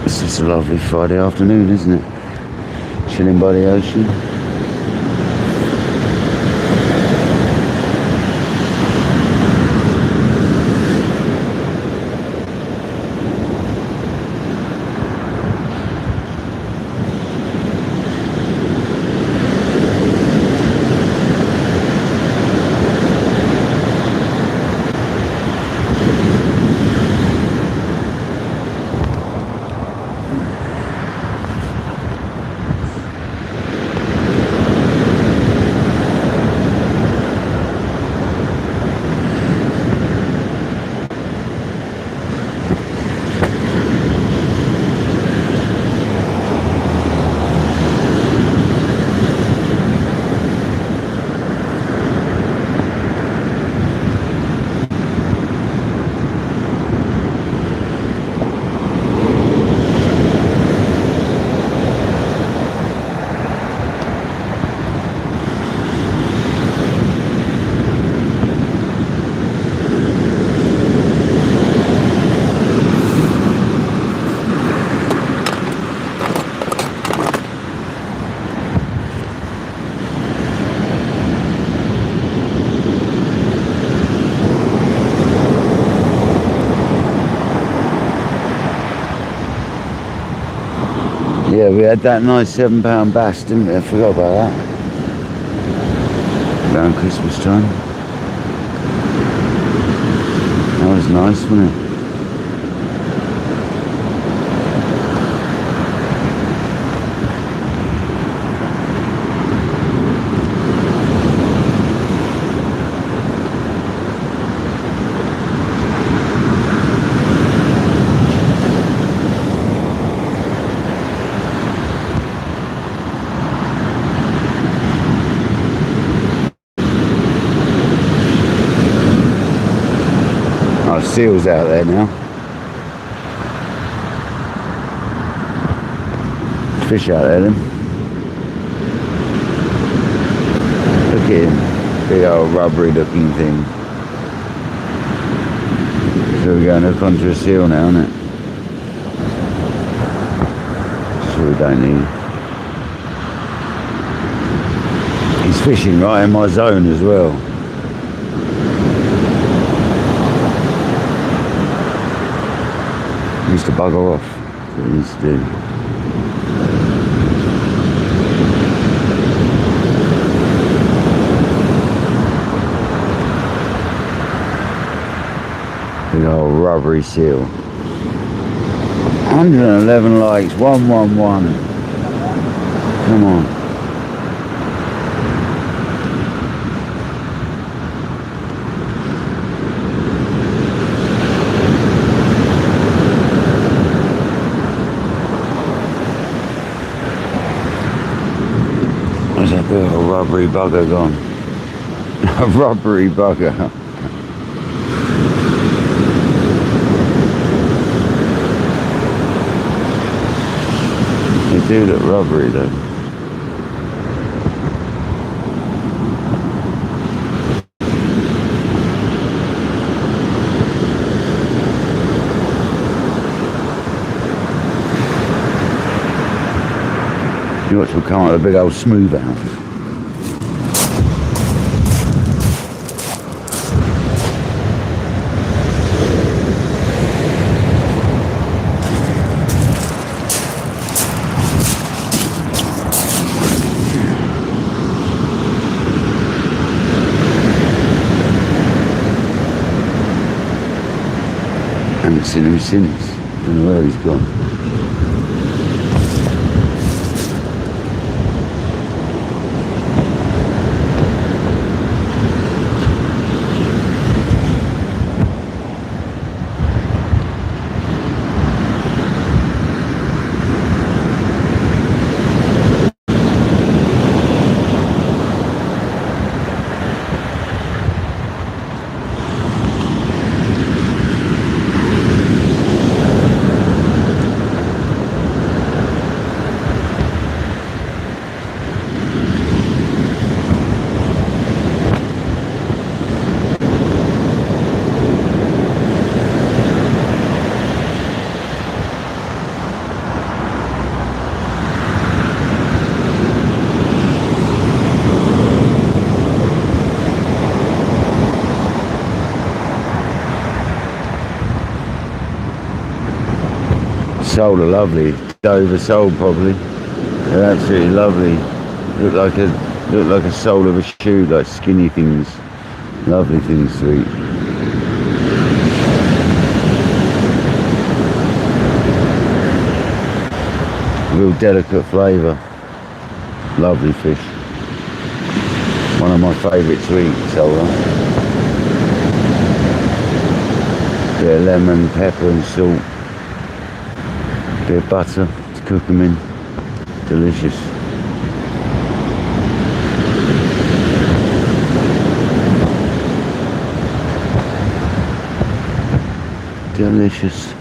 It's just a lovely Friday afternoon, isn't it? Chilling by the ocean. Yeah, we had that nice £7 bass, didn't we? I forgot about that. Around Christmas time. That was nice, wasn't it? Seals out there now. Fish out there then. Look at him. Big old rubbery looking thing. So we're going to hook onto a seal now, isn't it? So we don't need. He's fishing right in my zone as well. He needs to bugger off. That's what he needs to do. Big old rubbery seal. 111 likes, 111. Come on. Where's that big old rubbery bugger gone? A rubbery bugger. They do look rubbery though. You watch them come out with a big old smooth out. I haven't seen him since. Don't know where he's gone. Sole are lovely. Dover sole probably. They're absolutely lovely. Look like a sole of a shoe, like skinny things. Lovely things to eat. Real delicate flavour. Lovely fish. One of my favourite to eat, sole. Bit of lemon, pepper and salt. Bit of butter to cook them in. Delicious. Delicious.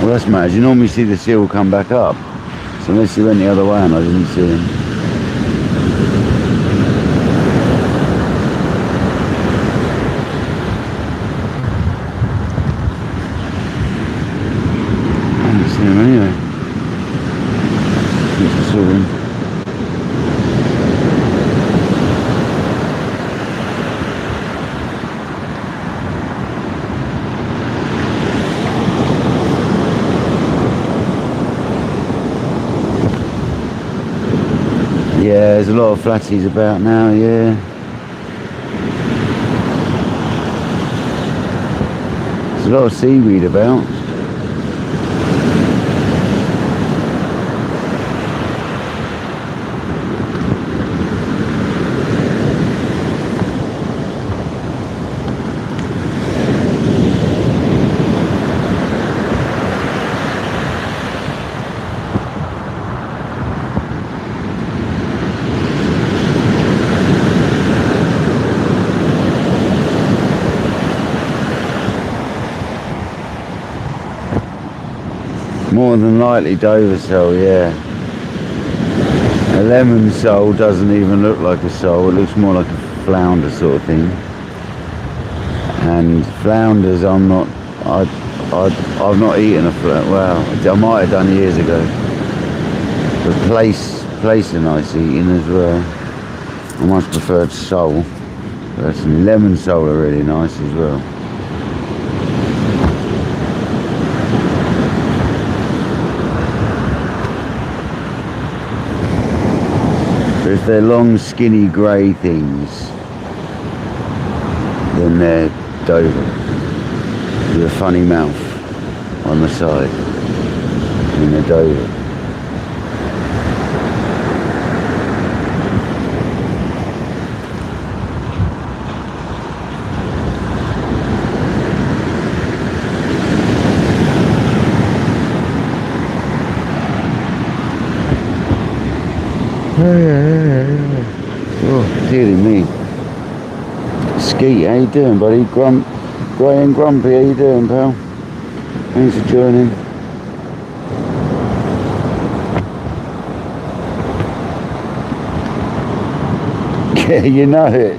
Well, that's mad. You normally see the seal come back up. So unless he went the other way and I didn't see him. Anyway, I saw him. Yeah, there's a lot of flatties about now, yeah. There's a lot of seaweed about. More than likely Dover sole, yeah. A lemon sole doesn't even look like a sole, it looks more like a flounder sort of thing. And flounders I've not eaten a flounder, well, I might have done years ago. But place are nice eating as well. I much preferred sole. But some lemon sole are really nice as well. they're long, skinny, grey things, then they're Dover with a funny mouth on the side. And they're Dover. Oh, dearie me. Skeet, how you doing, buddy? Grey and Grumpy, how you doing, pal? Thanks for joining. Yeah, you know it.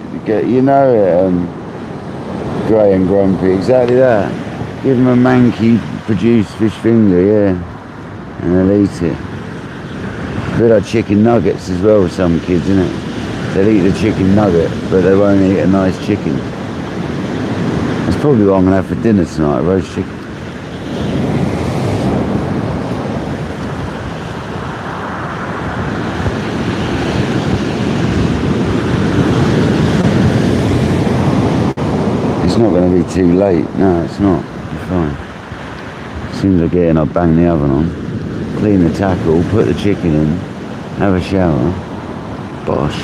Grey and Grumpy, exactly that. Give them a manky produced fish finger, yeah, and they'll eat it. A bit like chicken nuggets as well with some kids, isn't it? They'll eat the chicken nugget, but they won't eat a nice chicken. That's probably what I'm going to have for dinner tonight, roast chicken. It's not going to be too late. No, it's not. It's fine. As soon as I get in, I'll bang the oven on, clean the tackle, put the chicken in, have a shower. Bosh.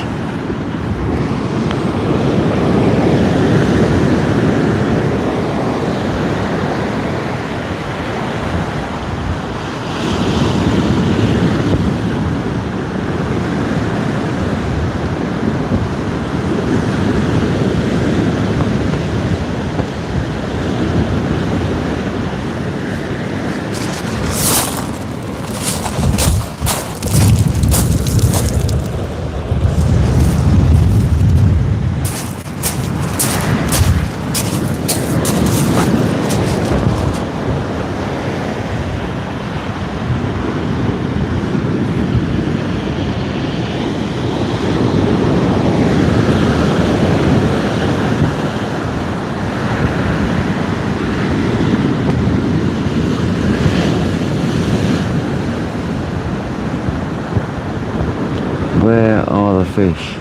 Where are the fish?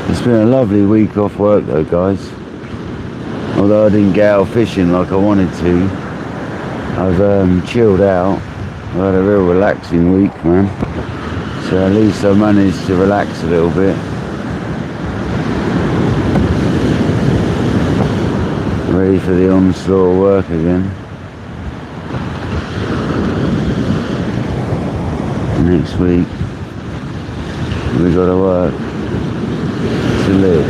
It's been a lovely week off work though, guys. Although I didn't get out fishing like I wanted to, I've chilled out. I've had a real relaxing week, man. So at least I managed to relax a little bit. Ready for the onslaught of work again. Next week we got to work to live.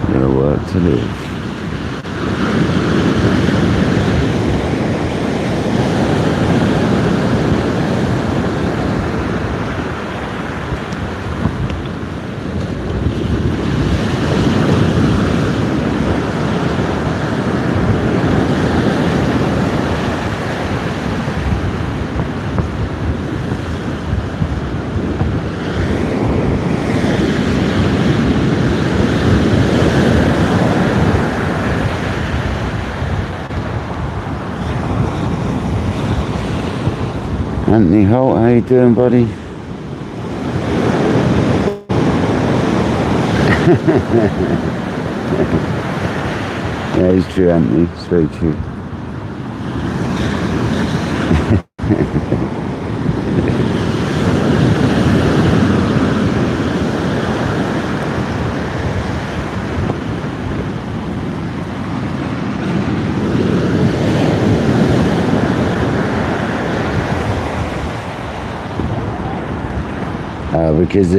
We got to work to live. Anthony Holt, how you doing, buddy? Yeah, it's true, Anthony. It's very true. Because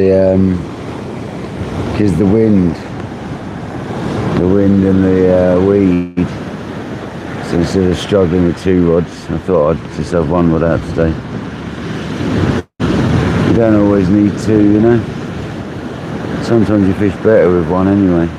the wind and the weed. So instead of struggling with two rods, I thought I'd just have one rod out today. You don't always need to, you know. Sometimes you fish better with one anyway.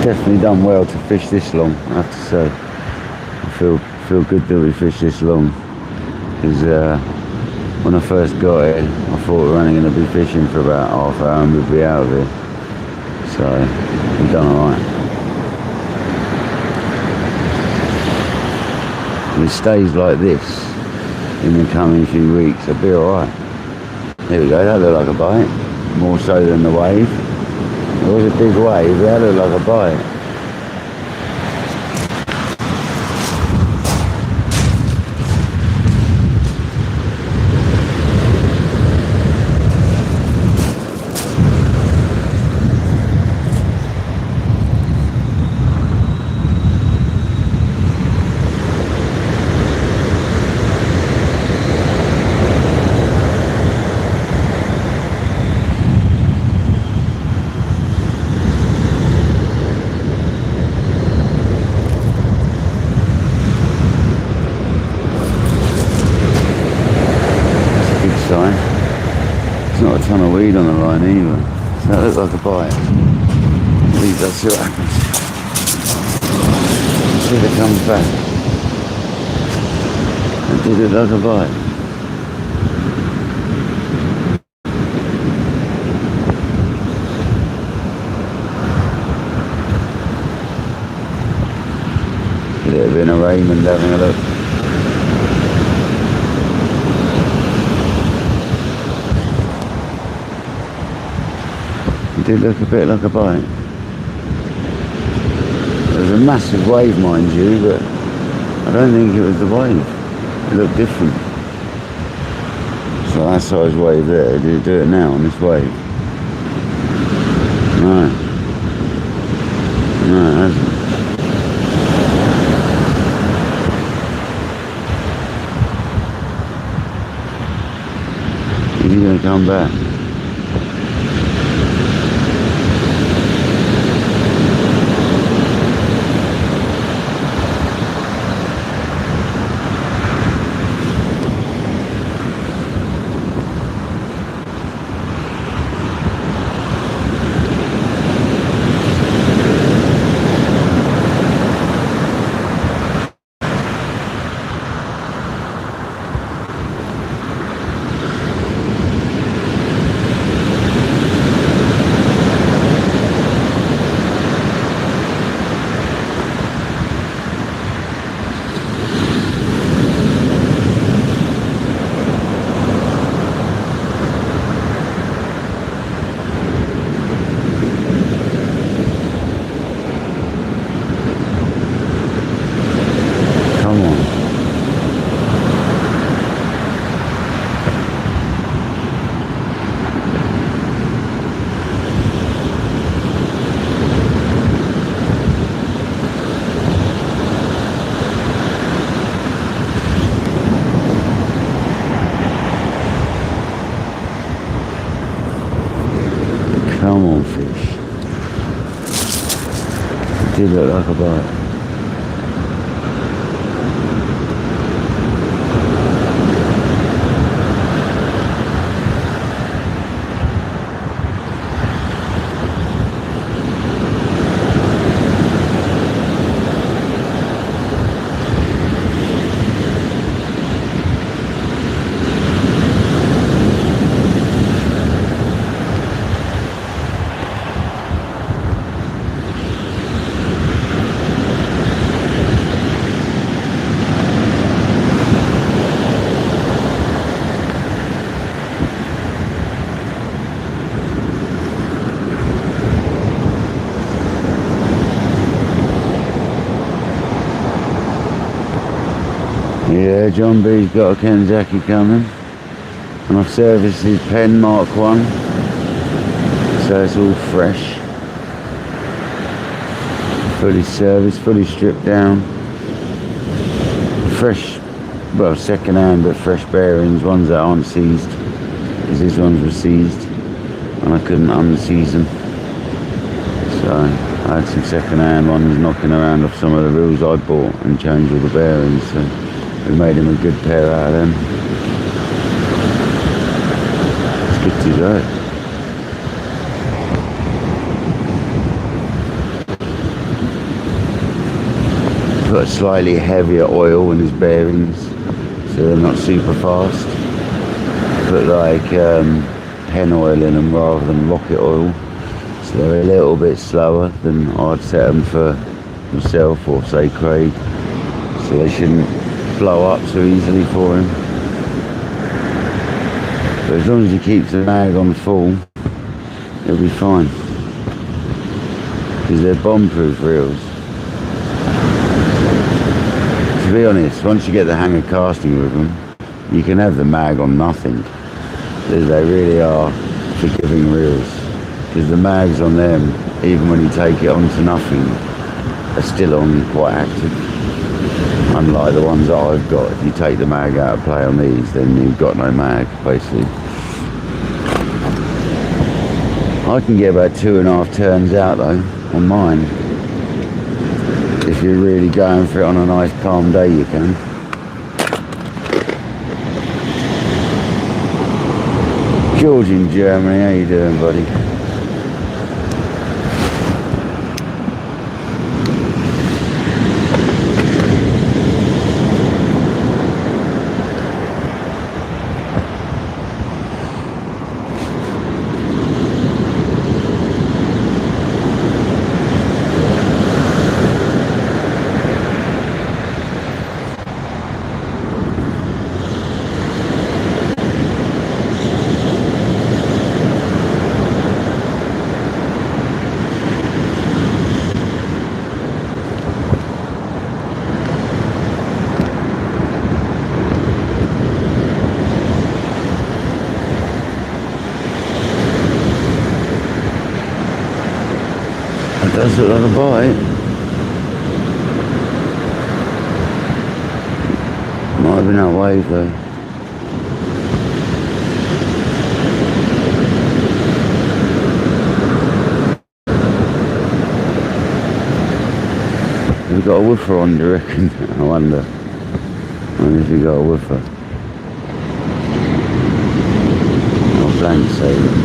Definitely done well to fish this long, I have to say. I feel good that we fished this long, because when I first got here, I thought we were only going to be fishing for about half an hour and we'd be out of here. So we've done alright. If it stays like this in the coming few weeks, I'll be alright. There we go, that looked like a bite, more so than the wave. It was a big wave, that looked like a bite. There's not a ton of weed on the line either. So that looks like a bite. At least let's see what happens. Let's see if it comes back. It did look like a bite. Could it have been a Raymond having a look? It did look a bit like a bite. There was a massive wave, mind you, but I don't think it was the wave. It looked different. So that size wave there, did it do it now on this wave? No. No, it hasn't. Is he going to come back? Come on, fish. It did look like a bite. Yeah, John B's got a Kenzaki coming. And I've serviced his pen Mark 1. So it's all fresh. Fully serviced, fully stripped down. Fresh, well, second hand, but fresh bearings, ones that aren't seized. Because these ones were seized. And I couldn't unseize them. So I had some second hand ones knocking around off some of the reels I bought and changed all the bearings. So we made him a good pair out of them. It's good to go. Put a slightly heavier oil in his bearings so they're not super fast. Put like pen oil in them rather than rocket oil, so they're a little bit slower than I'd set them for myself or say Craig, so they shouldn't blow up so easily for him. But as long as he keeps the mag on full, he'll be fine, because they're bomb-proof reels. To be honest, once you get the hang of casting with them, you can have the mag on nothing. They really are forgiving reels, because the mags on them, even when you take it on to nothing, are still on quite active. Unlike the ones that I've got, if you take the mag out of play on these, then you've got no mag, basically. I can get about 2.5 turns out though, on mine. If you're really going for it on a nice calm day, you can. George in Germany, how you doing, buddy? Does look like a bite. Might have been that wave though. Have we got a woofer on, do you reckon? I wonder if we got a woofer. Oh, blank sailing.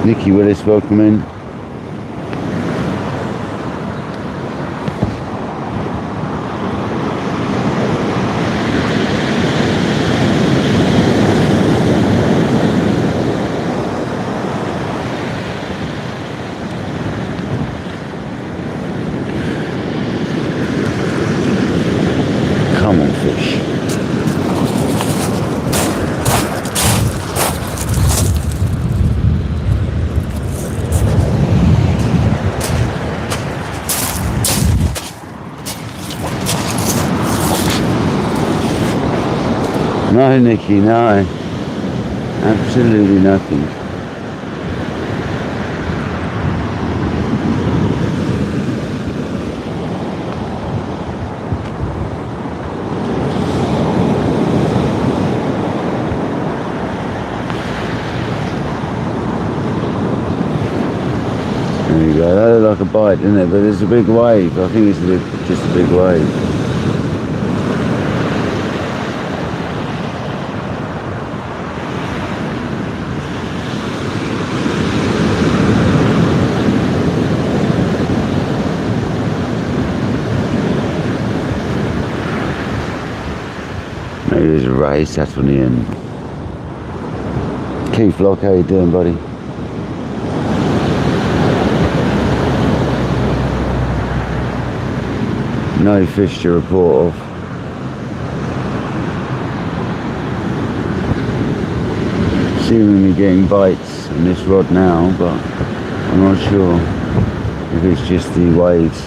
Nicky Willis, welcome in. Come on, fish. No, Nicky, no. Absolutely nothing. There you go. That looked like a bite, didn't it? But there's a big wave. I think it's just a big wave. Maybe there's a race, that's on the end. Keith Lock, how you doing, buddy? No fish to report of. Seemingly getting bites on this rod now, but I'm not sure if it's just the waves.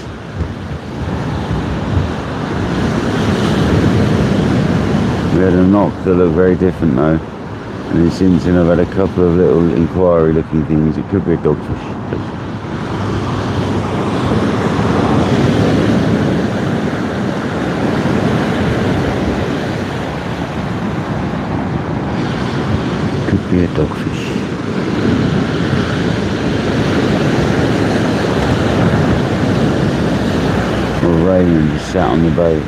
We had a knock that looked very different though, and since then I've had a couple of little inquiry looking things. It could be a dogfish. Could be a dogfish. Or Raymond just sat on the boat.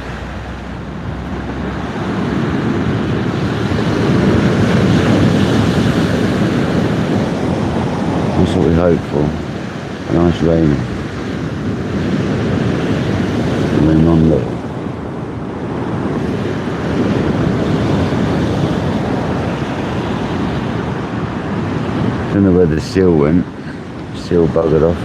That's what we hope for. A nice rain. And then on look. Don't know where the seal went. Seal buggered off.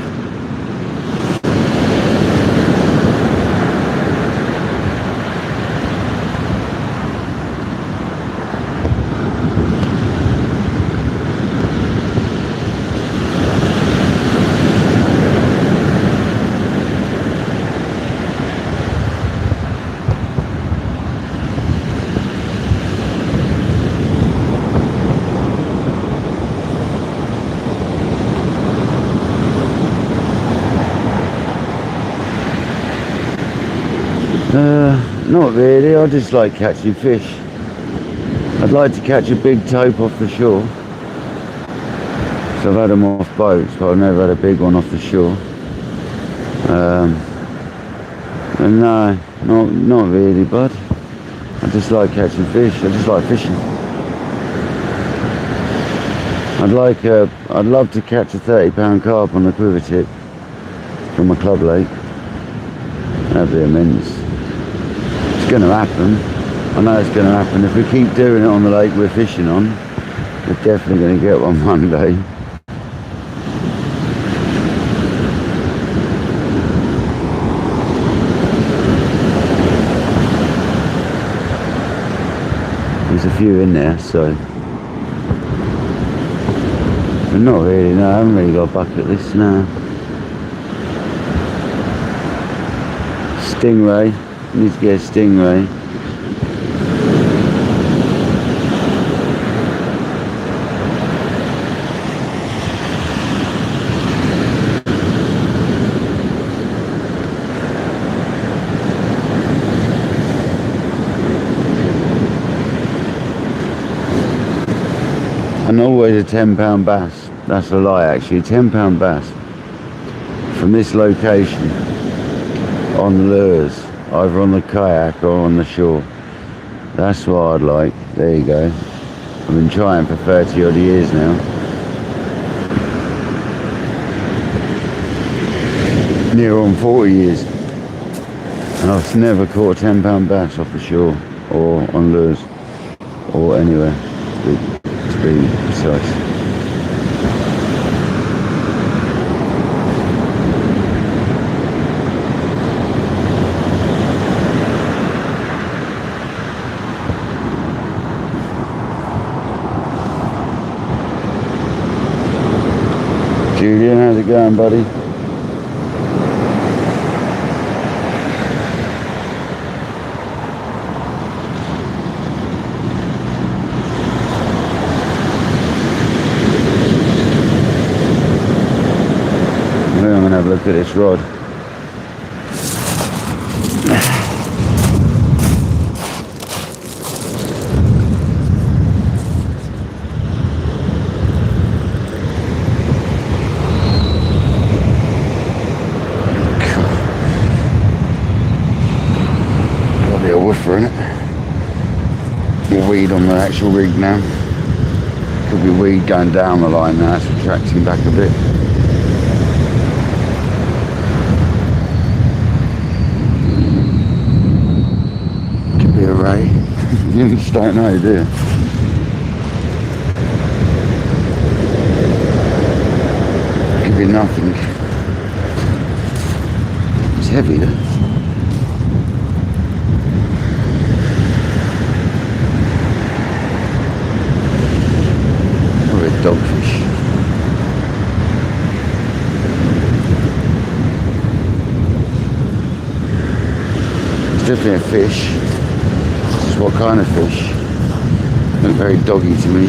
Not really, I just like catching fish. I'd like to catch a big tope off the shore. So I've had them off boats, but I've never had a big one off the shore. And no, not really, bud. I just like catching fish, I just like fishing. I'd love to catch a 30-pound carp on the quiver tip from a club lake. That'd be immense. It's going to happen. I know it's going to happen. If we keep doing it on the lake we're fishing on, we're definitely going to get one Monday. There's a few in there, so. But not really, no, I haven't really got a bucket list now. Stingray. Need to get a stingray. And always a 10-pound bass. That's a lie actually, 10-pound bass. From this location, on lures. Either on the kayak or on the shore. That's what I'd like. There you go. I've been trying for 30 odd years now. Near on 40 years. And I've never caught a 10-pound bass off the shore or on lures or anywhere to be precise. Julian, how's it going, buddy? I'm going to have a look at this rod. In it. More weed on the actual rig now. Could be weed going down the line now, it's retracting back a bit. Could be a ray. You just don't know, do you? Give you nothing. It's heavy though. Or a dogfish. It's definitely a fish. Just what kind of fish? Look very doggy to me.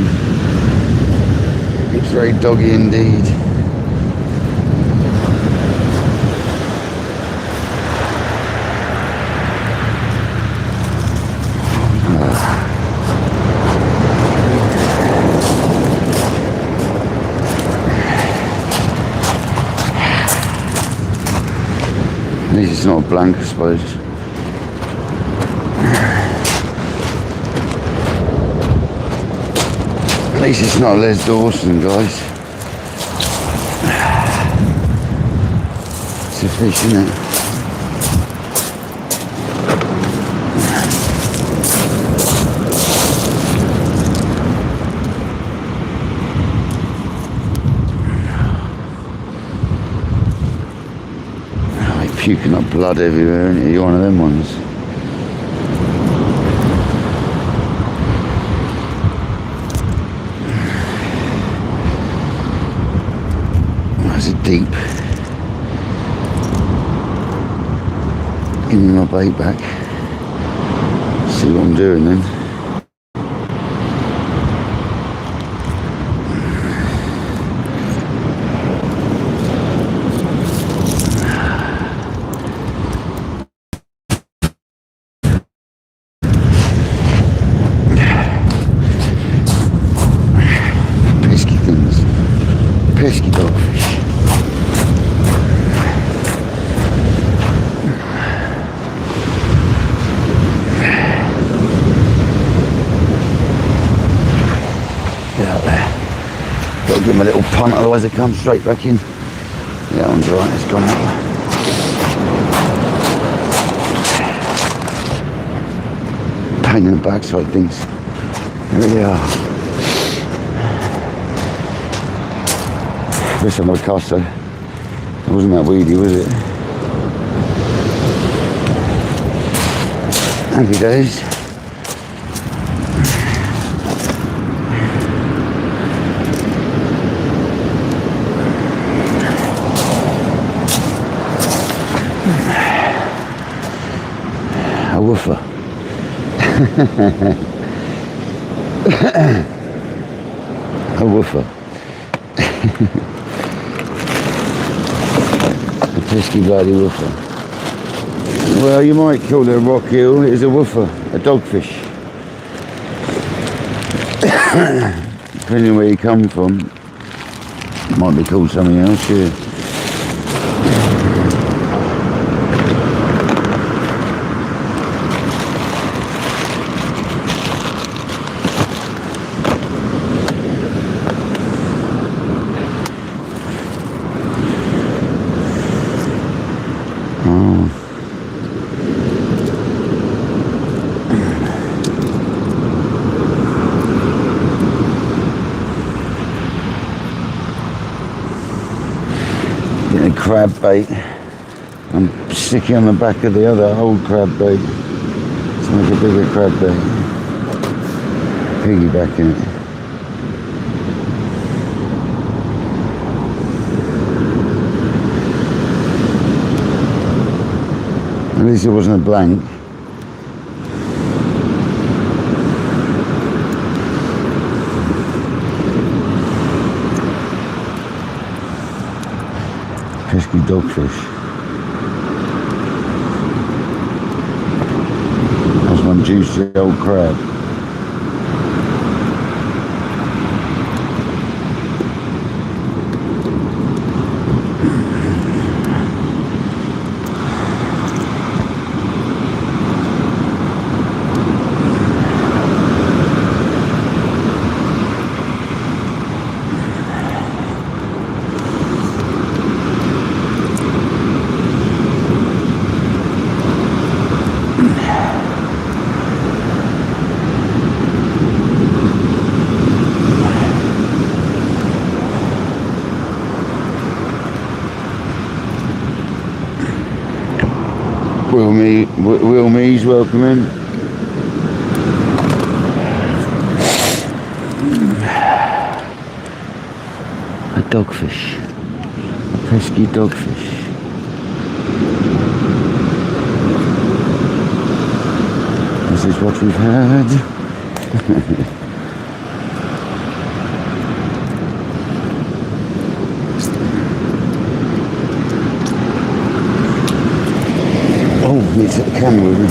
It's very doggy indeed. At least it's not a blank, I suppose. At least it's not Les Dawson, guys. It's a fish, isn't it? Puking up blood everywhere, isn't it? You're one of them ones. That's a deep. Give me my bait back. See what I'm doing then. Pesky dogfish. Get out there. Got to give him a little punt, otherwise it comes straight back in. Yeah, I'm right, it's gone out. Pain in the backside things. There we are. This on my cast, it wasn't that weedy, was it? Happy days. A woofer. A woofer. A pesky bloody woofer. Well, you might call it a rock eel. It is a woofer, a dogfish. Depending on where you come from, it might be called something else, yeah. Crab bait. I'm sticking on the back of the other old crab bait to make a bigger crab bait. Piggybacking it. At least it wasn't a blank. Pesky dogfish. That's one juicy old crab. Will Me's welcome in. A dogfish. A pesky dogfish. This is what we've had. Oh, need to take the camera with me.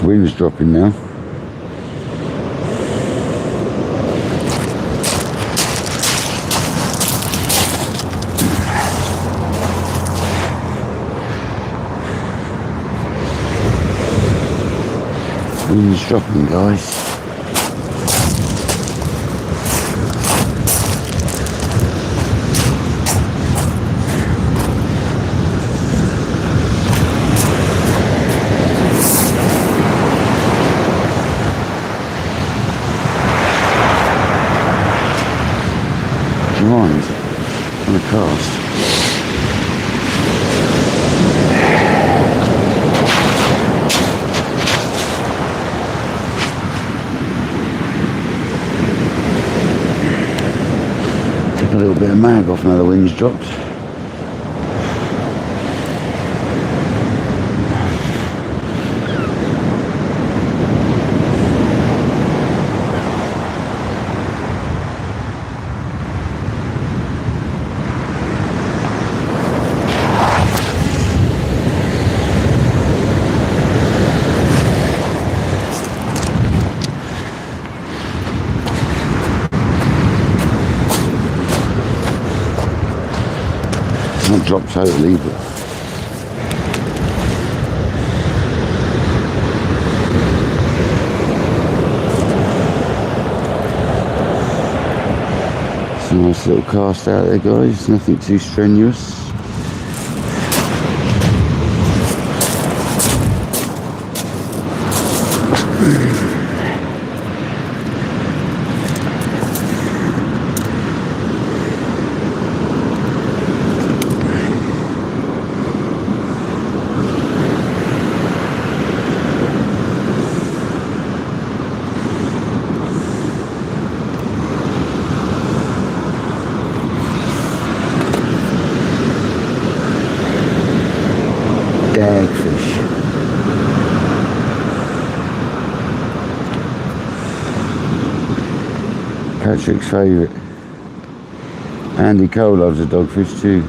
Wind's dropping now. Wind's dropping, guys. On a cast. Take a little bit of mag off now the wind's dropped. Not dropped totally, but it's a nice little cast out there, guys. Nothing too strenuous. Dagfish. Patrick's favourite. Andy Cole loves a dogfish too.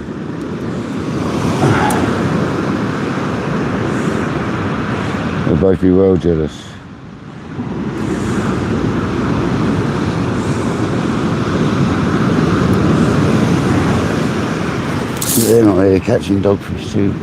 They'll both be well jealous. They're not here catching dogfish too.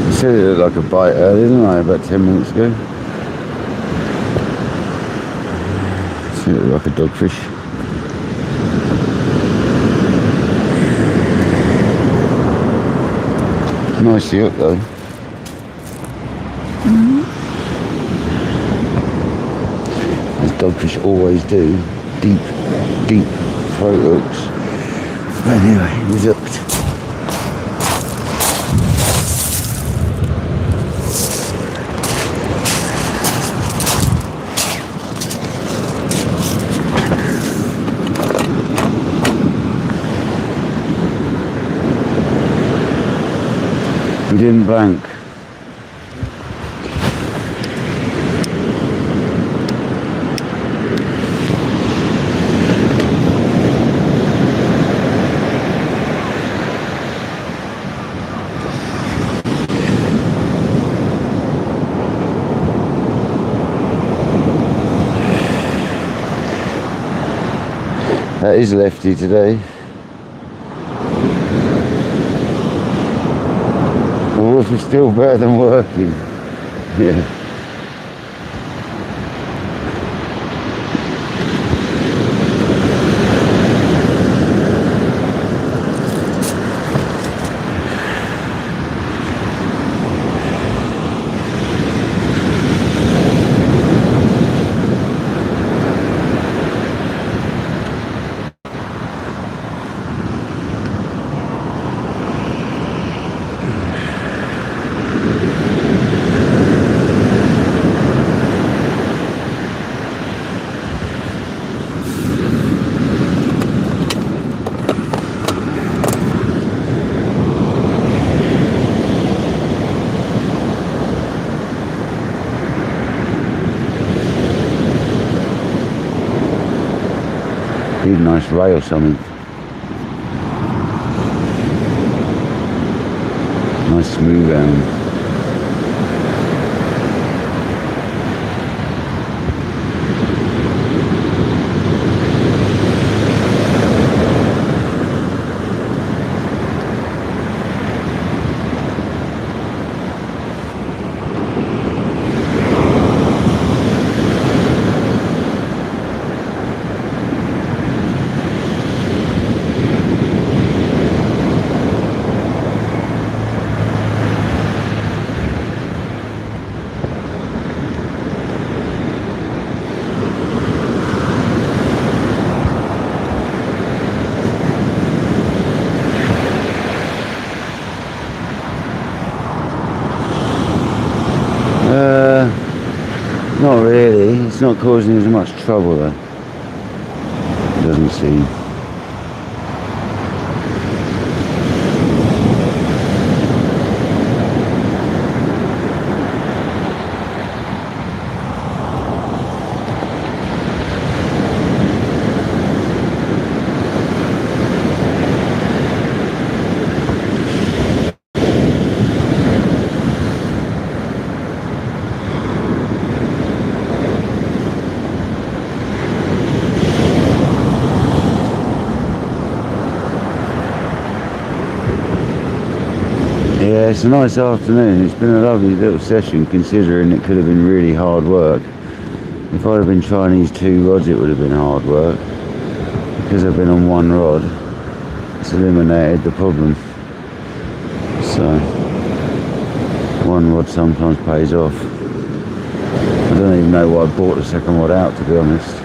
I said it looked like a bite earlier, didn't I, about 10 minutes ago? I said it looked like a dogfish. Nicely hooked though. As dogfish always do, deep throat hooks. But anyway, he's hooked. We didn't blank. That is lefty today. Wolf is still better than working. Yeah. Need a nice ray or something. Nice smooth round. Not really, it's not causing as much trouble though. Doesn't seem. Yeah, it's a nice afternoon. It's been a lovely little session considering it could have been really hard work. If I'd have been trying these two rods, it would have been hard work. Because I've been on one rod, it's eliminated the problem. So, one rod sometimes pays off. I don't even know why I bought the second rod out, to be honest.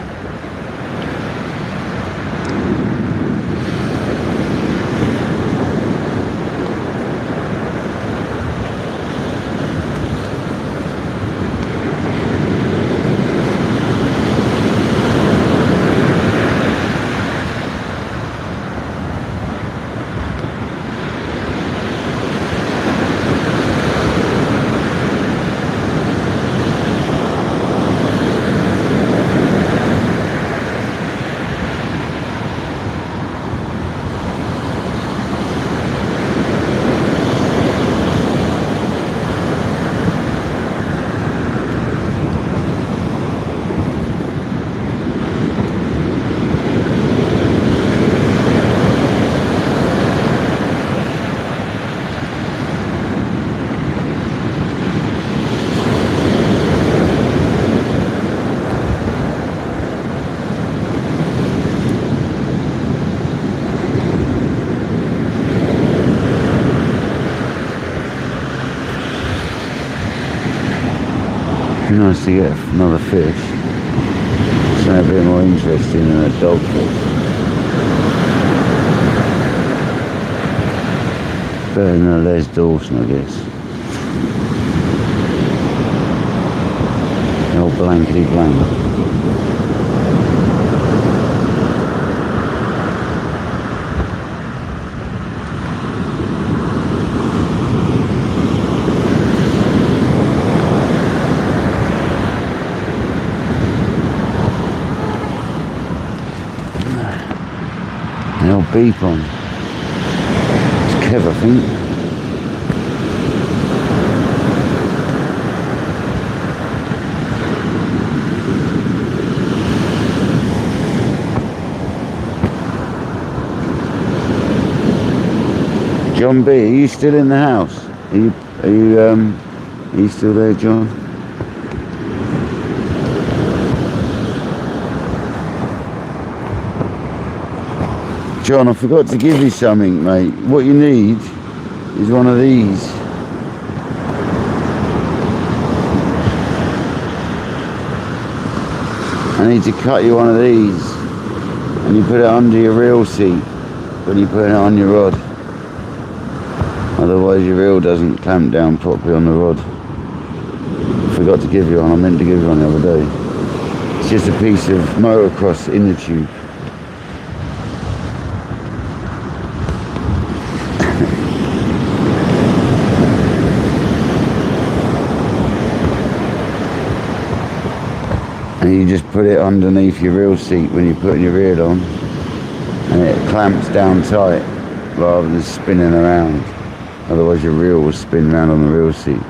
Nice to get another fish. Something a bit more interesting than a dogfish. Better than a Les Dawson, I guess. The old blankety blank. beep on. It's Kev, I think. John B, are you still in the house? Are you still there, John? John, I forgot to give you something, mate. What you need is one of these. I need to cut you one of these, and you put it under your reel seat when you put it on your rod. Otherwise your reel doesn't clamp down properly on the rod. I forgot to give you one. I meant to give you one the other day. It's just a piece of motocross inner tube. And you just put it underneath your reel seat when you're putting your reel on, and it clamps down tight rather than spinning around. Otherwise your reel will spin around on the reel seat,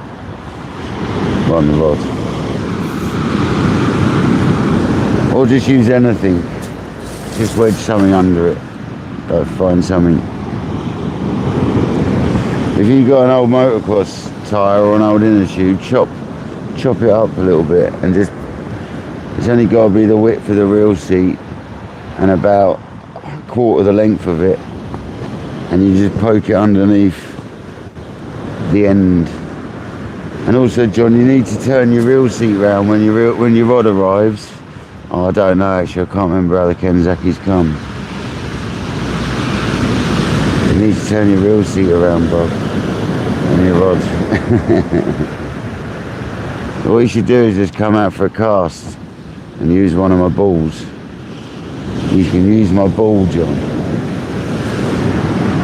on the rod. Or just use anything. Just wedge something under it. Go find something. If you've got an old motocross tyre or an old inner tube, chop it up a little bit, and just, it's only got to be the width of the reel seat and about a quarter the length of it, and you just poke it underneath the end. And also, John, you need to turn your reel seat round when your rod arrives. Oh, I don't know actually, I can't remember how the Kentucky's come. You need to turn your reel seat around, Bob, and your rod. What you should do is just come out for a cast and use one of my balls. You can use my ball, John.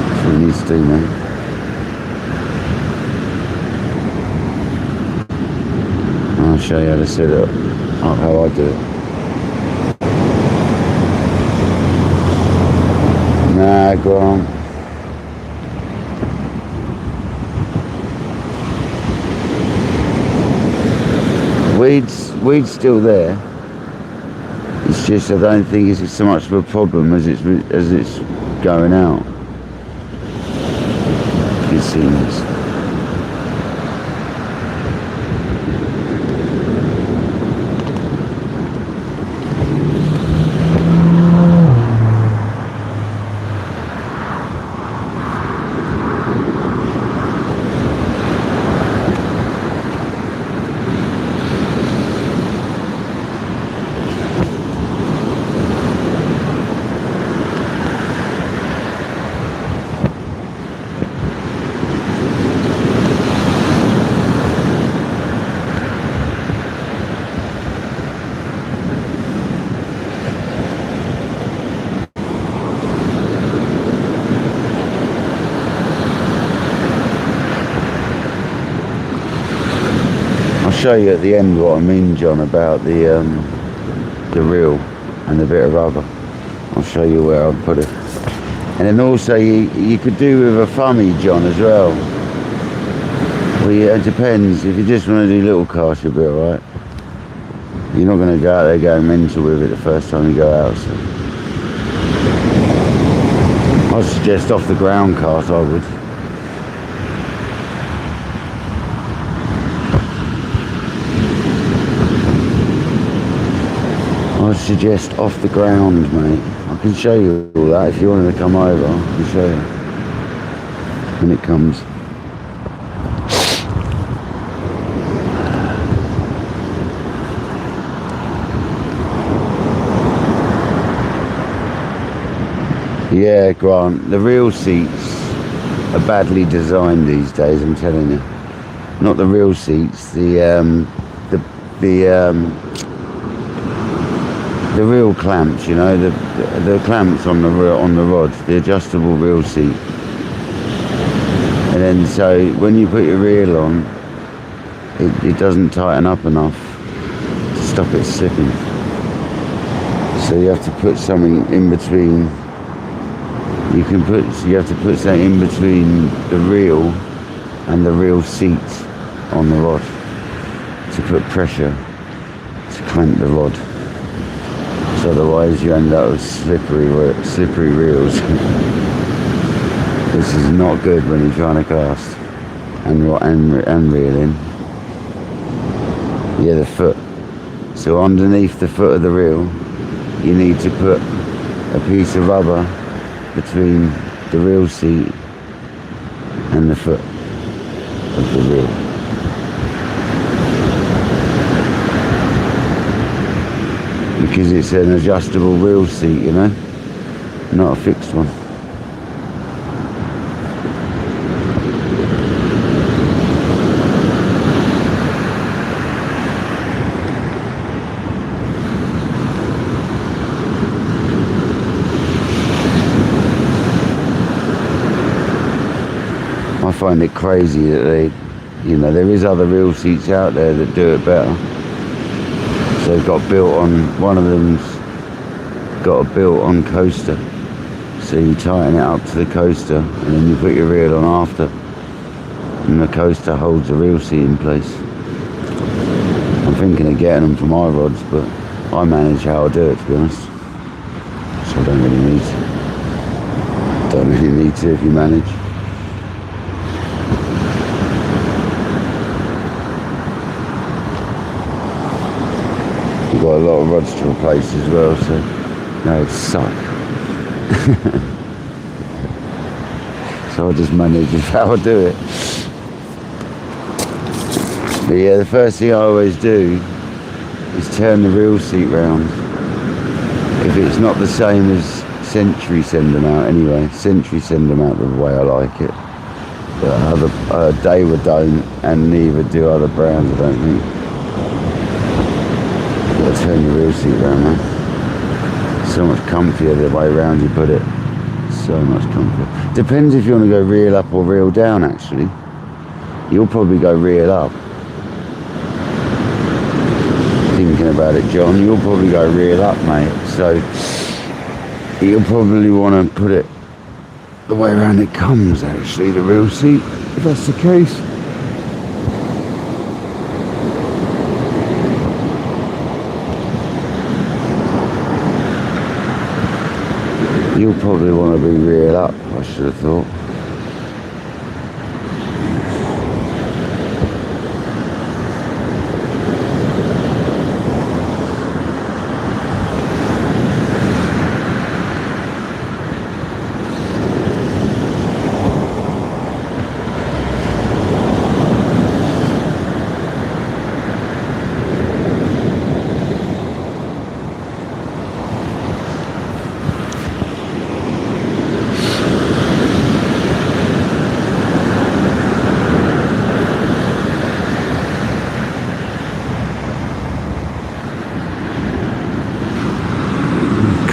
That's what you need to do, man. I'll show you how to set it up, how I do it. Nah, go on. Weed's still there. It's just I don't think it's so much of a problem as it's going out. It seems. I'll show you at the end what I mean, John, about the reel and the bit of rubber. I'll show you where I'll put it. And then also you could do with a thummy, John, as well. Well, yeah, it depends. If you just want to do little casts, you'll be alright. You're not going to go out there going mental with it the first time you go out. So I'd suggest off the ground cast, I would. I'd suggest off the ground, mate. I can show you all that if you wanted to come over. I can show you when it comes. Yeah, Grant, the reel seats are badly designed these days, I'm telling you. Not the reel seats, the reel clamps, you know, the clamps on the rod, the adjustable reel seat. And then so when you put your reel on, it doesn't tighten up enough to stop it slipping. So you have to put something in between you have to put something in between the reel and the reel seat on the rod to put pressure to clamp the rod. So otherwise you end up with slippery reels. This is not good when you're trying to cast and reel in. Yeah, the foot. So underneath the foot of the reel, you need to put a piece of rubber between the reel seat and the foot of the reel. Because it's an adjustable reel seat, you know, not a fixed one. I find it crazy that there is other reel seats out there that do it better. So they've got built on, one of them's got a built-on coaster. So you tighten it up to the coaster and then you put your reel on after. And the coaster holds the reel seat in place. I'm thinking of getting them for my rods, but I manage how I do it, to be honest. So I don't really need to. Don't really need to if you manage. We've got a lot of rods to replace as well, so no, it'd suck. So I just manage how I do it. But yeah, the first thing I always do is turn the reel seat round. If it's not the same as Century send them out anyway. Century send them out the way I like it. But Daewoo don't, and neither do other brands, I don't think. Turn your reel seat around, man. So much comfier the way around you put it. So much comfier. Depends if you want to go reel up or reel down, actually. You'll probably go reel up. Thinking about it, John, you'll probably go reel up, mate. So you'll probably want to put it the way around it comes, actually, the reel seat, if that's the case. You'll probably want to be reel up, I should have thought.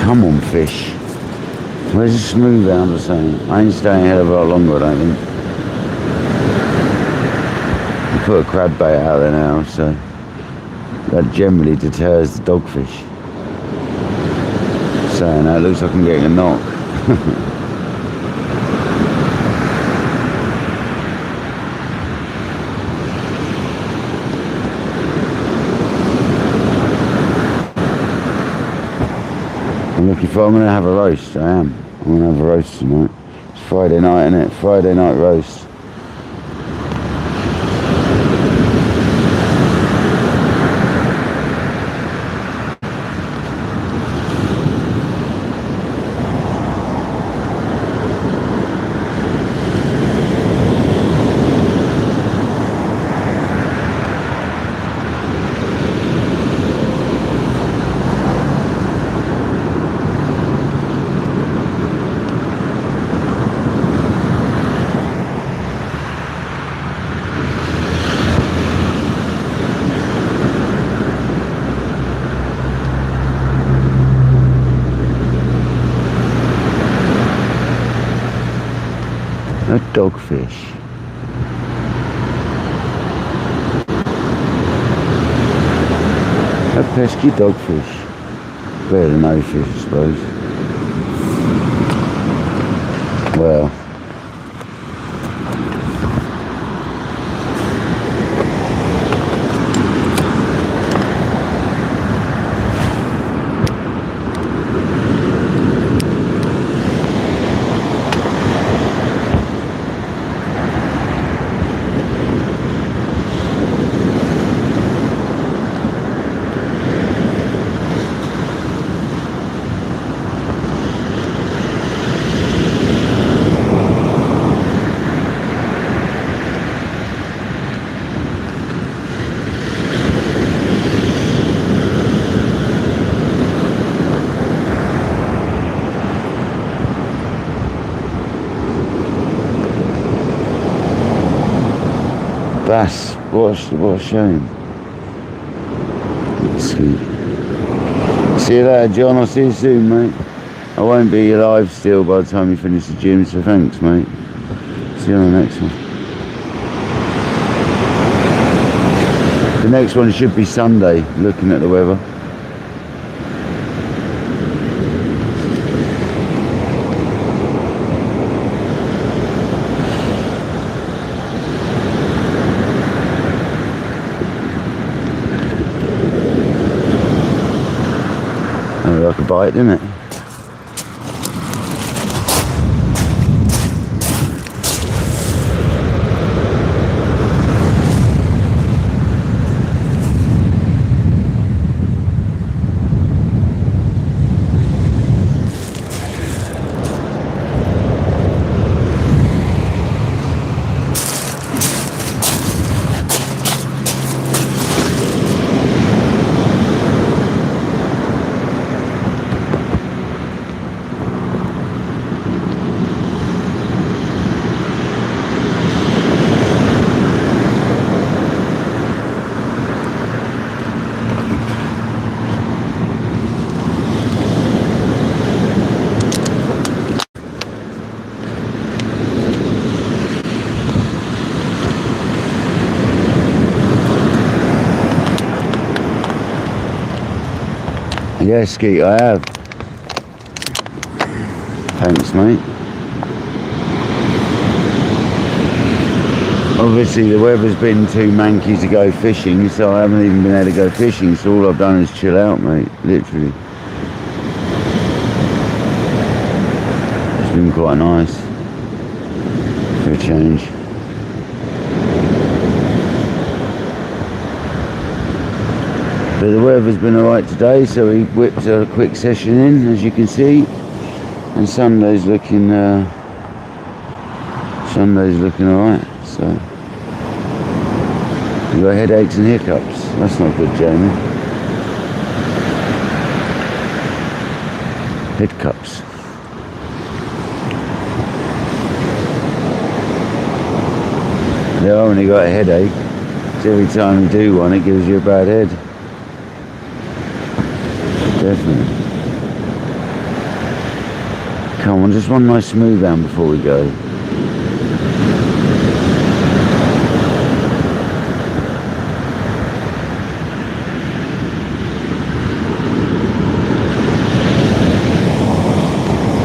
Come on, fish. Where's the smooth out or something? I ain't staying a hell of a lot longer, I don't think. I put a crab bait out there now, so that generally deters the dogfish. Saying that, looks like I'm getting a knock. Look, if I'm going to have a roast, I am. I'm going to have a roast tonight. It's Friday night, isn't it? Friday night roast. A dogfish. A pesky dogfish. Better than no fish, I suppose. Well, Bass, what a shame. Sweet. See you later, John. I'll see you soon, mate. I won't be alive still by the time you finish the gym, so thanks, mate. See you on the next one. The next one should be Sunday, looking at the weather. Like a bite, didn't it? Yes, Skeet, I have. Thanks, mate. Obviously, the weather's been too manky to go fishing, so I haven't even been able to go fishing, so all I've done is chill out, mate, literally. It's been quite nice for a change. But the weather's been alright today, so we whipped a quick session in, as you can see. And Sunday's looking alright, so. You got headaches and hiccups. That's not good, Jamie. Hiccups. Yeah, I only got a headache. So every time you do one, it gives you a bad head. Definitely. Come on, just one nice smooth down before we go.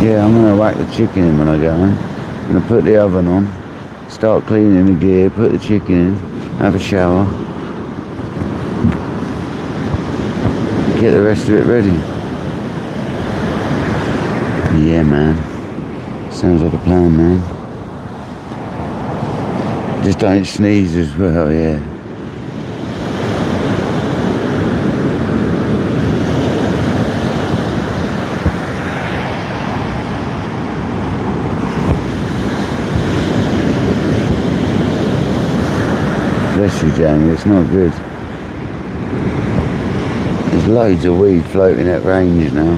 Yeah, I'm going to whack the chicken in when I go in. I'm going to put the oven on, start cleaning the gear, put the chicken in, have a shower, get the rest of it ready. Yeah, man. Sounds like a plan, man. Just don't sneeze as well, yeah. Bless you, Jamie, it's not good. There's loads of weed floating at range now.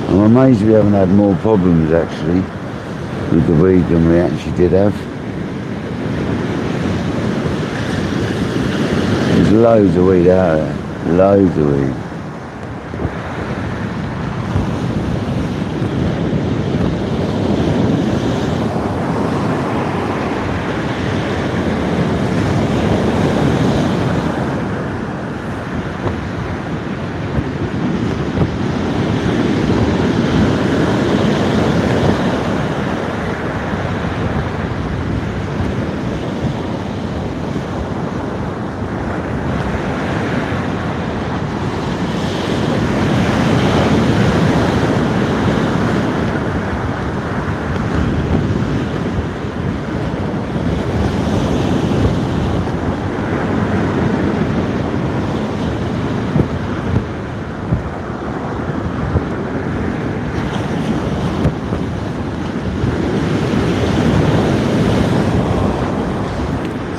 I'm amazed we haven't had more problems actually with the weed than we actually did have. There's loads of weed out there, loads of weed.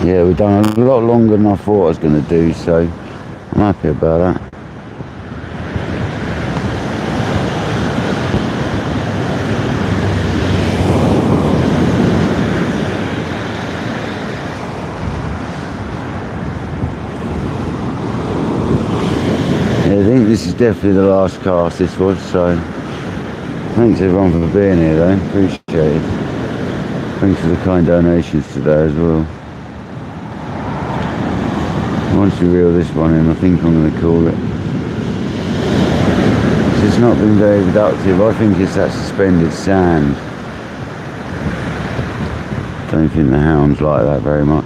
Yeah, we've done a lot longer than I thought I was going to do, so I'm happy about that. Yeah, I think this is definitely the last cast this was, so thanks everyone for being here though, appreciate it. Thanks for the kind donations today as well. Once we reel this one in, I think I'm going to call it. It's not been very productive. I think it's that suspended sand. Don't think the hounds like that very much.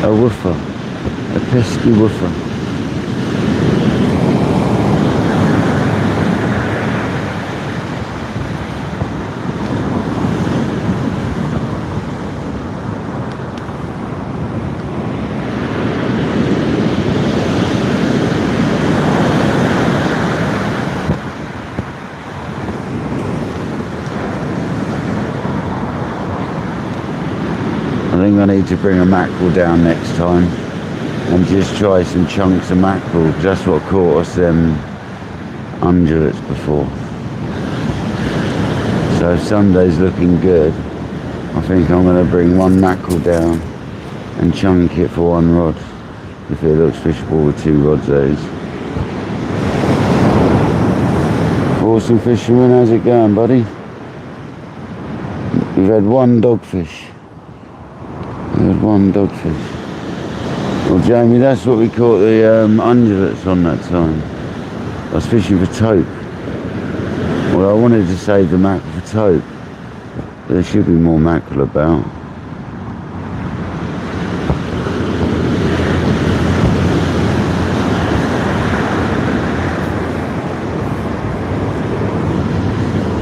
A woofer, a pesky woofer. I think I need to bring a mackerel down next time and just try some chunks of mackerel, because that's what caught us them undulates before. So if Sunday's looking good, I think I'm going to bring one mackerel down and chunk it for one rod, if it looks fishable with 2 rods. Those. Awesome fisherman, how's it going, buddy? We've had 1 dogfish. We had 1 dogfish. Well, Jamie, that's what we caught the undulates on that time. I was fishing for taupe. Well, I wanted to save the mackerel for taupe. There should be more mackerel about.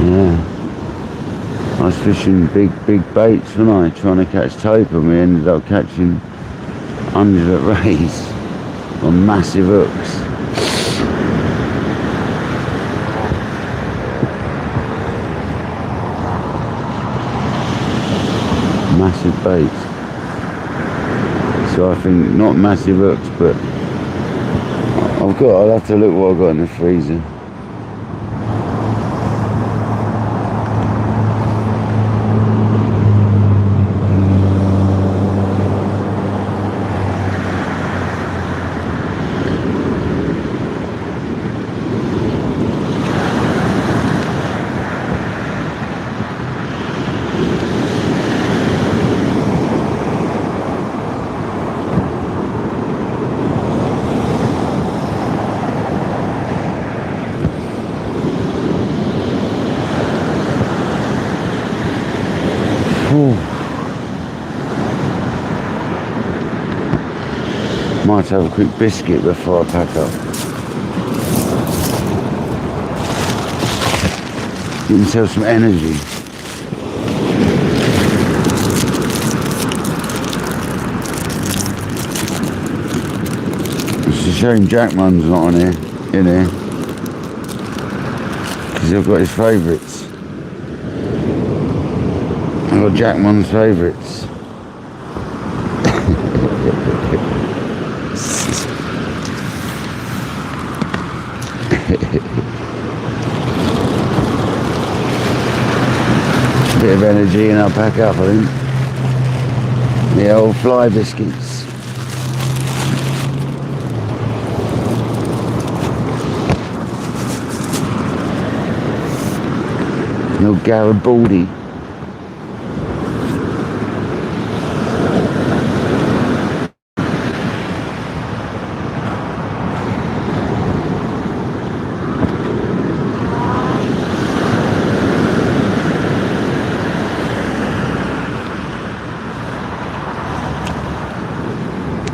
Yeah. I was fishing big baits, wasn't I? Trying to catch taupe, and we ended up catching undulate rays on massive hooks. Massive baits. So I think not massive hooks, but I'll have to look what I've got in the freezer. Might have a quick biscuit before I pack up. Give myself some energy. It's a shame Jackman's not on here, in here, because I've got his favourites. I've got Jackman's favourites. Bit of energy and I'll pack up, I think. The old fly biscuits. No Garibaldi.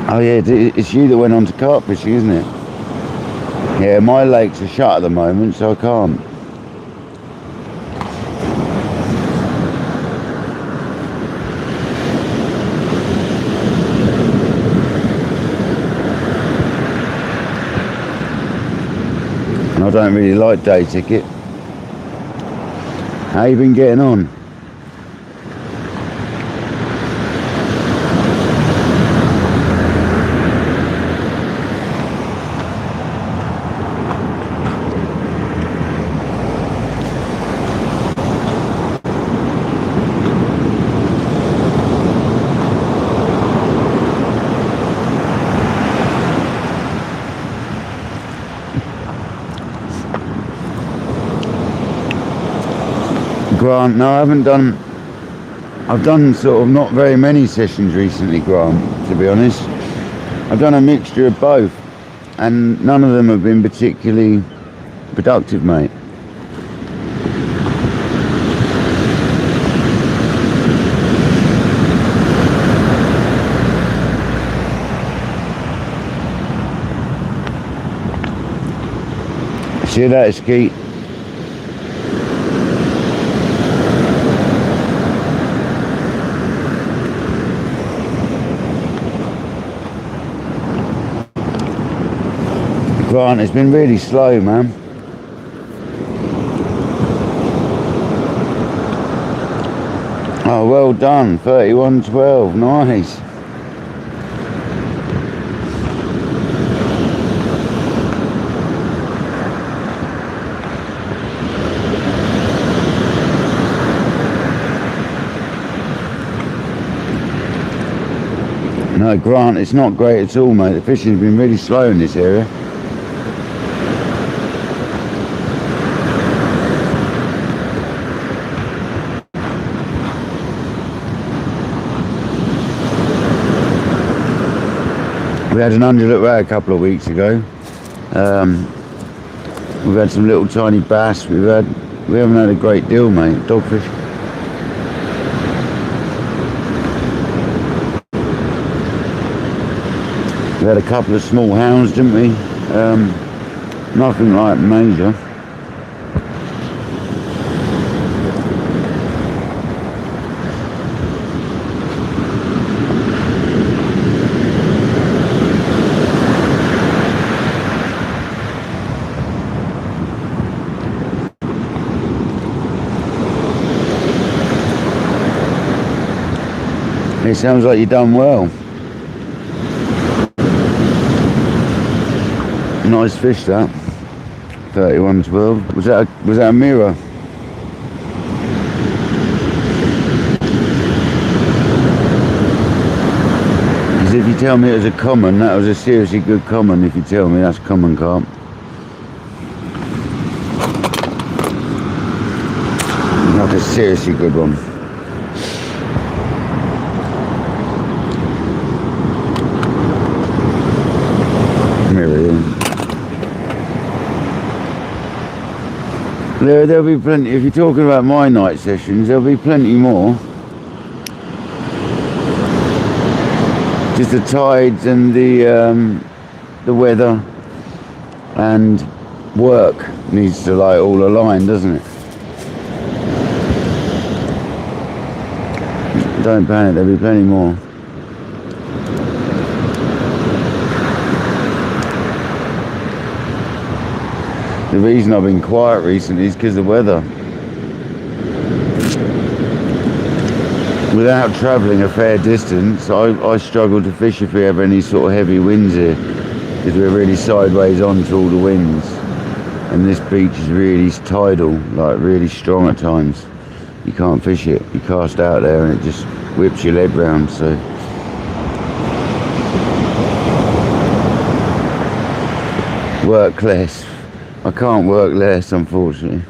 Oh yeah, it's you that went on to carp fishing, isn't it? Yeah, my lakes are shut at the moment, so I can't. and I don't really like day ticket. How you been getting on? Grant, no, I haven't done. I've done sort of not very many sessions recently, Grant, to be honest. I've done a mixture of both, and none of them have been particularly productive, mate. See that, Skeet? Grant, it's been really slow, man. Oh, well done. 31-12. Nice. No, Grant, it's not great at all, mate. The fishing's been really slow in this area. We had an undulate ray a couple of weeks ago. We've had some little tiny bass. We haven't had a great deal, mate. Dogfish. We had a couple of small hounds, didn't we? Nothing like major. It sounds like you've done well. Nice fish, that. 31-12. Was that a mirror? Because if you tell me it was a common, that was a seriously good common. If you tell me that's common carp. Like a seriously good one. There'll be plenty. If you're talking about my night sessions, there'll be plenty more. Just the tides and the weather and work needs to like all align, doesn't it? Don't panic. There'll be plenty more. The reason I've been quiet recently is because of the weather. Without travelling a fair distance, I struggle to fish if we have any sort of heavy winds here, because we're really sideways onto all the winds, and this beach is really tidal, like really strong at times. You can't fish it. You cast out there and it just whips your lead round. So work less. I can't work less, unfortunately.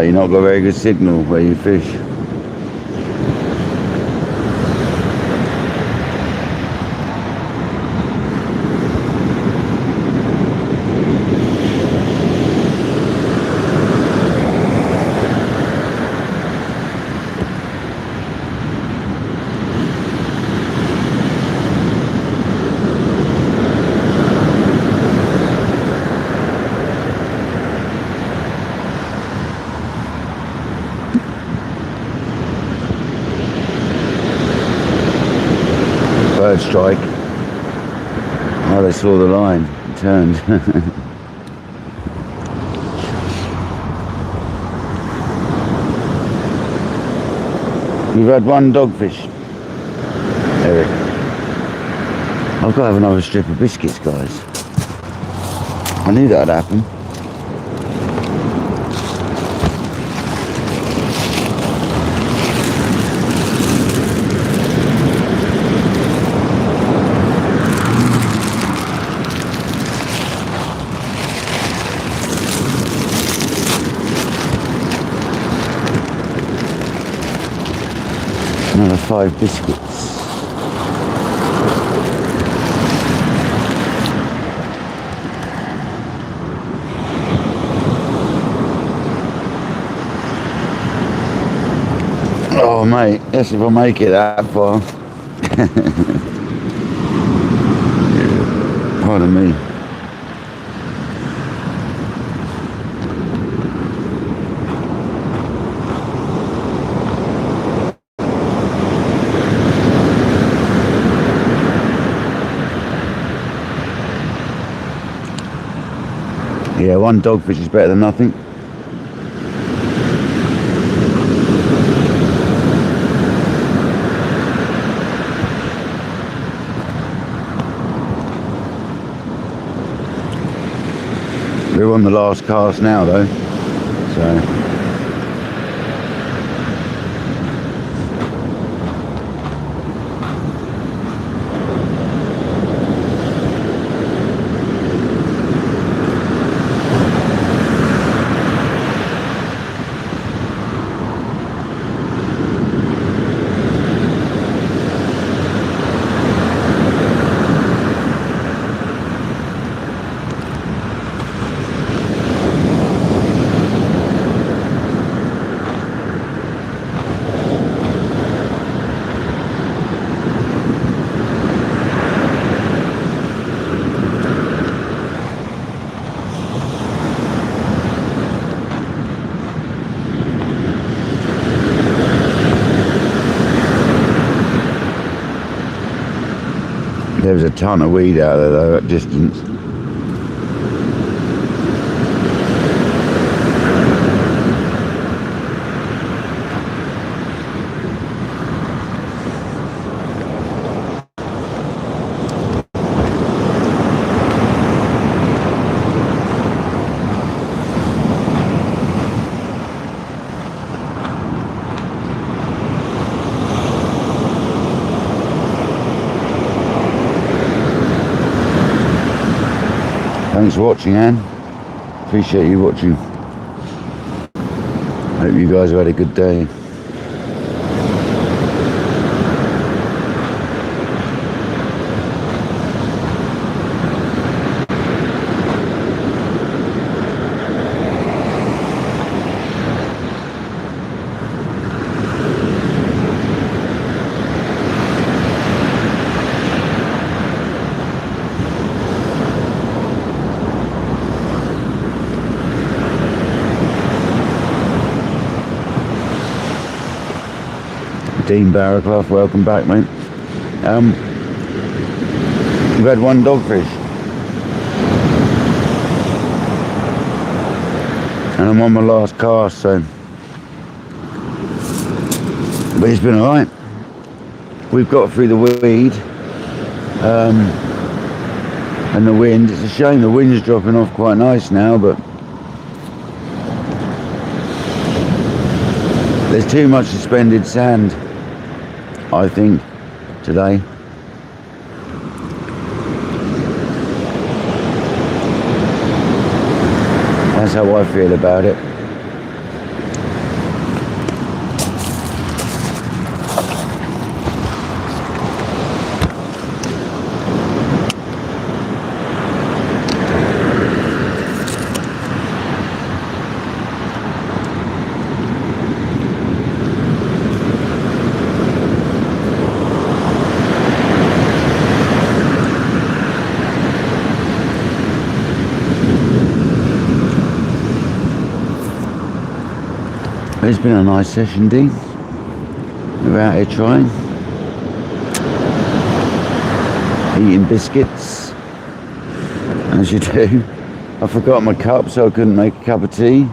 You're not got a very good signal where you fish. third strike. Oh, they saw the line and turned. We've had one dogfish, Eric. I've got to have another strip of biscuits, guys. I knew that'd happen. Another 5 biscuits. Oh mate, that's if I make it that far. Pardon me. Yeah, one dogfish is better than nothing. We're on the last cast now though, so. There was a ton of weed out there though at distance. Thanks for watching, Anne. Appreciate you watching. Hope you guys have had a good day. Dean Barraclough, welcome back, mate. We've had one dogfish, and I'm on my last cast, so but it's been all right. We've got through the weed and the wind. It's a shame the wind's dropping off quite nice now, but there's too much suspended sand, I think, today. That's how I feel about it. It's been a nice session, Dean. We're out here trying. eating biscuits, as you do. I forgot my cup, so I couldn't make a cup of tea.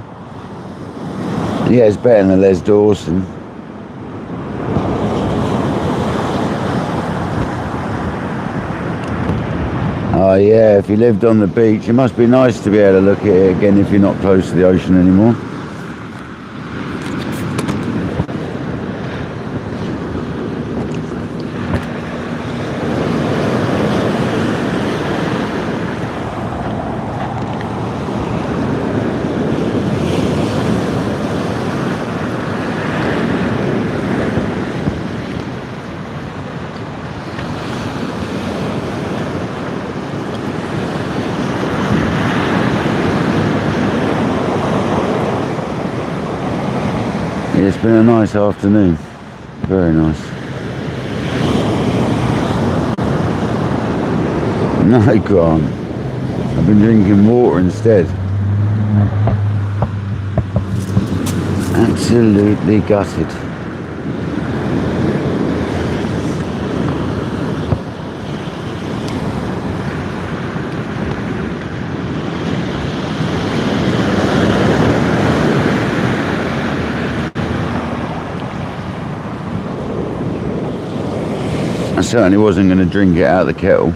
Yeah, it's better than Les Dawson. Oh yeah, if you lived on the beach, it must be nice to be able to look at it again if you're not close to the ocean anymore. It's been a nice afternoon, very nice. No, Grant, I've been drinking water instead. Absolutely gutted. I certainly wasn't going to drink it out of the kettle.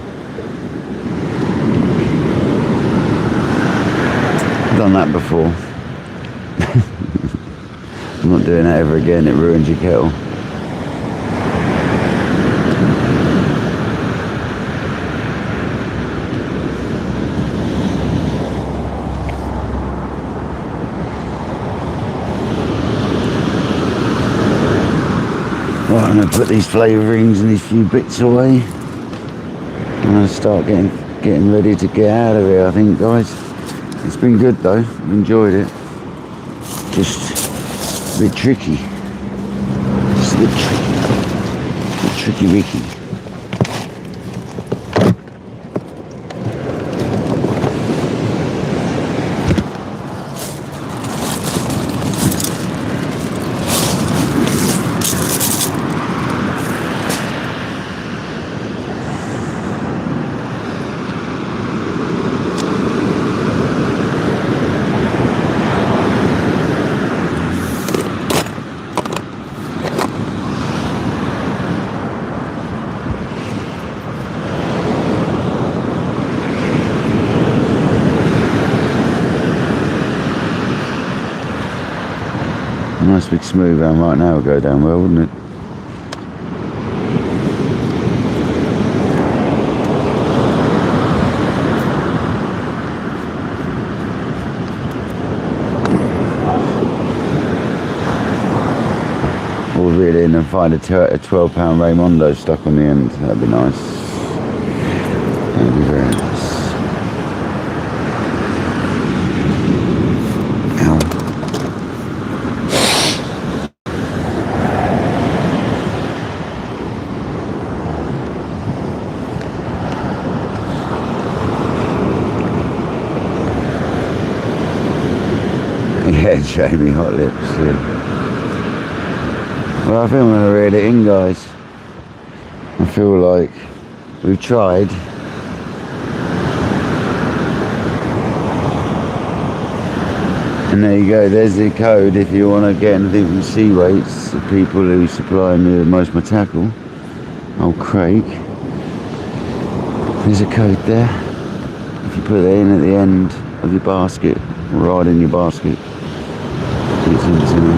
I've done that before. I'm not doing that ever again, it ruins your kettle. Right, I'm going to put these flavourings and these few bits away. I'm going to start getting ready to get out of here, I think, guys. It's been good though, I've enjoyed it. Just a bit tricky. Just a bit tricky. A bit tricky Ricky. Nice big smooth round right now would go down well, wouldn't it? Or reel in and find a £12 Raymondo stuck on the end. That'd be nice. That'd be very nice. Yeah, Jamie, hot lips, yeah. Well, I think I'm going to reel it in, guys. I feel like we've tried. And there you go, there's the code if you want to get anything from Sea Weights, the people who supply me with most of my tackle. Old Craig. There's a code there. If you put that in at the end of your basket, or right in your basket. It's into me.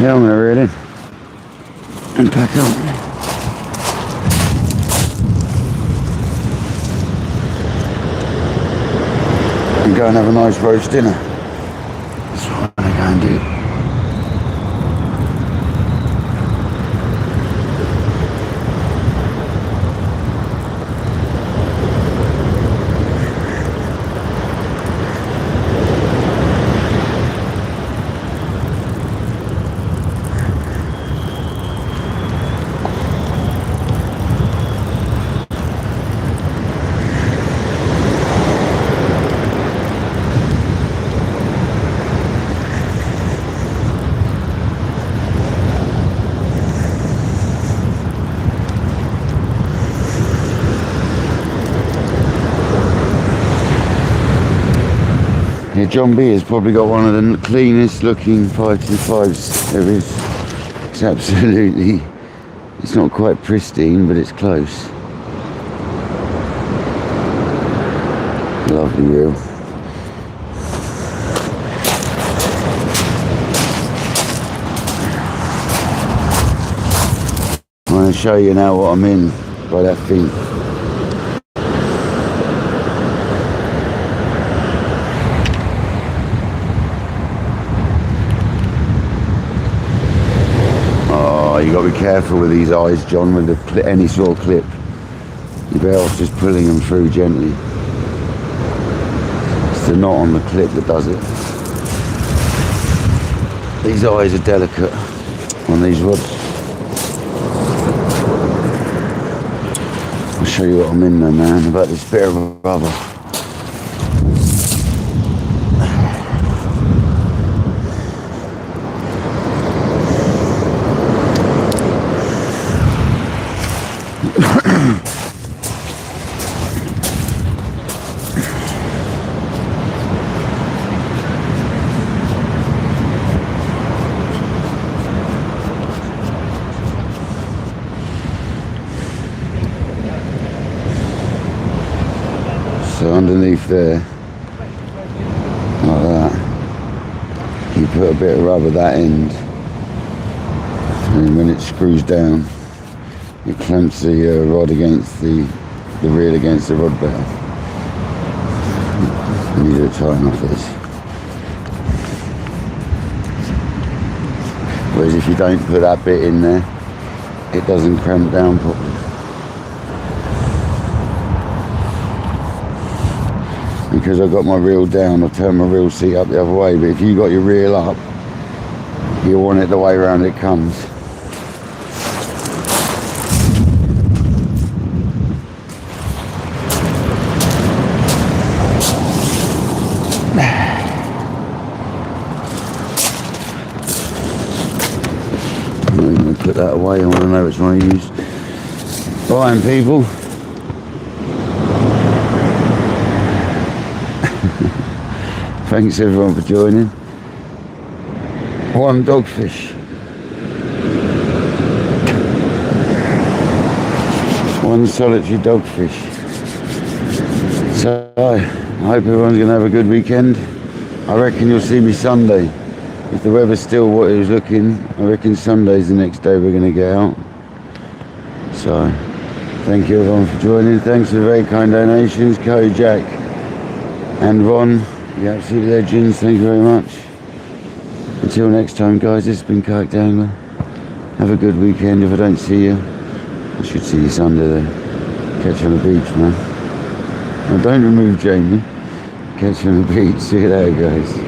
Yeah, I'm going to reel in and pack up. And go and have a nice roast dinner. That's what I'm going to go and do. Yeah, John B has probably got one of the cleanest looking 525s there is. It's absolutely, it's not quite pristine, but it's close. Lovely reel. I'm going to show you now what I'm in by that thing. Oh, you got to be careful with these eyes, John, with any sort of clip. You're better off just pulling them through gently. It's the knot on the clip that does it. These eyes are delicate on these rods. I'll show you what I'm in though, man, about this bit of rubber. So underneath there, like that, you put a bit of rubber that end, and when it screws down, it clamps the rod against the reel against the rod barrel. And you do it tight enough this. Whereas if you don't put that bit in there, it doesn't cramp down properly. Because I've got my reel down, I'll turn my reel seat up the other way, but if you got your reel up, you want it the way around it comes. I'm going to put that away, I want to know which one I use. Right, people. Thanks everyone for joining. One dogfish. One solitary dogfish. So I hope everyone's going to have a good weekend. I reckon you'll see me Sunday. If the weather's still what it was looking, I reckon Sunday's the next day we're going to get out. So thank you everyone for joining. Thanks for the very kind donations, Ko, Jack and Ron. You absolute legends, thank you very much. Until next time guys, this has been Kayak Dangler. Have a good weekend. If I don't see you, I should see you Sunday there. Catch you on the beach, man. Now don't remove Jamie. Catch you on the beach. See you later guys.